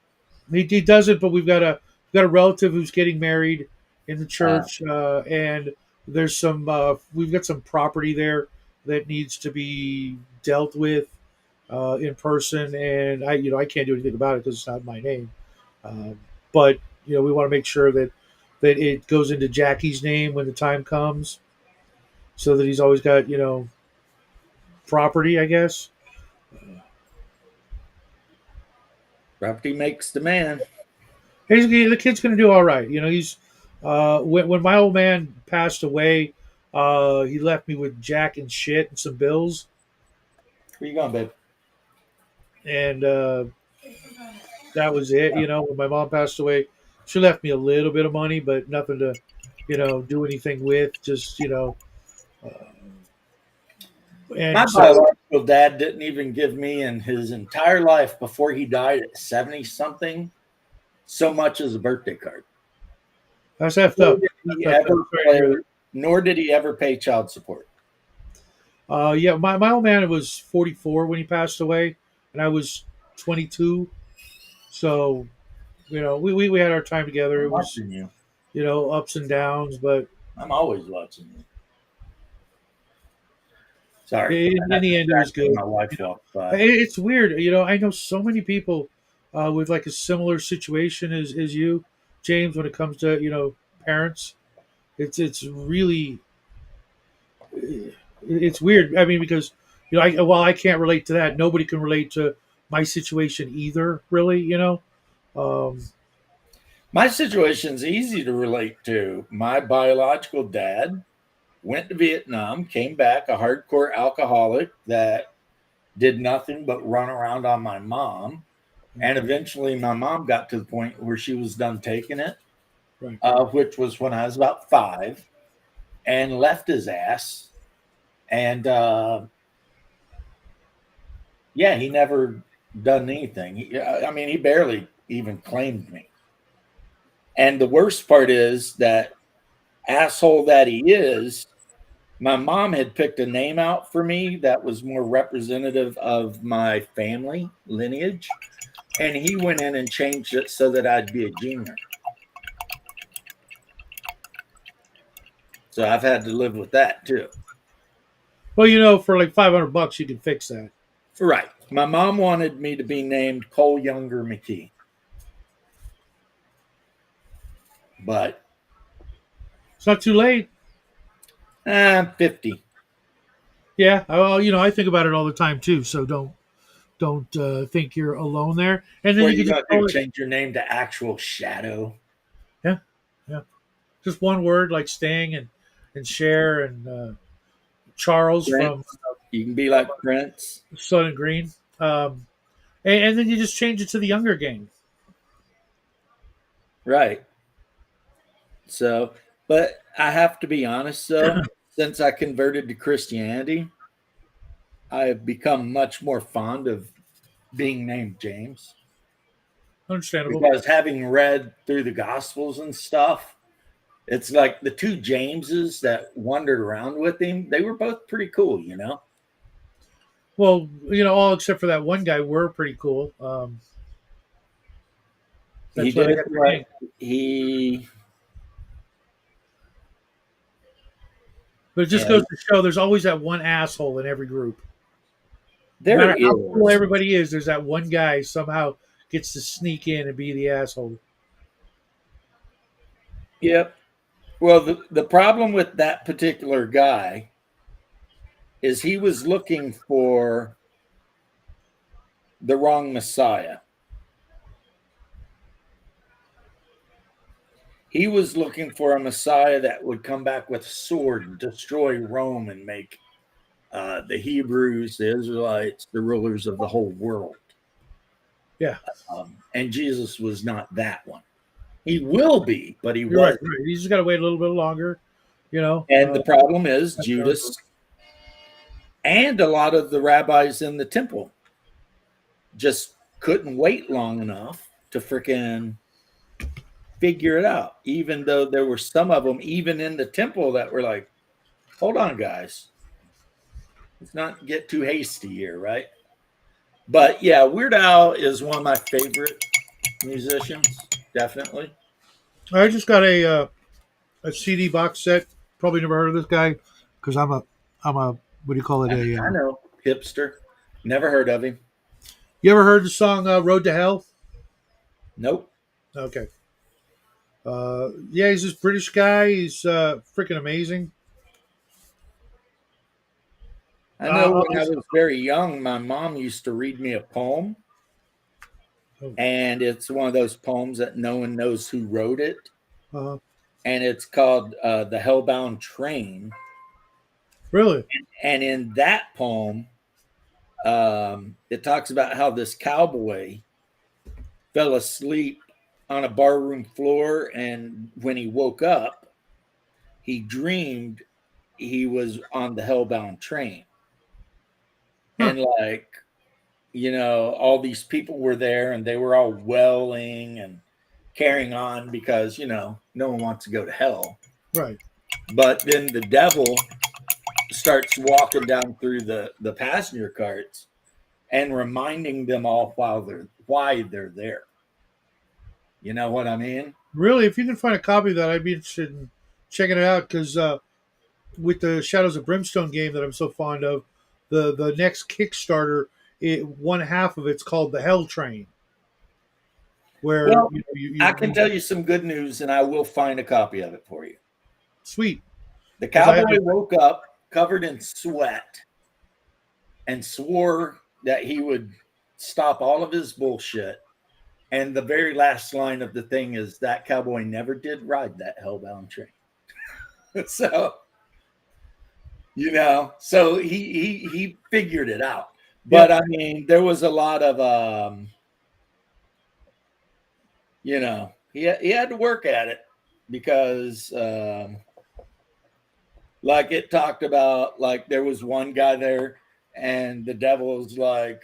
He doesn't, but we've got a relative who's getting married in the Uh, church, and there's some we've got some property there that needs to be dealt with in person, and I can't do anything about it because it's not my name. Um, but we want to make sure that it goes into Jackie's name when the time comes, so that he's always got property, I guess. property makes the man. The kid's going to do all right. He's when my old man passed away, he left me with Jack and shit and some bills, Where you going, babe? and that was it. When my mom passed away, she left me a little bit of money, but nothing to, do anything with. Just uh, My and so biological dad didn't even give me in his entire life before he died at 70 something so much as a birthday card. that's effed Nor up. did That's he effed up. ever Sorry to hear pay, that. nor did he ever pay child support. Yeah, my old man was 44 when he passed away, and I was 22. So we had our time together. I'm It was watching you. ups and downs, but I'm always watching you. Sorry. in the end, it was good. My wife walked by. It's weird. I know so many people with like a similar situation as you, James, when it comes to parents. It's really it's weird. I mean, because while I can't relate to that, nobody can relate to my situation either. Really, um, My situation's easy to relate to. My biological dad went to Vietnam, came back a hardcore alcoholic that did nothing but run around on my mom. And eventually, my mom got to the point where she was done taking it, right. which was when I was about 5, and left his ass. And yeah, he never done anything. I mean, he barely even claimed me. And the worst part is that asshole that he is, my mom had picked a name out for me that was more representative of my family lineage. And he went in and changed it so that I'd be a junior. So I've had to live with that too. Well, for like $500, you can fix that. Right. My mom wanted me to be named Cole Younger McKee. But It's not too late. I'm 50. Yeah. Well, I think about it all the time too. So don't think you're alone there. And then What are you you can just going to call do? it, Change your name to Actual Shadow? yeah, yeah. Just one word like Sting and Cher and Charles from Prince. You can be like Prince. Sun and Green. And then you just change it to the younger gang. Right. So, but I have to be honest though, since I converted to Christianity, I have become much more fond of being named James Understandable. because having read through the Gospels and stuff, it's like the two Jameses that wandered around with him, they were both pretty cool, you know? Well, all except for that one guy were pretty cool. He That's why did they it got the right. name. He, But it just yeah, goes to show there's always that one asshole in every group. No there matter how cool is. everybody is, there's that one guy somehow gets to sneak in and be the asshole. Yep. Well, the problem with that particular guy is he was looking for the wrong Messiah. He was looking for a Messiah that would come back with a sword and destroy Rome and make the Hebrews, the Israelites, the rulers of the whole world. Yeah, And Jesus was not that one. He will be, but he you're right. was. Right. You just got to wait a little bit longer. You know. And the problem is Judas and a lot of the rabbis in the temple just couldn't wait long enough to freaking figure it out, even though there were some of them, even in the temple, that were like, hold on, guys. Let's not get too hasty here, right? But yeah, Weird Al is one of my favorite musicians, definitely. I just got a CD box set. Probably never heard of this guy because I'm a what do you call it? I know, hipster. Never heard of him. You ever heard the song "Road to Hell"? Nope. Okay. Yeah, he's this British guy. He's freaking amazing. I know when I was very young, my mom used to read me a poem, and it's one of those poems that no one knows who wrote it. Uh, And it's called The Hellbound Train. really? And in that poem, it talks about how this cowboy fell asleep on a barroom floor, and when he woke up, he dreamed he was on the hellbound train. And like, all these people were there and they were all welling and carrying on because, no one wants to go to hell. Right. But then the devil starts walking down through the passenger carts and reminding them all why they're there. You know what I mean? Really, if you can find a copy of that, I'd be interested in checking it out because with the Shadows of Brimstone game that I'm so fond of, the next Kickstarter, one half of it's called the Hell Train. Where Well, I can tell you some good news, and I will find a copy of it for you. Sweet. The cowboy woke up covered in sweat and swore that he would stop all of his bullshit. And the very last line of the thing is that cowboy never did ride that hellbound train. So, so he figured it out. But I mean, there was a lot of he had to work at it because like it talked about, like there was one guy there and the devil's like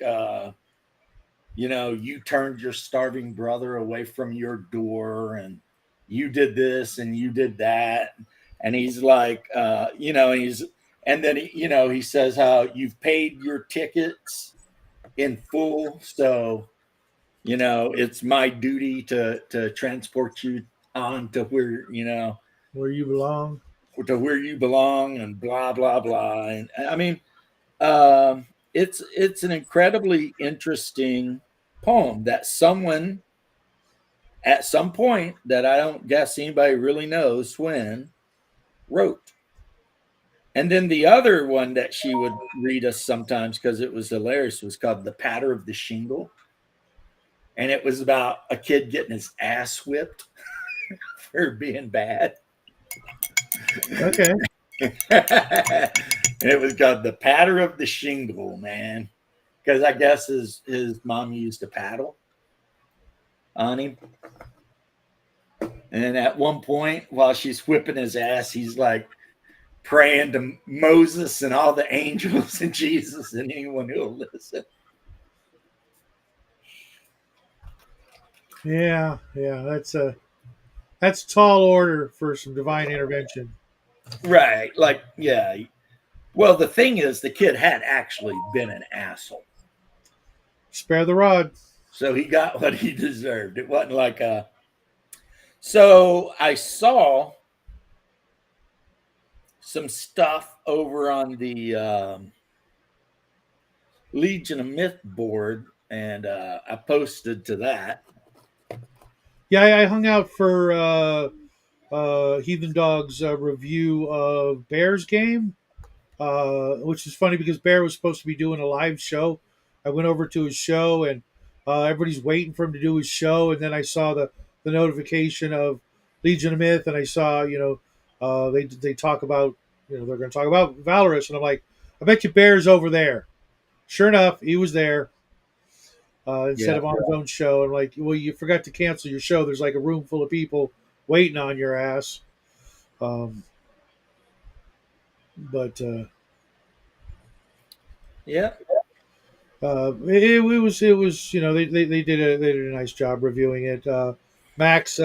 you turned your starving brother away from your door and you did this and you did that. And he's like, and then he says how you've paid your tickets in full. So, it's my duty to transport you on to where you belong. To where you belong, and blah blah blah. And I mean, it's an incredibly interesting poem that someone at some point that I don't guess anybody really knows when wrote. And then the other one that she would read us sometimes because it was hilarious was called The Patter of the Shingle. And it was about a kid getting his ass whipped for being bad. Okay. And it was called The Patter of the Shingle, man. Because I guess his mom used a paddle on him. And at one point, while she's whipping his ass, he's like praying to Moses and all the angels and Jesus and anyone who'll listen. Yeah, that's tall order for some divine intervention. Right. Like, yeah. Well, the thing is, the kid had actually been an asshole. Spare the rod. So he got what he deserved. It wasn't like a. So I saw some stuff over on the Legion of Myth board, and I posted to that. Yeah, I hung out for Heathen Dog's review of Bear's game, which is funny because Bear was supposed to be doing a live show. I went over to his show, and everybody's waiting for him to do his show. And then I saw the notification of Legion of Myth, and I saw they talk about they're going to talk about Valorous, and I'm like, I bet you Bear's over there. Sure enough, he was there. instead Yeah. of on his own show. And like, well, you forgot to cancel your show. There's like a room full of people waiting on your ass. Um, but Yeah. it was they did a nice job reviewing it. Max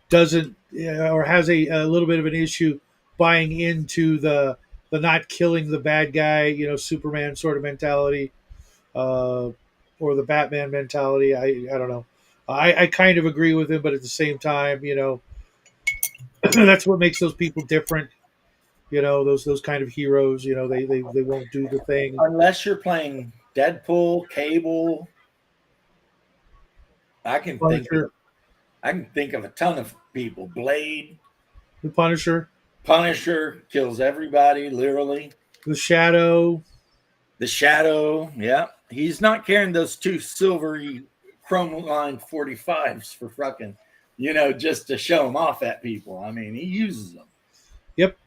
doesn't or has a little bit of an issue buying into the not killing the bad guy, Superman sort of mentality, or the Batman mentality. I don't know. I kind of agree with him, but at the same time, that's what makes those people different. Those kind of heroes. They won't do the thing. Unless you're playing Deadpool, Cable, I can think Punisher, of, I can think of a ton of people. Blade, the Punisher, Punisher kills everybody, literally. the Shadow. The Shadow, yeah. He's not carrying those two silvery chrome line 45s for fucking, just to show them off at people. I mean, he uses them. Yep.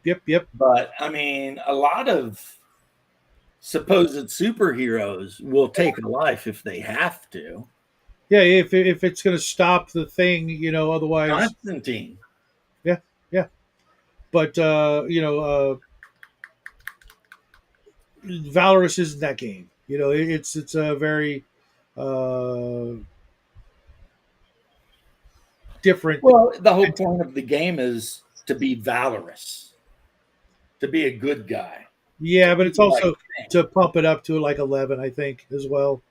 But I mean, a lot of supposed superheroes will take a life if they have to. Yeah, if it's going to stop the thing, otherwise. Constantine. Yeah. But Valorous isn't that game. It's a very different. Well, the whole point of the game is to be valorous, to be a good guy. Yeah, but it's also Like, to pump it up to like 11, I think, as well.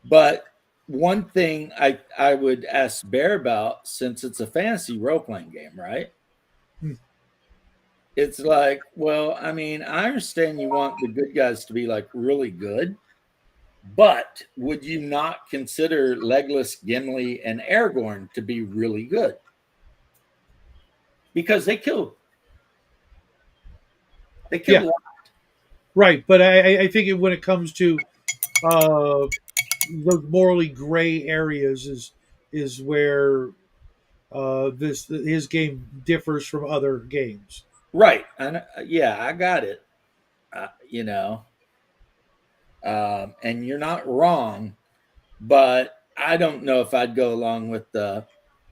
but one thing I would ask Bear about, since it's a fantasy role playing game, right? It's like, well, I mean, I understand you want the good guys to be like really good, but would you not consider Legolas, Gimli, and Aragorn to be really good? Because they kill. They kill. Yeah. Right, but I think when it comes to those morally gray areas is where his game differs from other games. Right. And yeah, I got it. And you're not wrong, but I don't know if I'd go along with the.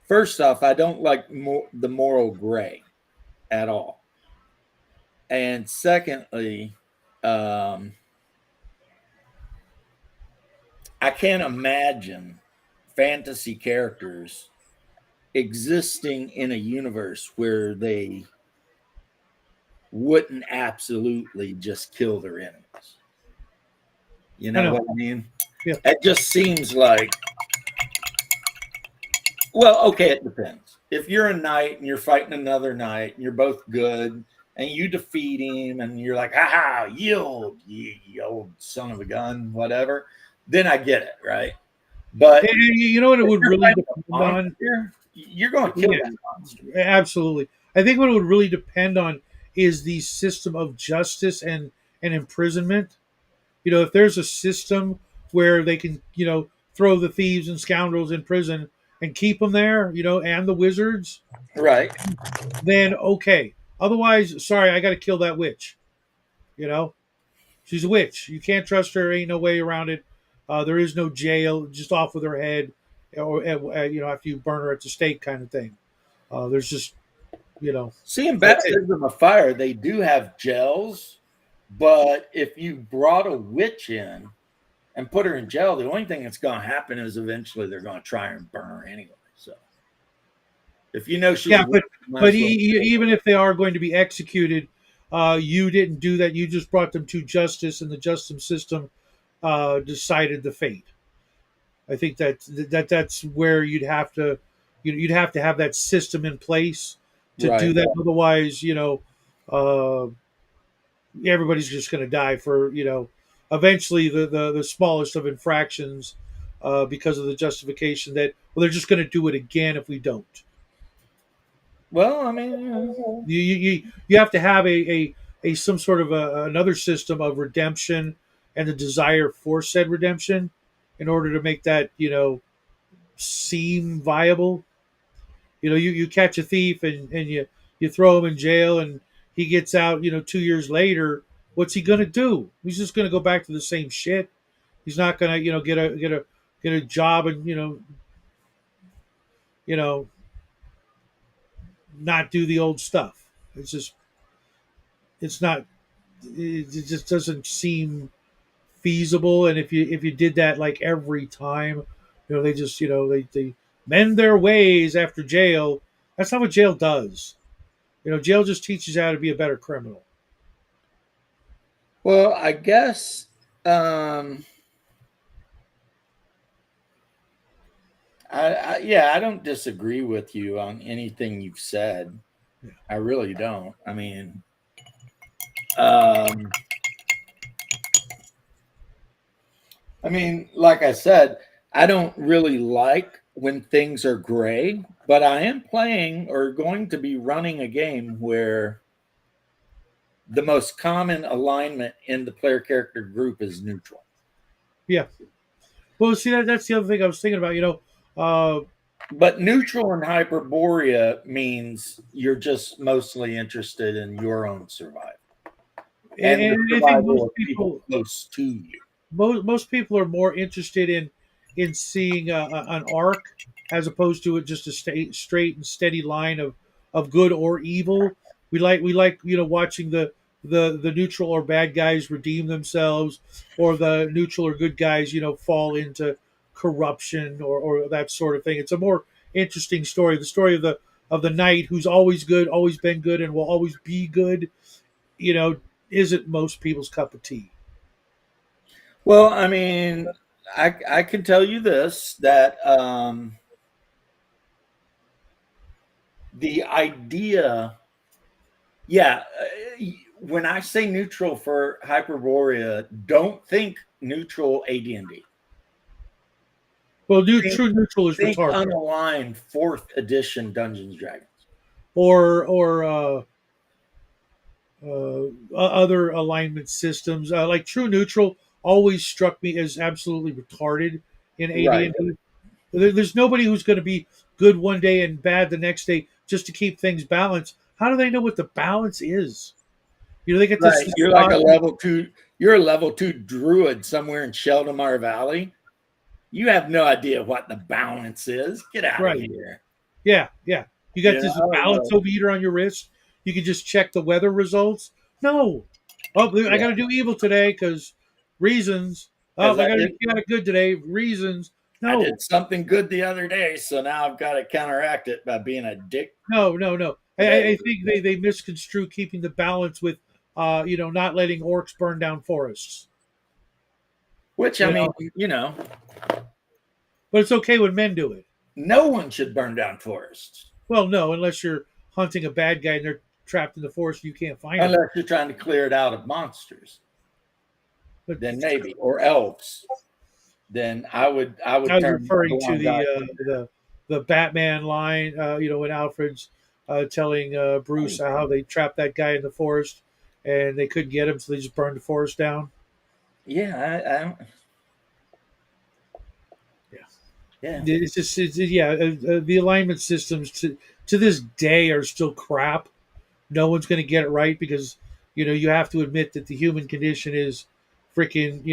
First off, I don't like the moral gray at all. And secondly, I can't imagine fantasy characters existing in a universe where they wouldn't absolutely just kill their enemies. You know what I mean? Yeah. It just seems like, well, okay, it depends. If you're a knight and you're fighting another knight and you're both good and you defeat him and you're like, ha, yield, you old son of a gun, whatever, then I get it, right? But you know what it would really depend on? You're going to kill that monster. Absolutely. I think what it would really depend on is the system of justice and imprisonment. If there's a system where they can, throw the thieves and scoundrels in prison and keep them there, and the wizards, right? Then okay. Otherwise, sorry, I got to kill that witch. She's a witch. You can't trust her. Ain't no way around it. There is no jail. Just off with her head, or after you burn her at the stake, kind of thing. There's just, See, in Baptism of Fire, they do have jails, but if you brought a witch in and put her in jail, the only thing that's going to happen is eventually they're going to try and burn her anyway. So, if you know she's but even if they are going to be executed, you didn't do that. You just brought them to justice, and the justice system decided the fate. I think that's where you'd have to have that system in place to do that. Otherwise, everybody's just going to die for eventually the smallest of infractions because of the justification that they're just going to do it again if we don't. Well, I mean, you have to have a some sort of another system of redemption and the desire for said redemption in order to make that seem viable. You catch a thief and you throw him in jail and he gets out 2 years later. What's he gonna do? He's just gonna go back to the same shit. He's not gonna, get a job and you know, not do the old stuff. It's just, it's not. It just doesn't seem feasible. And if you did that like every time, they just, they mend their ways after jail. That's not what jail does. Jail just teaches you how to be a better criminal. Well, I guess um, I don't disagree with you on anything you've said. Yeah. I really don't. Um, I mean, like I said, I don't really like when things are gray, but I am playing or going to be running a game where the most common alignment in the player character group is neutral. Yeah. Well, see, that's the other thing I was thinking about. But neutral and Hyperborea means you're just mostly interested in your own survival and the and I think survival most of people close to you. most people are more interested in seeing an arc as opposed to just a straight and steady line of good or evil. We like watching the neutral or bad guys redeem themselves, or the neutral or good guys fall into corruption or that sort of thing. It's a more interesting story. The story of the knight who's always good, always been good, and will always be good. You know, isn't most people's cup of tea. Well, I mean, I can tell you this that the idea, yeah, when I say neutral for Hyperborea, don't think neutral AD&D. Well, true neutral is Think retarded, unaligned 4th edition Dungeons and Dragons. or other alignment systems. Like true neutral always struck me as absolutely retarded in Right. AD&D. There's nobody who's going to be good one day and bad the next day just to keep things balanced. How do they know what the balance is? They get this. Right. You're like a level 2. You're a level 2 druid somewhere in Sheldamar Valley. You have no idea what the balance is. Get out Right. of here. Yeah, yeah. You got Yeah, this I don't balance know. meter on your wrist. You can just check the weather results. No. Oh, I got to do evil today because reasons. Oh, 'Cause I got to do chaotic good today. Reasons. I No, did something good the other day, so now I've got to counteract it by being a dick. no. I think they misconstrue keeping the balance with, not letting orcs burn down forests. Which, You I know, mean, but it's okay when men do it. no one should burn down forests Well, no, unless you're hunting a bad guy and they're trapped in the forest, and you can't find them. unless you're trying to clear it out of monsters. But Then maybe, or elves. Then I would I was turn referring to one guy. the Batman line, when Alfred's telling Bruce how they trapped that guy in the forest and they couldn't get him, so they just burned the forest down. Yeah, Yeah. yeah. It's just, the alignment systems to this day are still crap. No one's going to get it right because, you have to admit that the human condition is freaking,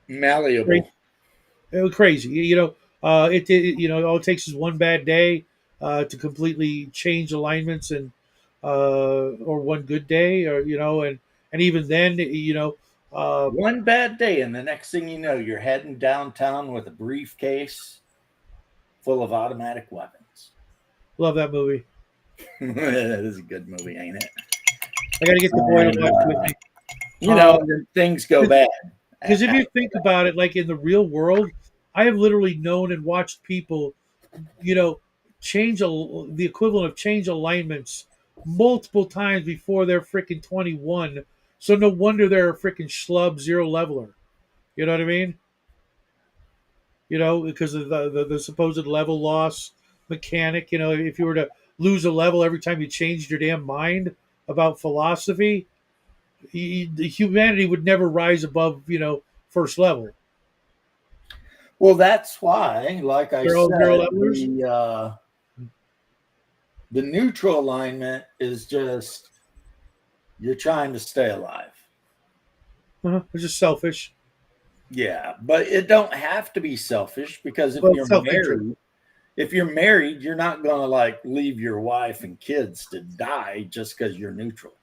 Malleable. crazy. All it takes is one bad day to completely change alignments, and or one good day, or and even then, One bad day, and the next thing you know, you're heading downtown with a briefcase full of automatic weapons. love that movie. That is a good movie, ain't it? I got to get the boy to watch with me. Things go bad. Because if you think about it, like in the real world, I have literally known and watched people, change the equivalent of change alignments multiple times before they're freaking 21. So no wonder they're a freaking schlub zero leveler. You know what I mean? Because of the supposed level loss mechanic. If you were to lose a level every time you changed your damn mind about philosophy, the humanity would never rise above, first level. Well, that's why, like I Zero said, levelers? the neutral alignment is just you're trying to stay alive. It's just selfish. Yeah, but it don't have to be selfish because Well, self-interest. if you're married, you're not going to like leave your wife and kids to die just because you're neutral.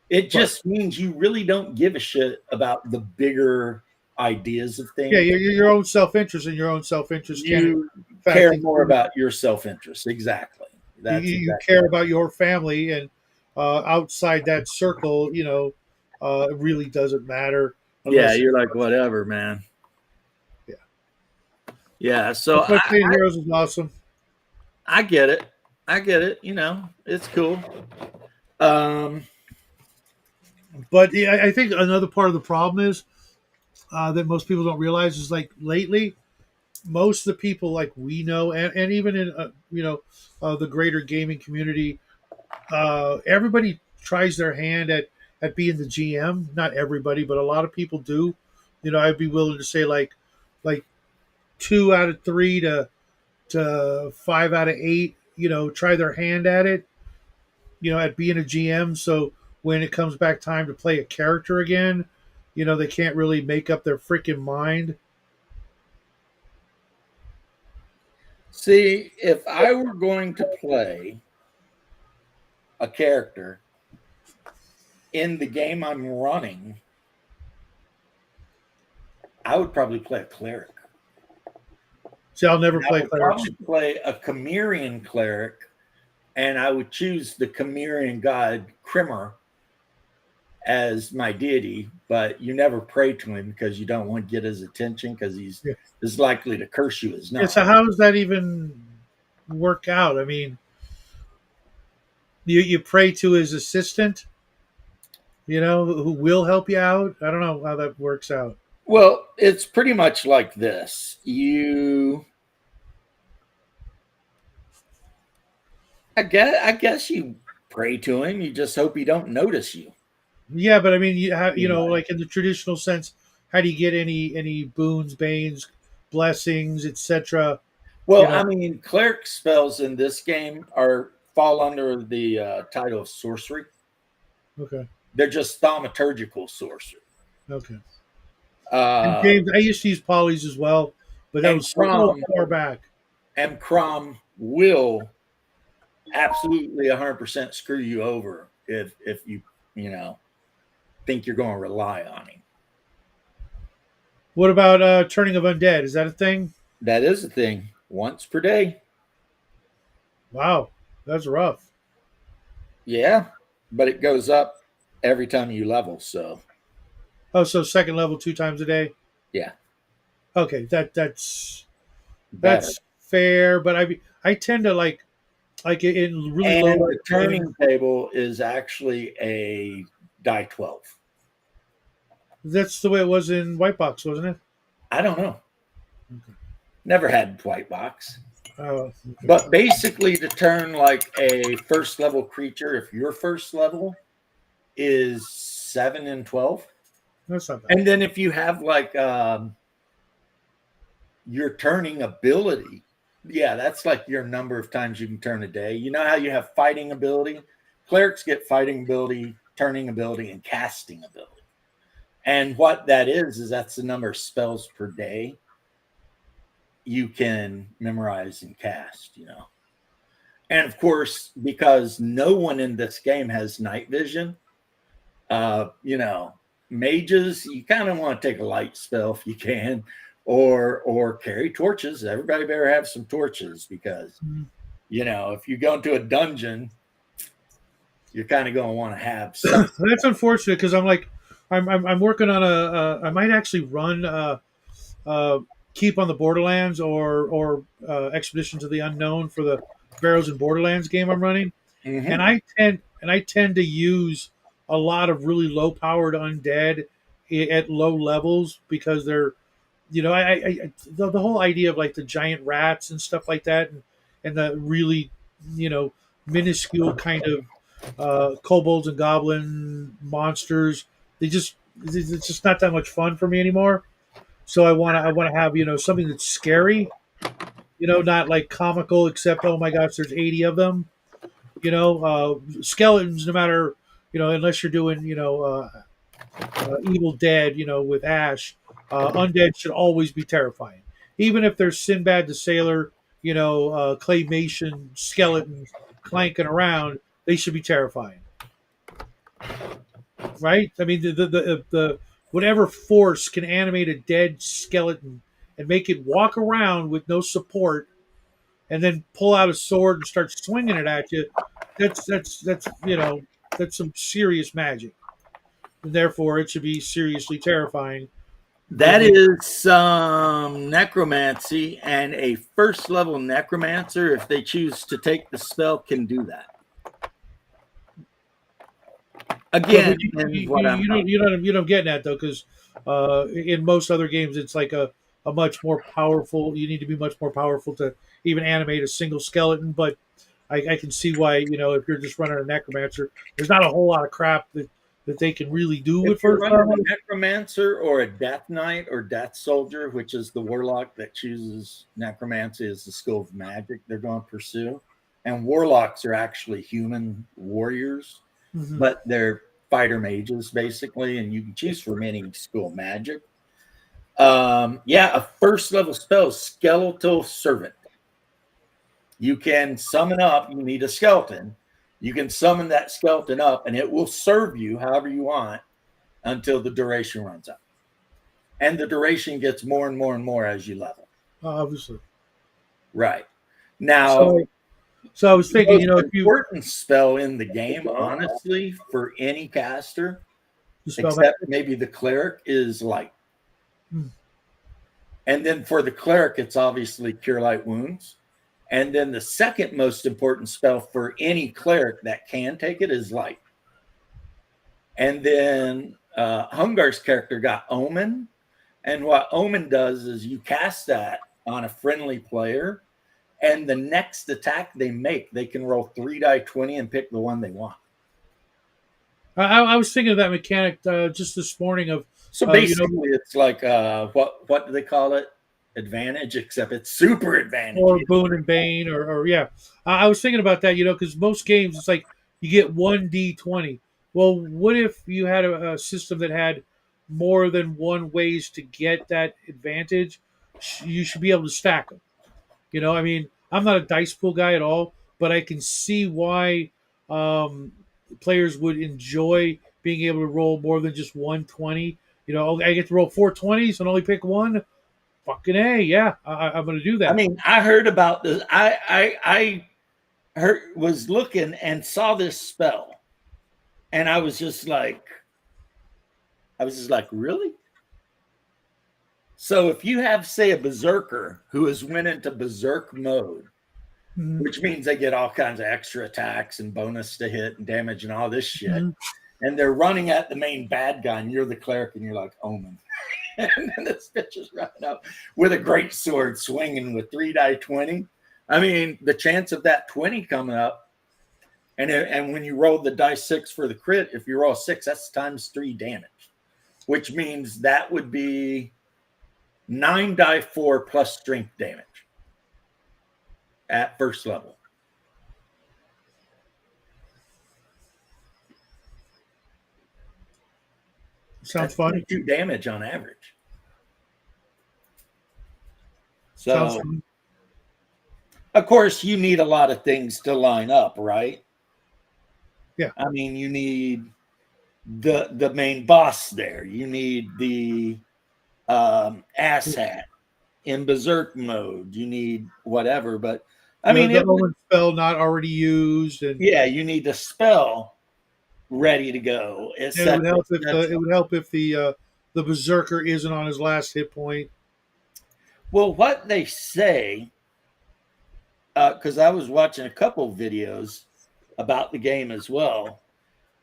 It Right. just means you really don't give a shit about the bigger ideas of Yeah, things. your own self-interest, and your own self-interest can You in fact care more include about your self-interest. Exactly. That's you exactly care right. about your family, and outside that circle, it really doesn't matter Yeah, unless you're like whatever, man. yeah. Yeah, so That's why playing Heroes is awesome. I get it. I get it. It's cool. Um, But yeah, I think another part of the problem is that most people don't realize is like lately, most of the people like we know, and even in the greater gaming community, everybody tries their hand at being the GM. Not everybody, but a lot of people do. I'd be willing to say like 2 out of 3 to 5 out of 8. Try their hand at it. At being a GM. So when it comes back time to play a character again, they can't really make up their freaking mind. See, if I were going to play a character in the game I'm running, I would probably play a cleric. See, I'll never And I play would clerics. probably play a Chimerian cleric, and I would choose the Chimerian god Krimmer as my deity, but you never pray to him because you don't want to get his attention because he's Yeah. as likely to curse you as Yeah, not. so how does that even work out? I mean, you pray to his assistant, who will help you out. I don't know how that works out. Well, it's pretty much like this. I guess you pray to him. You just hope he don't notice you. Yeah, but I mean, Yeah. like in the traditional sense, how do you get any boons, banes, blessings, etc.? Well, You know, I mean, cleric spells in this game are fall under the title of sorcery. okay, They're just thaumaturgical sorcery. okay. And Uh, James, I used to use polys as well, but that and was so Crom far back. and Crom will absolutely 100% screw you over if you think you're going to rely on him. What about turning of undead? Is that a thing? That is a thing. Once per day. Wow, that's rough. Yeah, but it goes up every time you level. So Oh, so second level 2 times a day. yeah, Okay, that's better. that's fair, but I tend to like in really low And the light games. turning table is actually a die 12. That's the way it was in White Box, wasn't it? I don't know. Okay. Never had white box. Oh, okay. But basically, to turn like a first level creature, if your first level is 7 and 12, That's not bad. and then if you have like your turning ability, yeah, that's like your number of times you can turn a day. You know how you have fighting ability? Clerics get fighting ability, turning ability, and casting ability. And what that is that's the number of spells per day you can memorize and cast. And of course, because no one in this game has night vision, mages, you kind of want to take a light spell if you can, or carry torches. Everybody better have some torches because if you go into a dungeon, you're kind of going to want to have something. That's unfortunate because I'm working on I might actually run Keep on the Borderlands or Expedition to the Unknown for the Barrows and Borderlands game I'm running, Mhm. and I tend to use a lot of really low powered undead at low levels because they're the whole idea of like the giant rats and stuff like that, and the really minuscule kind of kobolds and goblin monsters. It's just not that much fun for me anymore. So I want to have something that's scary, not like comical, except oh my gosh, there's 80 of them. Skeletons, no matter unless you're doing Evil Dead, with Ash, undead should always be terrifying, even if there's Sinbad the Sailor, claymation skeletons clanking around. They should be terrifying, right? I mean, the whatever force can animate a dead skeleton and make it walk around with no support, and then pull out a sword and start swinging it at you. That's some serious magic. And therefore, it should be seriously terrifying. That is some necromancy, and a first level necromancer, if they choose to take the spell, can do that. Again, you know what I'm getting at though, because in most other games, it's like a much more powerful. You need to be much more powerful to even animate a single skeleton. But I can see why, if you're just running a necromancer, there's not a whole lot of crap that they can really do with if you're first running level. a necromancer or a death knight or death soldier, which is the warlock that chooses necromancy as the skill of magic they're going to pursue, and warlocks are actually human warriors, but they're fighter mages basically, and you can choose from any school of magic. A first level spell is Skeletal Servant. You can summon up, you need a skeleton. You can summon that skeleton up, and it will serve you however you want until the duration runs out. And the duration gets more and more and more as you level. Obviously. Right. Now, so I was thinking, the important spell in the game, honestly, for any caster, except maybe the cleric, is light. And then for the cleric, it's obviously Cure Light Wounds. And then the second most important spell for any cleric that can take it is light. And then Hungar's character got Omen. And what Omen does is you cast that on a friendly player, and the next attack they make, they can roll 3 die 20 and pick the one they want. I was thinking of that mechanic just this morning. So basically, it's like what do they call it? Advantage, except it's super advantage. Or Boon and Bane, or yeah. I was thinking about that, because most games it's like you get 1d20. Well, what if you had a system that had more than one ways to get that advantage? You should be able to stack them. I mean, I'm not a dice pool guy at all, but I can see why players would enjoy being able to roll more than just 120. I get to roll 4 20s and only pick one. Fucking A, yeah, I'm going to do that. I mean, I heard about this. I was looking and saw this spell, and I was just like, really? So if you have, say, a berserker who has went into berserk mode, which means they get all kinds of extra attacks and bonus to hit and damage and all this shit, and they're running at the main bad guy, and you're the cleric, and you're like, Omen. And then this bitch is running up with a great sword swinging with 3 die 20. I mean, the chance of that 20 coming up, and when you roll the die 6 for the crit, if you roll 6, that's times 3 damage, which means that would be 9 die 4 plus strength damage at first level. Sounds fun. 22 damage on average. So, of course, you need a lot of things to line up, right? Yeah. I mean, you need the main boss there. You need the asshat in berserk mode. You need whatever, but I mean, the Omen spell not already used, and you need the spell ready to go. It would help if the berserker isn't on his last hit point. Well, what they say, because I was watching a couple videos about the game as well,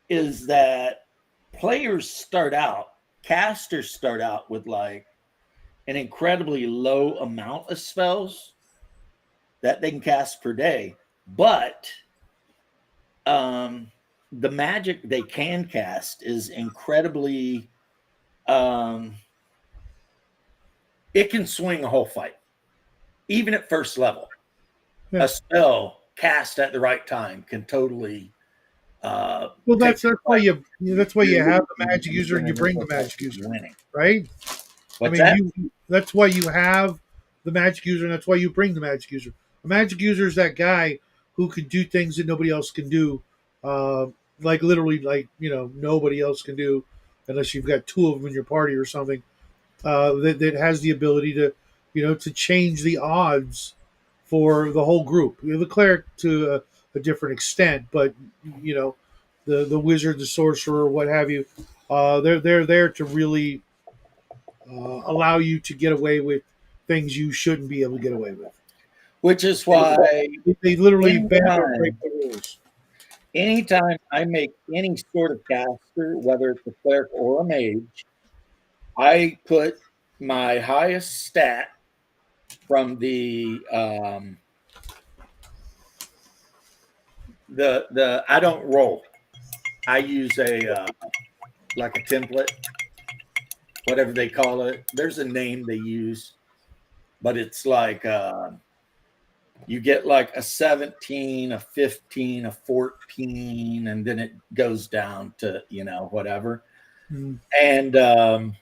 is that casters start out with like an incredibly low amount of spells that they can cast per day, but the magic they can cast is incredibly it can swing a whole fight, even at first level. A spell cast at the right time can totally that's why you have the magic user and you bring the magic user winning, right? What's that? That's why you have the magic user, and that's why you bring the magic user. A magic user is that guy who can do things that nobody else can do, like literally, like nobody else can do, unless you've got two of them in your party or something. That has the ability to, to change the odds for the whole group. The cleric to a different extent, but the wizard, the sorcerer, what have you, they're there to really allow you to get away with things you shouldn't be able to get away with. Which is why They literally bend or anytime, break the rules. anytime I make any sort of caster, whether it's a cleric or a mage, I put my highest stat from the I don't roll. I use a like a template, whatever they call it. There's a name they use, but it's like you get like a 17, a 15, a 14, and then it goes down to whatever. Mm. And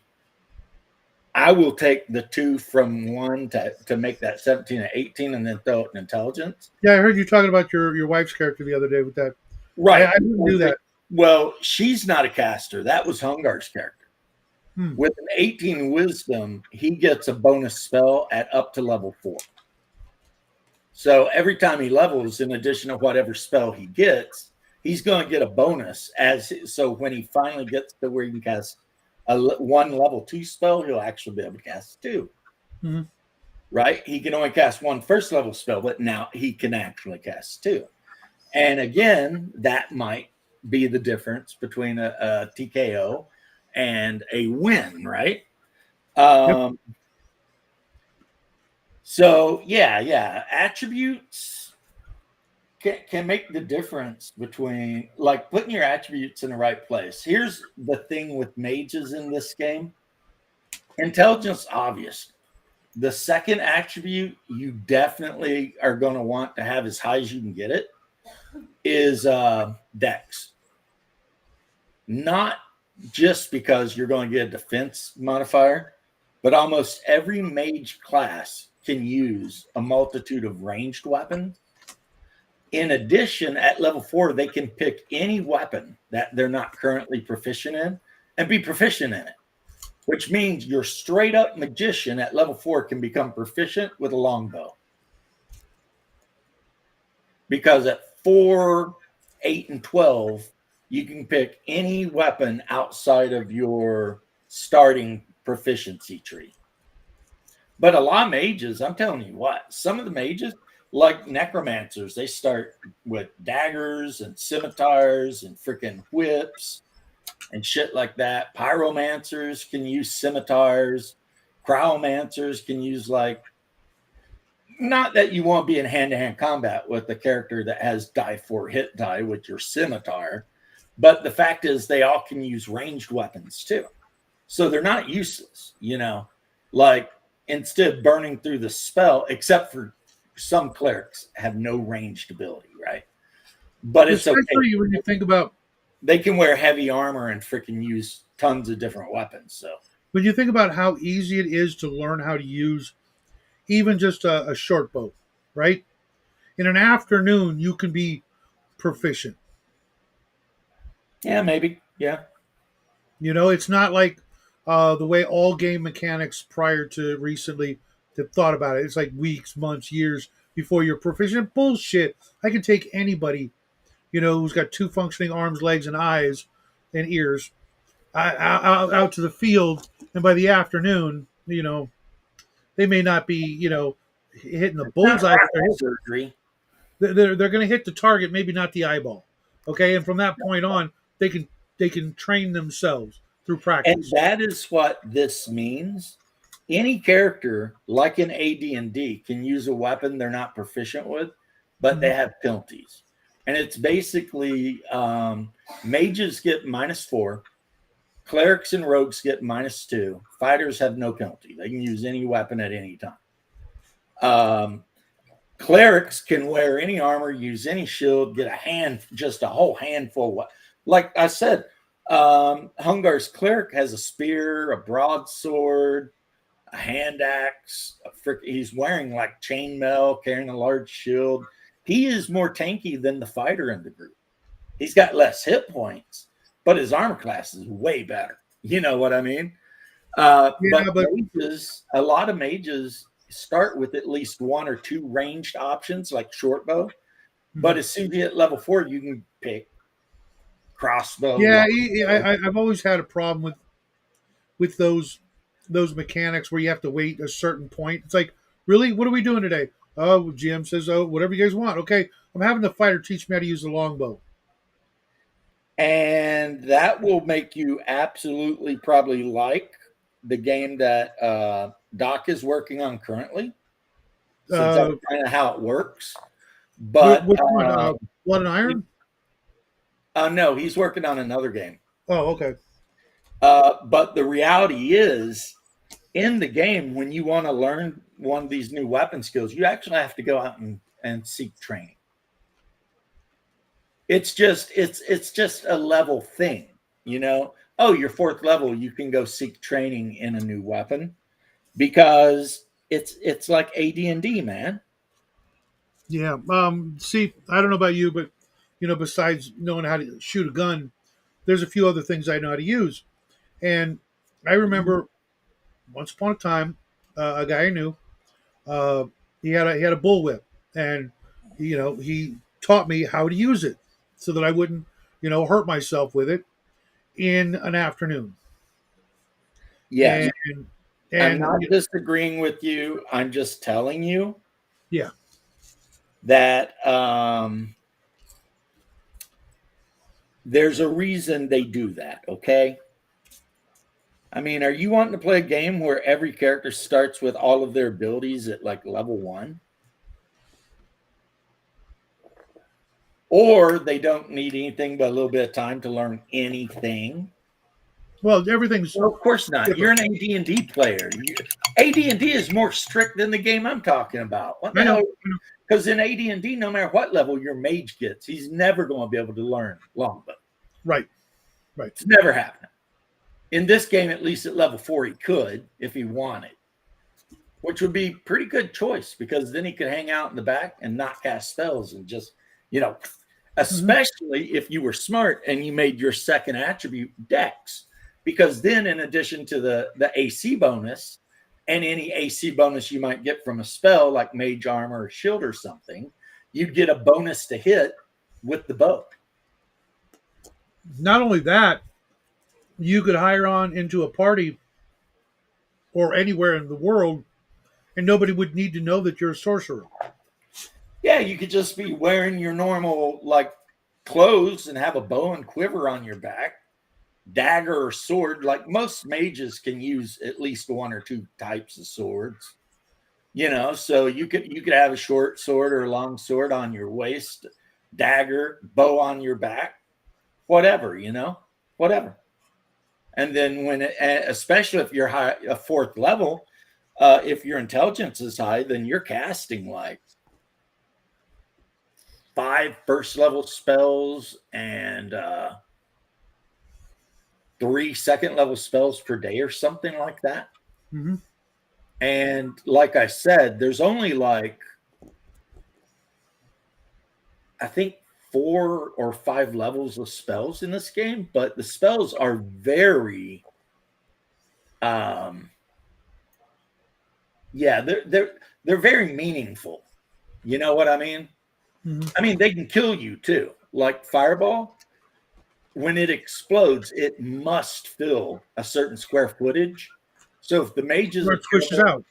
I will take the 2 from 1 to make that 17 and 18, and then throw it in intelligence. Yeah, I heard you talking about your wife's character the other day with that. Right. I wouldn't do that. Well, she's not a caster. That was Hungar's character. With an 18 wisdom, he gets a bonus spell at up to level 4. So every time he levels, in addition to whatever spell he gets, he's going to get a bonus. So when he finally gets to where he can cast one level 2 spell, he'll actually be able to cast 2. Mm-hmm. Right? He can only cast 1 first level spell, but now he can actually cast 2. And again, that might be the difference between a TKO and a win, right? Yep. So yeah, attributes can make the difference between like putting your attributes in the right place. Here's the thing with mages in this game: intelligence, obvious. The second attribute you definitely are going to want to have as high as you can get it is Dex. Not just because you're going to get a defense modifier, but almost every mage class can use a multitude of ranged weapons. In addition, at level 4, they can pick any weapon that they're not currently proficient in and be proficient in it, which means your straight up magician at level 4 can become proficient with a longbow. Because at 4, 8, and 12, you can pick any weapon outside of your starting proficiency tree. But a lot of mages, I'm telling you what, some of the mages, like necromancers, they start with daggers and scimitars and freaking whips and shit like that. Pyromancers can use scimitars. Cryomancers can use not that you want to be in hand-to-hand combat with a character that has die 4 hit die with your scimitar, but the fact is they all can use ranged weapons too. So they're not useless, like instead of burning through the spell, except for some clerics have no ranged ability, right? But it's okay. When you think about, they can wear heavy armor and freaking use tons of different weapons. So when you think about how easy it is to learn how to use even just a short bow, right? In an afternoon, you can be proficient. Yeah, maybe. Yeah. It's not like the way all game mechanics prior to recently that thought about it. It's like weeks, months, years before you're proficient. Bullshit. I can take anybody, who's got 2 functioning arms, legs, and eyes and ears out to the field. And by the afternoon, they may not be, hitting the bullseye. Surgery. They're going to hit the target, maybe not the eyeball. Okay, and from that point on, they can train themselves through practice. And that is what this means. Any character, like in AD&D, can use a weapon they're not proficient with, but they have penalties. And it's basically mages get -4, clerics and rogues get -2, fighters have no penalty. They can use any weapon at any time. Clerics can wear any armor, use any shield, get just a whole handful. Like I said, Hungar's cleric has a spear, a broadsword, a hand axe. He's wearing like chainmail, carrying a large shield. He is more tanky than the fighter in the group. He's got less hit points, but his armor class is way better. You know what I mean? But mages, a lot of mages start with at least one or two ranged options, like short bow. But as soon as you hit level 4, you can pick crossbow. Yeah, I've always had a problem with those mechanics where you have to wait a certain point. It's like, really, what are we doing today? Oh, GM says, oh, whatever you guys want. Okay, I'm having the fighter teach me how to use the longbow. And that will make you absolutely probably like the game that Doc is working on currently. Since that's kind of how it works. But which one? Blood and Iron? No, he's working on another game. Oh, okay. But the reality is, in the game, when you want to learn one of these new weapon skills, you actually have to go out and seek training. It's just a level thing, you know. Oh, you're 4th level, you can go seek training in a new weapon because it's like AD&D, man. Yeah. See, I don't know about you, but you know, besides knowing how to shoot a gun, there's a few other things I know how to use. And I remember once upon a time, a guy I knew, he had a bullwhip, and you know, he taught me how to use it so that I wouldn't, you know, hurt myself with it in an afternoon. Yes. And I'm not disagreeing with you. I'm just telling you. Yeah. That there's a reason they do that, okay? I mean, are you wanting to play a game where every character starts with all of their abilities at like level 1? Or they don't need anything but a little bit of time to learn anything? Well, everything's... Well, of course not. Different. You're an AD&D player. AD&D is more strict than the game I'm talking about. What the hell? Because in AD&D, no matter what level your mage gets, he's never going to be able to learn longbow. Right. It's never happening. In this game, at least at level 4, he could if he wanted, which would be pretty good choice because then he could hang out in the back and not cast spells and just, you know, especially if you were smart and you made your second attribute Dex, because then in addition to the AC bonus and any AC bonus you might get from a spell like mage armor or shield or something, you'd get a bonus to hit with the bow. Not only that, you could hire on into a party or anywhere in the world and nobody would need to know that you're a sorcerer. Yeah, you could just be wearing your normal like clothes and have a bow and quiver on your back, dagger or sword. Like most mages can use at least 1 or 2 types of swords. You know, so you could have a short sword or a long sword on your waist, dagger, bow on your back, whatever, you know, whatever. And then especially if you're high, a 4th level, if your intelligence is high, then you're casting like 5 first level spells and 3 second level spells per day or something like that. Mm-hmm. And like I said, there's only like, I think 4 or 5 levels of spells in this game, but the spells are very, they're very meaningful. You know what I mean? Mm-hmm. I mean, they can kill you too. Like Fireball, when it explodes, it must fill a certain square footage. So if the mages pushes out.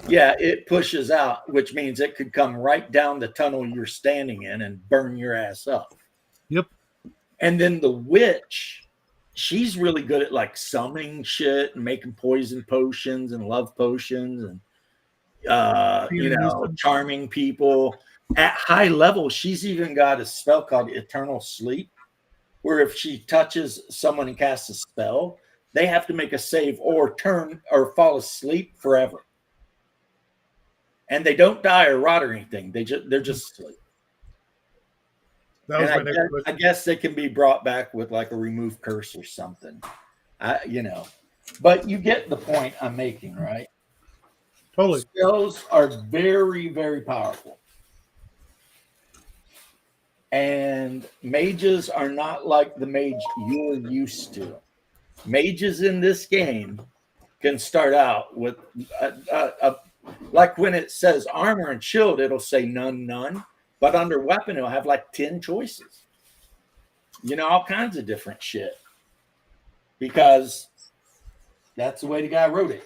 Yeah, it pushes out, which means it could come right down the tunnel you're standing in and burn your ass up. Yep. And then the witch, she's really good at like summoning shit and making poison potions and love potions and charming people. At high level, she's even got a spell called Eternal Sleep, where if she touches someone and casts a spell, they have to make a save or turn or fall asleep forever. And they don't die or rot or anything. They're just asleep. That was my next question. I guess they can be brought back with like a remove curse or something. But you get the point I'm making, right? Totally. Spells are very, very powerful. And mages are not like the mage you're used to. Mages in this game can start out with like when it says armor and shield, it'll say none. But under weapon, it'll have like 10 choices. All kinds of different shit. Because that's the way the guy wrote it,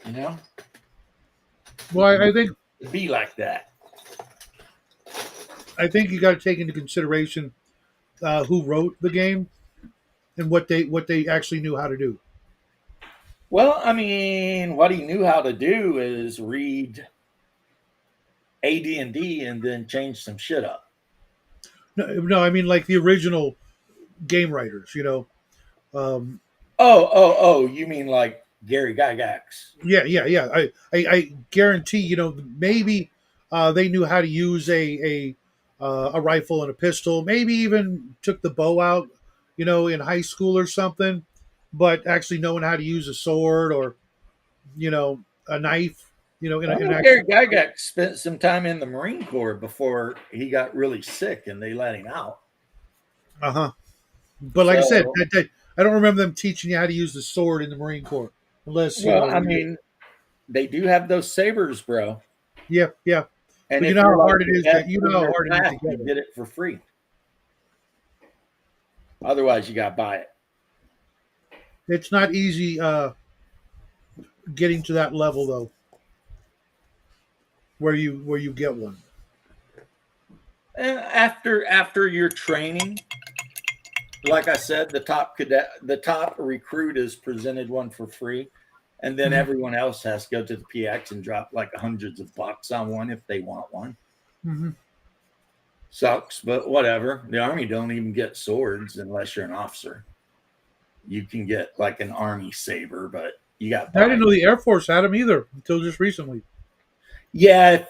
Well, I think It'd be like that. you got to take into consideration who wrote the game and what they actually knew how to do. Well, I mean, what he knew how to do is read AD&D and then change some shit up. No, I mean like the original game writers. Um, Oh, you mean like Gary Gygax? yeah. I guarantee. Maybe they knew how to use a rifle and a pistol. Maybe even took the bow out. In high school or something. But actually knowing how to use a sword or a knife. Gary Gygax spent some time in the Marine Corps before he got really sick and they let him out. But like I said, I don't remember them teaching you how to use the sword in the Marine Corps, unless I mean, they do have those sabers, bro. Yeah. And but you know how hard it is. You know how hard it is to you get get it for free. Otherwise, you got to buy it. It's not easy getting to that level though, where you get one. After your training, like I said, the top recruit is presented one for free, and then everyone else has to go to the PX and drop like hundreds of bucks on one if they want one. Mm-hmm. Sucks, but whatever. The Army don't even get swords unless you're an officer. You can get like an Army saber, but you got. I didn't know the Air Force had them either until just recently. Yeah,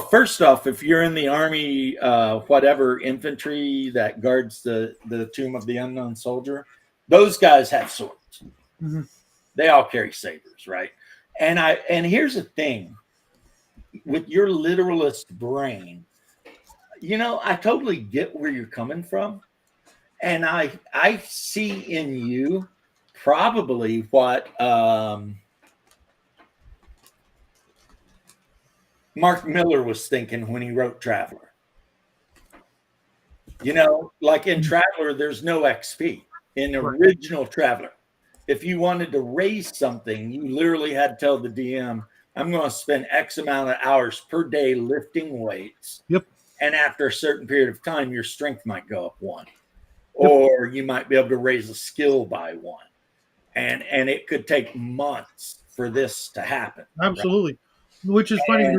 first off, if you're in the Army, whatever infantry that guards the Tomb of the Unknown Soldier, those guys have swords. Mm-hmm. They all carry sabers, right? And here's the thing, with your literalist brain, I totally get where you're coming from, and I see in you probably what Mark Miller was thinking when he wrote Traveler. Like in Traveler, there's no XP. In original Traveler, if you wanted to raise something, you literally had to tell the DM, I'm going to spend X amount of hours per day lifting weights. Yep. And after a certain period of time, your strength might go up one. Or you might be able to raise a skill by one. And it could take months for this to happen. Absolutely. Right? Which is funny.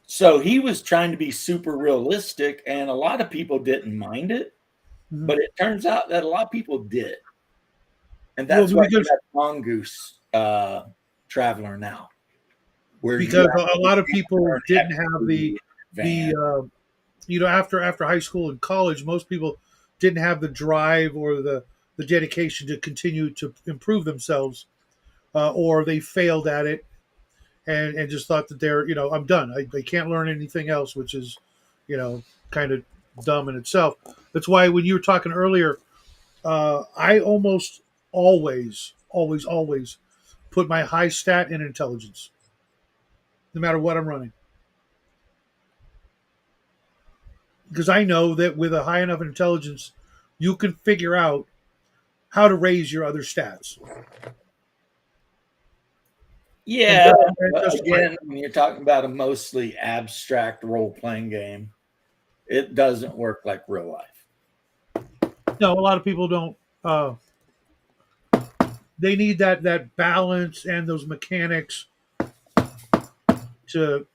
So he was trying to be super realistic, and a lot of people didn't mind it. Mm-hmm. But it turns out that a lot of people did. And that's why you have Mongoose Traveler now. Because a lot of people didn't have the after high school and college, most people didn't have the drive or the dedication to continue to improve themselves, or they failed at it and just thought that they're, I'm done. I can't learn anything else, which is, kind of dumb in itself. That's why when you were talking earlier, I almost always put my high stat in intelligence, no matter what I'm running. Because I know that with a high enough intelligence, you can figure out how to raise your other stats. Yeah, again, when you're talking about a mostly abstract role-playing game, it doesn't work like real life. No, a lot of people don't. They need that balance and those mechanics to,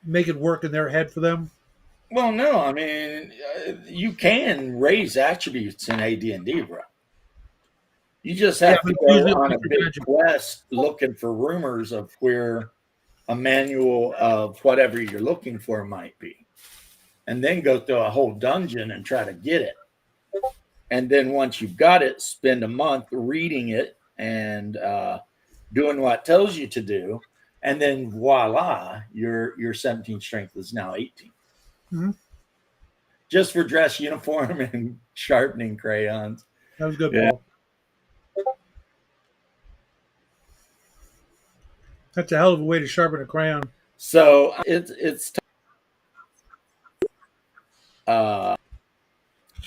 make it work in their head for them. Well, no, I mean, you can raise attributes in AD&D, bro. You just have to go on a big quest looking for rumors of where a manual of whatever you're looking for might be. And then go through a whole dungeon and try to get it. And then once you've got it, spend a month reading it and doing what it tells you to do, and then voila, your 17 strength is now 18. Mhm. Just for dress uniform and sharpening crayons. That was good, Yeah. Paul. That's a hell of a way to sharpen a crayon. So it's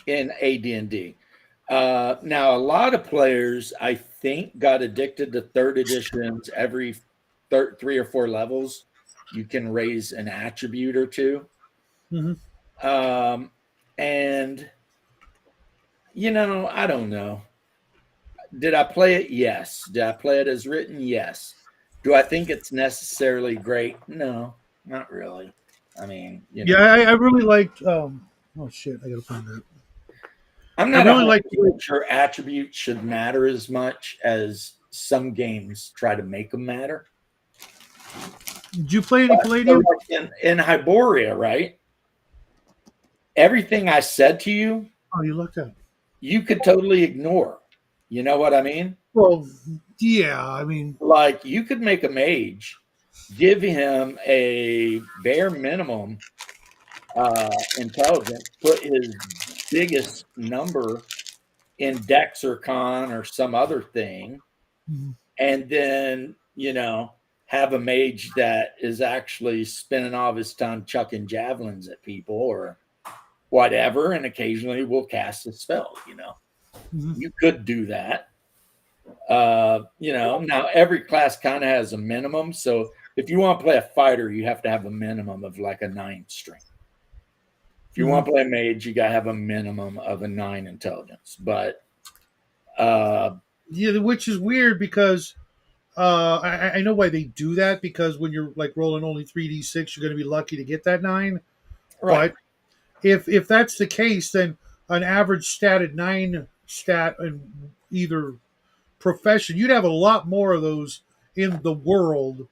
in AD&D. Now, a lot of players, I think, got addicted to third editions. Every 3 or 4 levels, you can raise an attribute or two. Mhm. And, I don't know. Did I play it? Yes. Did I play it as written? Yes. Do I think it's necessarily great? No, not really. I mean, Yeah, I really liked. Oh shit! I gotta find that. I'm not really like- sure attributes should matter as much as some games try to make them matter. Did you play any So Palladium? like in Hyboria, right? Everything I said to you, Oh, you looked at. you could totally ignore. You know what I mean? Well, yeah. I mean, Like you could make a mage, give him a bare minimum intelligence, put his biggest number in Dex or Con or some other thing, Mhm. and then have a mage that is actually spending all of his time chucking javelins at people or whatever, and occasionally will cast a spell. Mhm. You could do that. Now every class kind of has a minimum. So if you want to play a fighter, you have to have a minimum of like a 9 strength. If you want to play a mage, you got to have a minimum of a 9 intelligence. But yeah, which is weird because I know why they do that, because when you're like rolling only 3d6, you're going to be lucky to get that 9. right. But if that's the case, then an average stat at 9 stat in either profession, you'd have a lot more of those in the world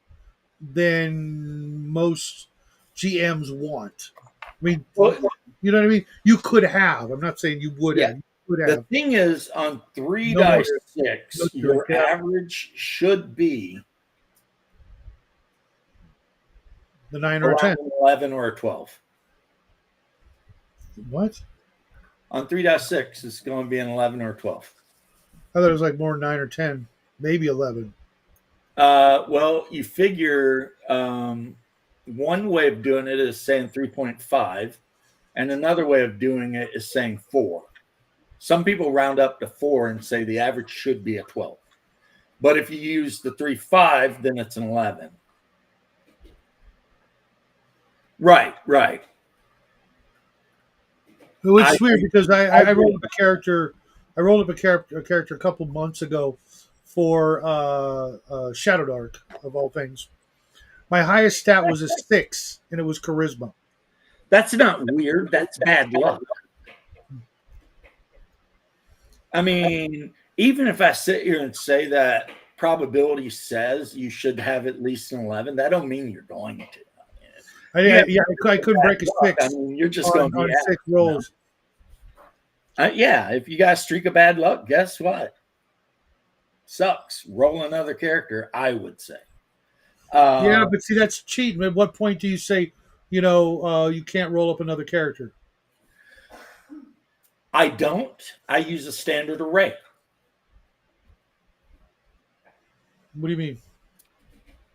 than most GMs want. I mean, Well, you know what I mean? You could have. I'm not saying you would Yeah. have. You could the have. thing is, on 3 No dice more- 6, no your yeah. average should be The 9 or a around 10. an 11 or a 12. What? On 3.6, it's going to be an 11 or a 12. I thought it was like more 9 or 10, maybe 11. Well, you figure one way of doing it is saying 3.5, and another way of doing it is saying 4. Some people round up to 4 and say the average should be a 12. But if you use the 3.5, then it's an 11. Right. It's weird because I I rolled up a character. I rolled up a character a couple months ago for Shadow Dark, of all things. My highest stat was a 6, and it was charisma. That's not weird. That's bad luck. I mean, even if I sit here and say that probability says you should have at least an 11, that don't mean you're going to. I couldn't break a 6 I mean, you're just going to on be 6 rolls. yeah, if you got a streak of bad luck, guess what? Sucks. Roll another character, I would say. Yeah, but see, that's cheating. At what point do you say, you can't roll up another character? I don't. I use a standard array. What do you mean?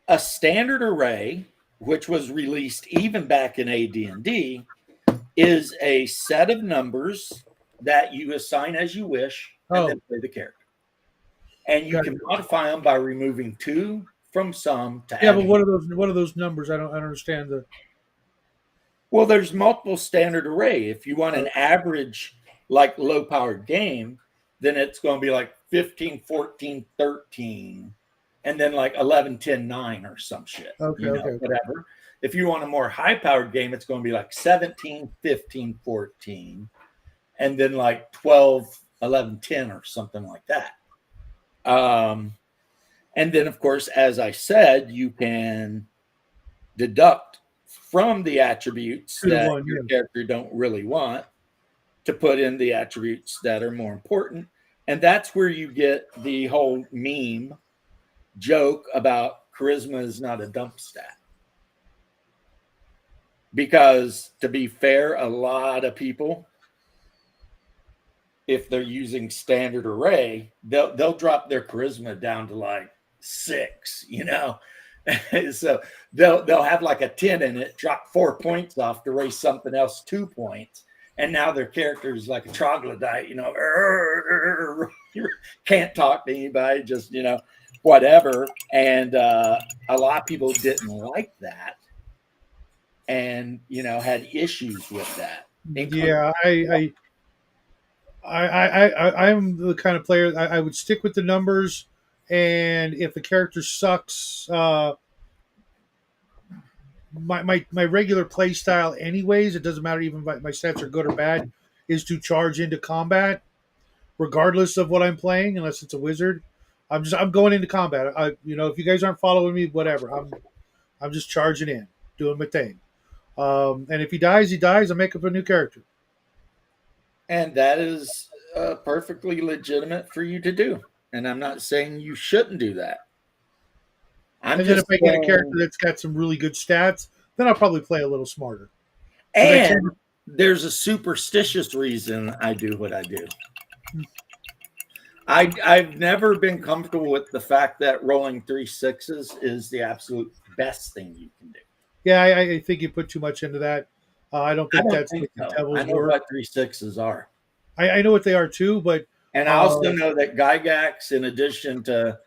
A standard array, which was released even back in AD&D, is a set of numbers that you assign as you wish and then play the character. And you can modify them by removing 2 from some to Yeah, add. but what are those numbers? I don't understand the. Well, there's multiple standard array. If you want an average, like low powered game, then it's going to be like 15, 14, 13, and then like 11, 10, 9 or some shit. Okay. Whatever. If you want a more high powered game, it's going to be like 17, 15, 14, and then like 12, 11, 10 or something like that. And then, of course, as I said, you can deduct from the attributes that your character don't really want to put in the attributes that are more important. And that's where you get the whole meme joke about charisma is not a dump stat. Because to be fair, a lot of people, if they're using standard array, they'll drop their charisma down to like 6, so they'll have like a 10 in it, drop 4 points off to raise something else 2 points, and now their character is like a troglodyte, can't talk to anybody, just whatever. And a lot of people didn't like that, and had issues with that. Yeah, I'm the kind of player I would stick with the numbers, and if the character sucks, my regular play style, anyways, it doesn't matter even if my stats are good or bad, is to charge into combat, regardless of what I'm playing, unless it's a wizard. I'm going into combat. If you guys aren't following me, whatever. I'm just charging in, doing my thing. And if he dies, he dies. I make up a new character. And that is perfectly legitimate for you to do. And I'm not saying you shouldn't do that. And then if I get a character that's got some really good stats, then I'll probably play a little smarter. And there's a superstitious reason I do what I do. I've never been comfortable with the fact that rolling 3 6s is the absolute best thing you can do. Yeah, I think you put too much into that. I don't think that's the devil's I know work. what 3 6s are. I know what they are too, but and I also know that Gygax, in addition to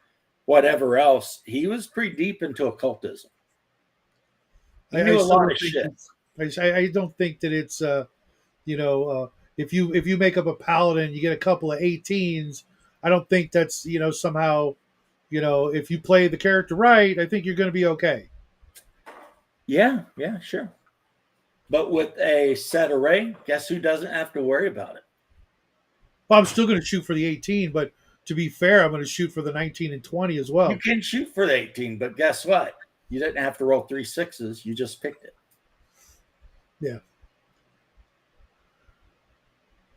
whatever else, he was pretty deep into occultism. He knew a lot of shit. I don't think that it's if you make up a paladin, you get a couple of 18s. I don't think that's somehow if you play the character right, I think you're going to be okay. Yeah, sure. But with a set array, guess who doesn't have to worry about it? Well, I'm still going to shoot for the 18, but to be fair, I'm going to shoot for the 19 and 20 as well. You can shoot for the 18, but guess what? You didn't have to roll 3 6s. You just picked it. Yeah.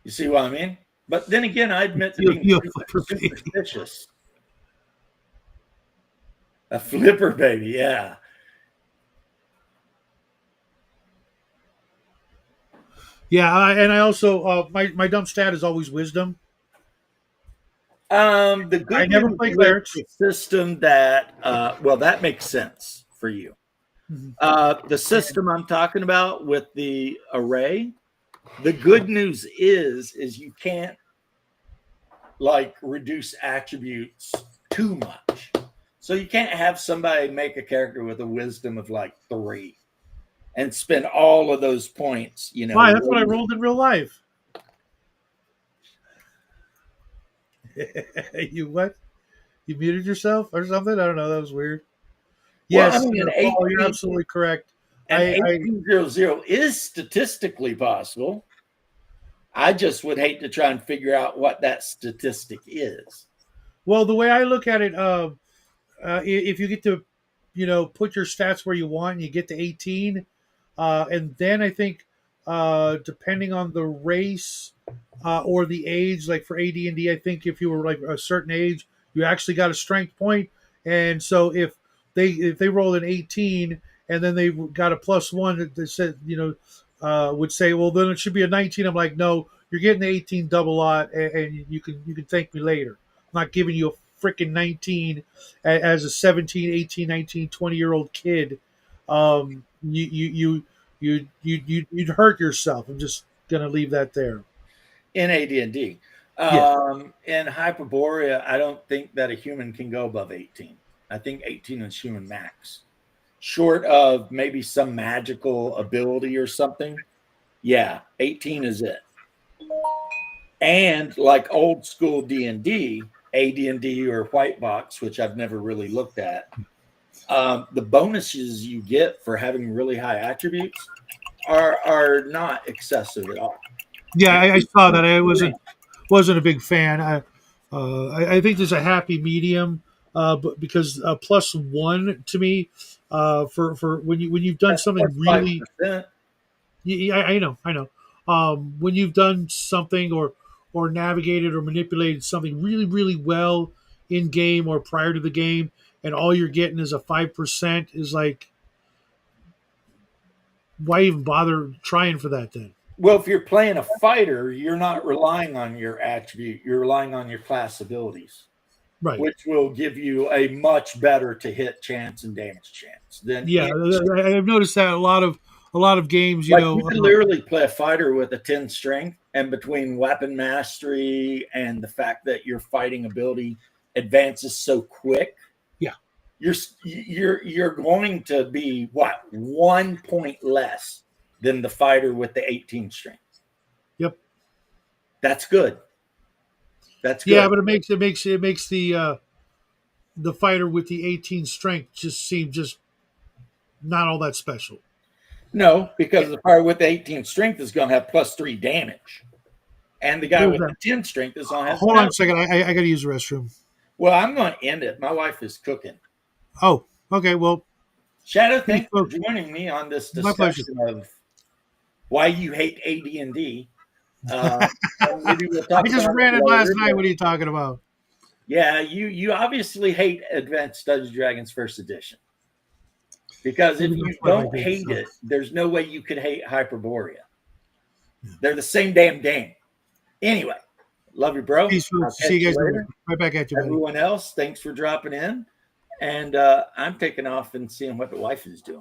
You see what I mean? But then again, I admit to being superstitious. A flipper baby, yeah. Yeah, and I also my dump stat is always wisdom. The good I never play clerics. System that that makes sense for you. Mm-hmm. The system I'm talking about with the array, the good news is you can't reduce attributes too much. So you can't have somebody make a character with a wisdom of 3 and spend all of those points. Why? That's what I rolled in real life. You what? You muted yourself or something? I don't know. That was weird. Yes, you're absolutely correct. And 1800 is statistically possible. I just would hate to try and figure out what that statistic is. Well, the way I look at it, if you get to, put your stats where you want, and you get to 18, and then I think, depending on the race or the age, like for AD&D, I think if you were a certain age, you actually got a strength point. And so if they roll an 18 and then they got a +1 that said, would say, well, then it should be a 19. I'm like, no, you're getting the 18 double lot, and you can thank me later. I'm not giving you a freaking 19 as a 17, 18, 19, 20-year-old kid. You'd hurt yourself. I'm just gonna leave that there. In AD&D, in Hyperborea, I don't think that a human can go above 18. I think 18 is human max. Short of maybe some magical ability or something, 18 is it. And like old school D&D, AD&D or White Box, which I've never really looked at, the bonuses you get for having really high attributes are not excessive at all. Yeah, I saw that. I wasn't a big fan. I think there's a happy medium, but because +1 to me for when you've done something really. 5%. Yeah, I know. When you've done something or navigated or manipulated something really, really well in game or prior to the game, and all you're getting is a 5%, is like, why even bother trying for that then? Well, if you're playing a fighter, you're not relying on your attribute. You're relying on your class abilities, Right. which will give you a much better to hit chance and damage chance than Yeah, I've noticed that a lot of games, you like know. you can literally play a fighter with a 10 strength, and between weapon mastery and the fact that your fighting ability advances so quick, Yeah. you're going to be what, 1 point less than the fighter with the 18 strength. Yep. That's good. That's good. Yeah, but it makes the fighter with the 18 strength just seem just not all that special. No, because the fighter with the 18 strength is going to have +3 damage, and the guy Who's with that? the 10 strength is going to have. Hold on a second. I got to use the restroom. Well, I'm going to end it. My wife is cooking. Oh, okay. Well, Shadow, thanks for folks. joining me on this My pleasure. discussion of why you hate AD&D. Maybe we'll I talk just about ran it later, last night. but What are you talking about? yeah, you obviously hate Advanced Dungeons and Dragons First Edition, because if you don't hate it, there's no way you could hate Hyperborea. They're the same damn game. Anyway, love you, bro. Peace, I'll folks. catch See you guys later. later. Right back at you, buddy. Everyone else, thanks for dropping in. And I'm taking off and seeing what the wife is doing.